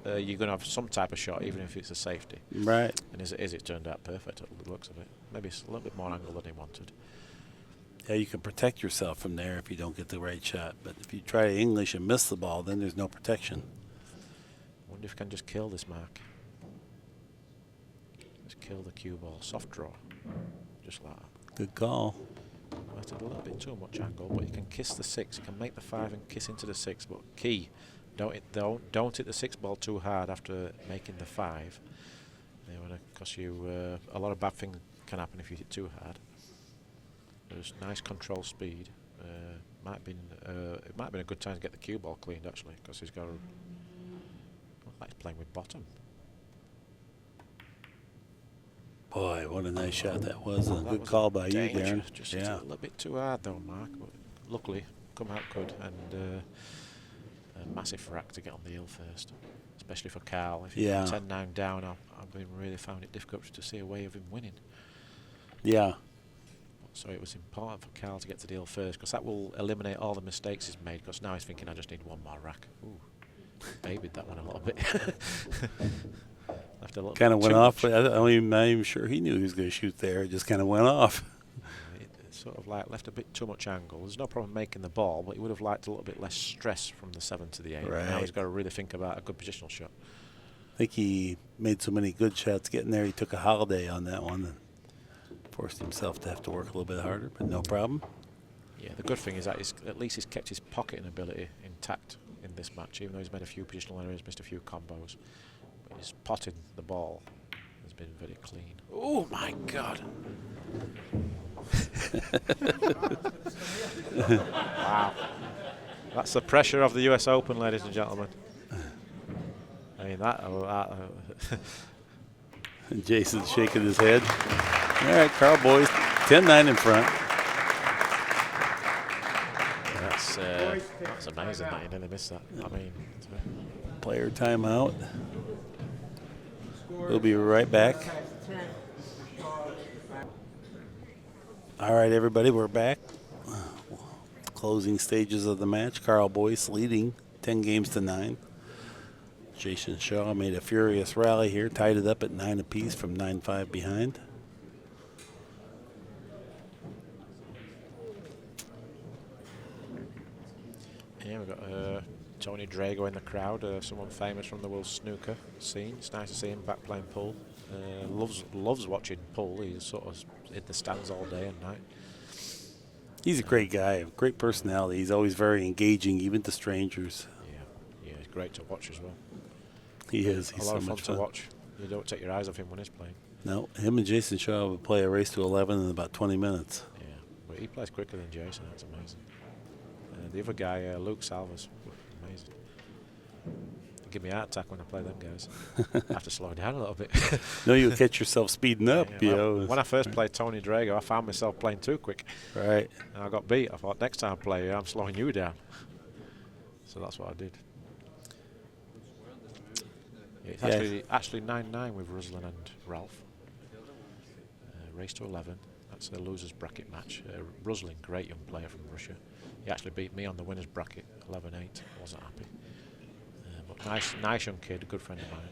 you're going to have some type of shot, even if it's a safety. Right. And as it is, it turned out perfect at the looks of it. Maybe it's a little bit more angle than he wanted. Yeah, you can protect yourself from there if you don't get the right shot. But if you try English and miss the ball, then there's no protection. I wonder if I can just kill this mark. Just kill the cue ball. Soft draw. Just like that. Good call. That's a little bit too much angle, but you can kiss the 6. You can make the 5 and kiss into the 6. But key, don't hit the 6 ball too hard after making the 5. Because you a lot of bad things can happen if you hit too hard. There's nice control speed. It might have been a good time to get the cue ball cleaned, actually, because he's got. Like he's playing with bottom. Boy, what a nice shot that was. And a good was call by you, danger. Darren. Just a little bit too hard, though, Mark. But luckily, come out good, and a massive rack to get on the hill first, especially for Karl. If you're 10-9 down, I've been really found it difficult to see a way of him winning. Yeah. So it was important for Karl to get to the hill first, because that will eliminate all the mistakes he's made. Because now he's thinking, I just need one more rack. Ooh. Babied that one a little bit. Kind of went off. I'm not even sure he knew he was going to shoot there. It just kind of went off. It sort of like left a bit too much angle. There's no problem making the ball, but he would have liked a little bit less stress from the 7 to the 8. Right. Now he's got to really think about a good positional shot. I think he made so many good shots getting there. He took a holiday on that one and forced himself to have to work a little bit harder, but no problem. Yeah, the good thing is that at least he's kept his pocketing ability intact in this match, even though he's made a few positional errors, missed a few combos. But his potting the ball has been very clean. Oh my God! Wow, that's the pressure of the US Open, ladies and gentlemen. I mean And Jason's shaking his head. All right, Karl Boyes, 10-9 in front. That's amazing that he nearly missed that. I mean, Player timeout. We'll be right back. All right, everybody, we're back. Closing stages of the match. Karl Boyes leading 10 games to 9. Jayson Shaw made a furious rally here, tied it up at 9 apiece from 9-5 behind. yeah, we've got Tony Drago in the crowd, someone famous from the world snooker scene. It's nice to see him back playing pool. Loves watching pool. He's sort of in the stands all day and night. He's a great guy, great personality. He's always very engaging, even to strangers. Yeah, he's great to watch as well. He is. He's a lot so of fun much to fun. watch. You don't take your eyes off him when he's playing. No, him and Jayson Shaw would play a race to 11 in about 20 minutes. Yeah, but he plays quicker than Jayson. That's amazing. The other guy, Luke Salvas, amazing. They give me a heart attack when I play them guys. I have to slow down a little bit. No, you'll catch yourself speeding up. Yeah, you know. When I first played Tony Drago, I found myself playing too quick. Right. And I got beat. I thought, next time I play, I'm slowing you down. So that's what I did. Yeah, it's actually 9-9 with Ruslan and Ralph. Race to 11. That's a loser's bracket match. Ruslan, great young player from Russia. He actually beat me on the winner's bracket, 11-8. Wasn't happy. But nice young kid, good friend of mine.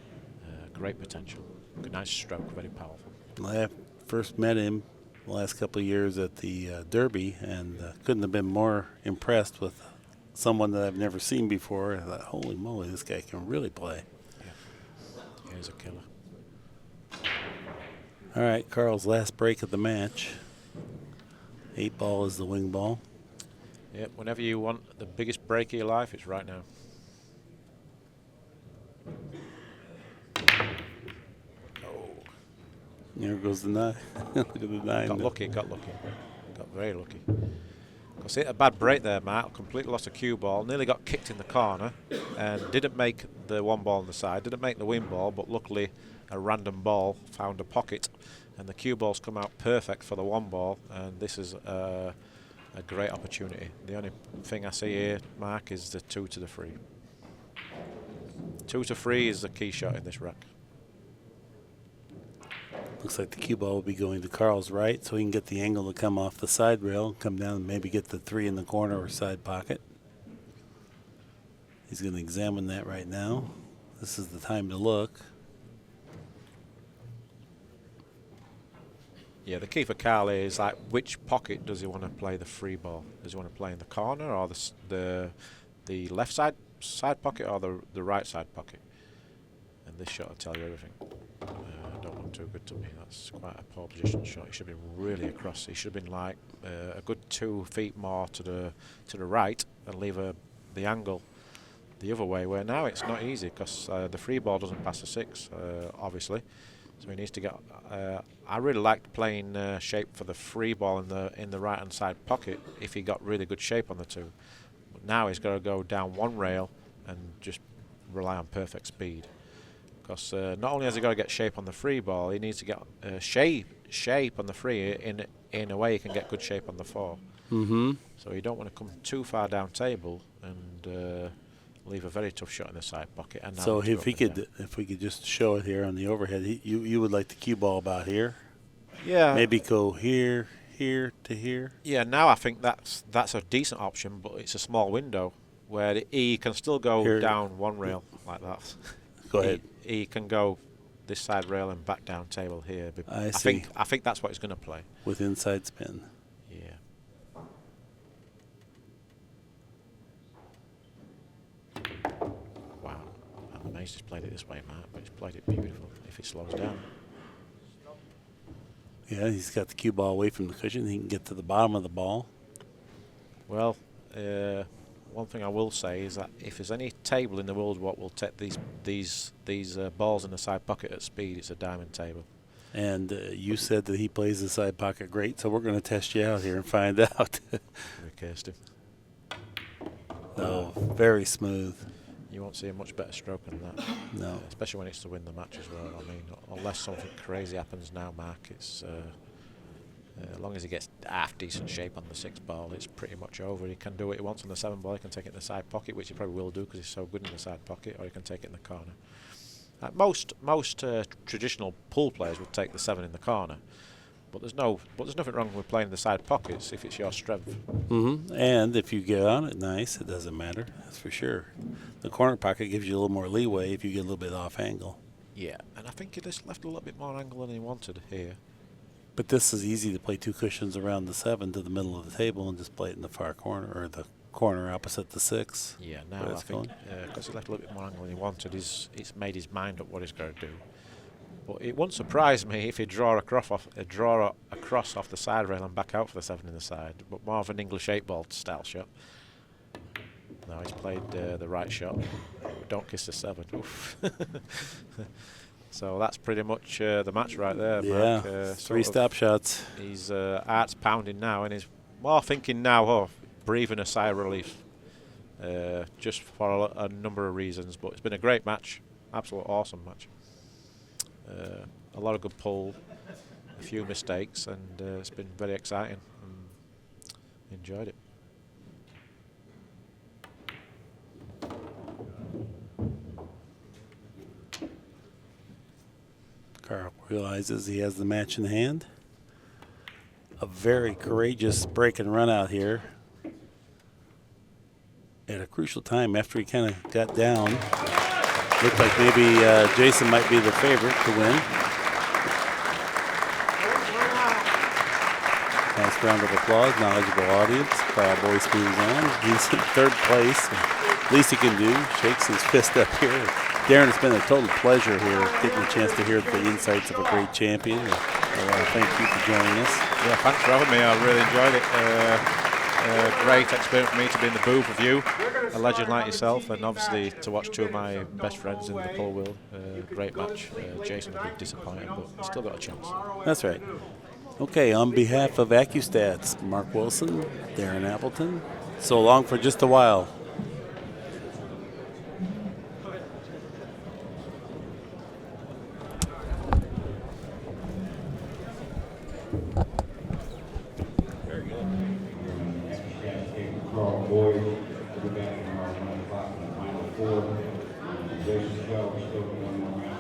Great potential. Good, nice stroke, very powerful. I first met him the last couple of years at the Derby, and couldn't have been more impressed with someone that I've never seen before. I thought, holy moly, this guy can really play. Yeah, he's a killer. All right, Karl's last break of the match. 8 ball is the wing ball. Yep, whenever you want the biggest break of your life, it's right now. There goes the 9. Look at the 9. Got lucky. Got very lucky. Because hit a bad break there, Mark. Completely lost a cue ball. Nearly got kicked in the corner, and didn't make the one ball on the side. Didn't make the win ball, but luckily a random ball found a pocket, and the cue ball's come out perfect for the one ball. And this is a great opportunity. The only thing I see here, Mark, is the 2 to the 3. 2 to 3 is the key shot in this rack. Looks like the cue ball will be going to Karl's right, so he can get the angle to come off the side rail, come down and maybe get the 3 in the corner or side pocket. He's going to examine that right now. This is the time to look. Yeah, the key for Karl is like which pocket does he want to play the free ball? Does he want to play in the corner or the left side pocket or the right side pocket? And this shot will tell you everything. Don't look too good to me. That's quite a poor position shot. He should have been really across. He should have been like a good 2 feet more to the right and leave the angle the other way. Where now it's not easy because the free ball doesn't pass the 6, obviously. So he needs to get. I really liked playing shape for the free ball in the right hand side pocket if he got really good shape on the 2. But now he's got to go down one rail and just rely on perfect speed. Because not only has he got to get shape on the free ball, he needs to get shape on the free in a way he can get good shape on the 4. Mm-hmm. So you don't want to come too far down table and leave a very tough shot in the side pocket. And so if we could just show it here on the overhead, you would like the cue ball about here? Yeah. Maybe go here to here? Yeah, now I think that's a decent option, but it's a small window where he can still go here. Down one rail like that. Go ahead. He can go this side rail and back down table here. I see. I think that's what he's going to play. With inside spin. Yeah. Wow. I'm amazed he's played it this way, Matt, but he's played it beautiful if it slows down. Yeah, he's got the cue ball away from the cushion. He can get to the bottom of the ball. Well, one thing I will say is that if there's any table in the world what will take these balls in the side pocket at speed, it's a diamond table. And you said that he plays the side pocket great, so we're going to test you out here and find out. We cursed him. Oh, very smooth. You won't see a much better stroke than that. No. Especially when it's to win the match as well. I mean, unless something crazy happens now, Mark, it's as long as he gets half decent shape on the 6 ball, it's pretty much over. He can do what he wants on the 7 ball. He can take it in the side pocket, which he probably will do because he's so good in the side pocket, or he can take it in the corner. Most traditional pool players would take the 7 in the corner, but there's nothing wrong with playing the side pockets if it's your strength. Mm-hmm. And if you get on it nice, it doesn't matter. That's for sure. The corner pocket gives you a little more leeway if you get a little bit off angle. Yeah, and I think he just left a little bit more angle than he wanted here. But this is easy to play 2 cushions around the 7 to the middle of the table and just play it in the far corner or the corner opposite the 6. Yeah, now I think because he left a little bit more angle than he wanted, he's made his mind up what he's going to do. But it wouldn't surprise me if he draw across off the side rail and back out for the 7 in the side, but more of an English 8-ball style shot. Now he's played the right shot. Don't kiss the 7. Oof. So that's pretty much the match right there. Yeah, Mark. 3 stop shots. His heart's pounding now, and he's more thinking now, breathing a sigh of relief, just for a number of reasons. But it's been a great match, absolute awesome match. A lot of good pull, a few mistakes, and it's been very exciting. Enjoyed it. Karl realizes he has the match in hand. A very courageous break and run out here at a crucial time after he kind of got down. Looked like maybe Jayson might be the favorite to win. Nice round of applause, knowledgeable audience. Karl Boyes moves on. He's in 3rd place. Least he can do, shakes his fist up here. Darren, it's been a total pleasure here, getting a chance to hear the insights of a great champion. I want to thank you for joining us. Yeah, thanks for having me. I really enjoyed it. Great experience for me to be in the booth with you, a legend like yourself, and obviously to watch 2 of my best friends in the pool world. Great match. Jayson a bit disappointed, but still got a chance. That's right. Okay, on behalf of Accu-Stats, Mark Wilson, Darren Appleton, so long for just a while. Karl Boyes will be back tomorrow at 1 o'clock in the final four. Jayson Shaw will still be one more round.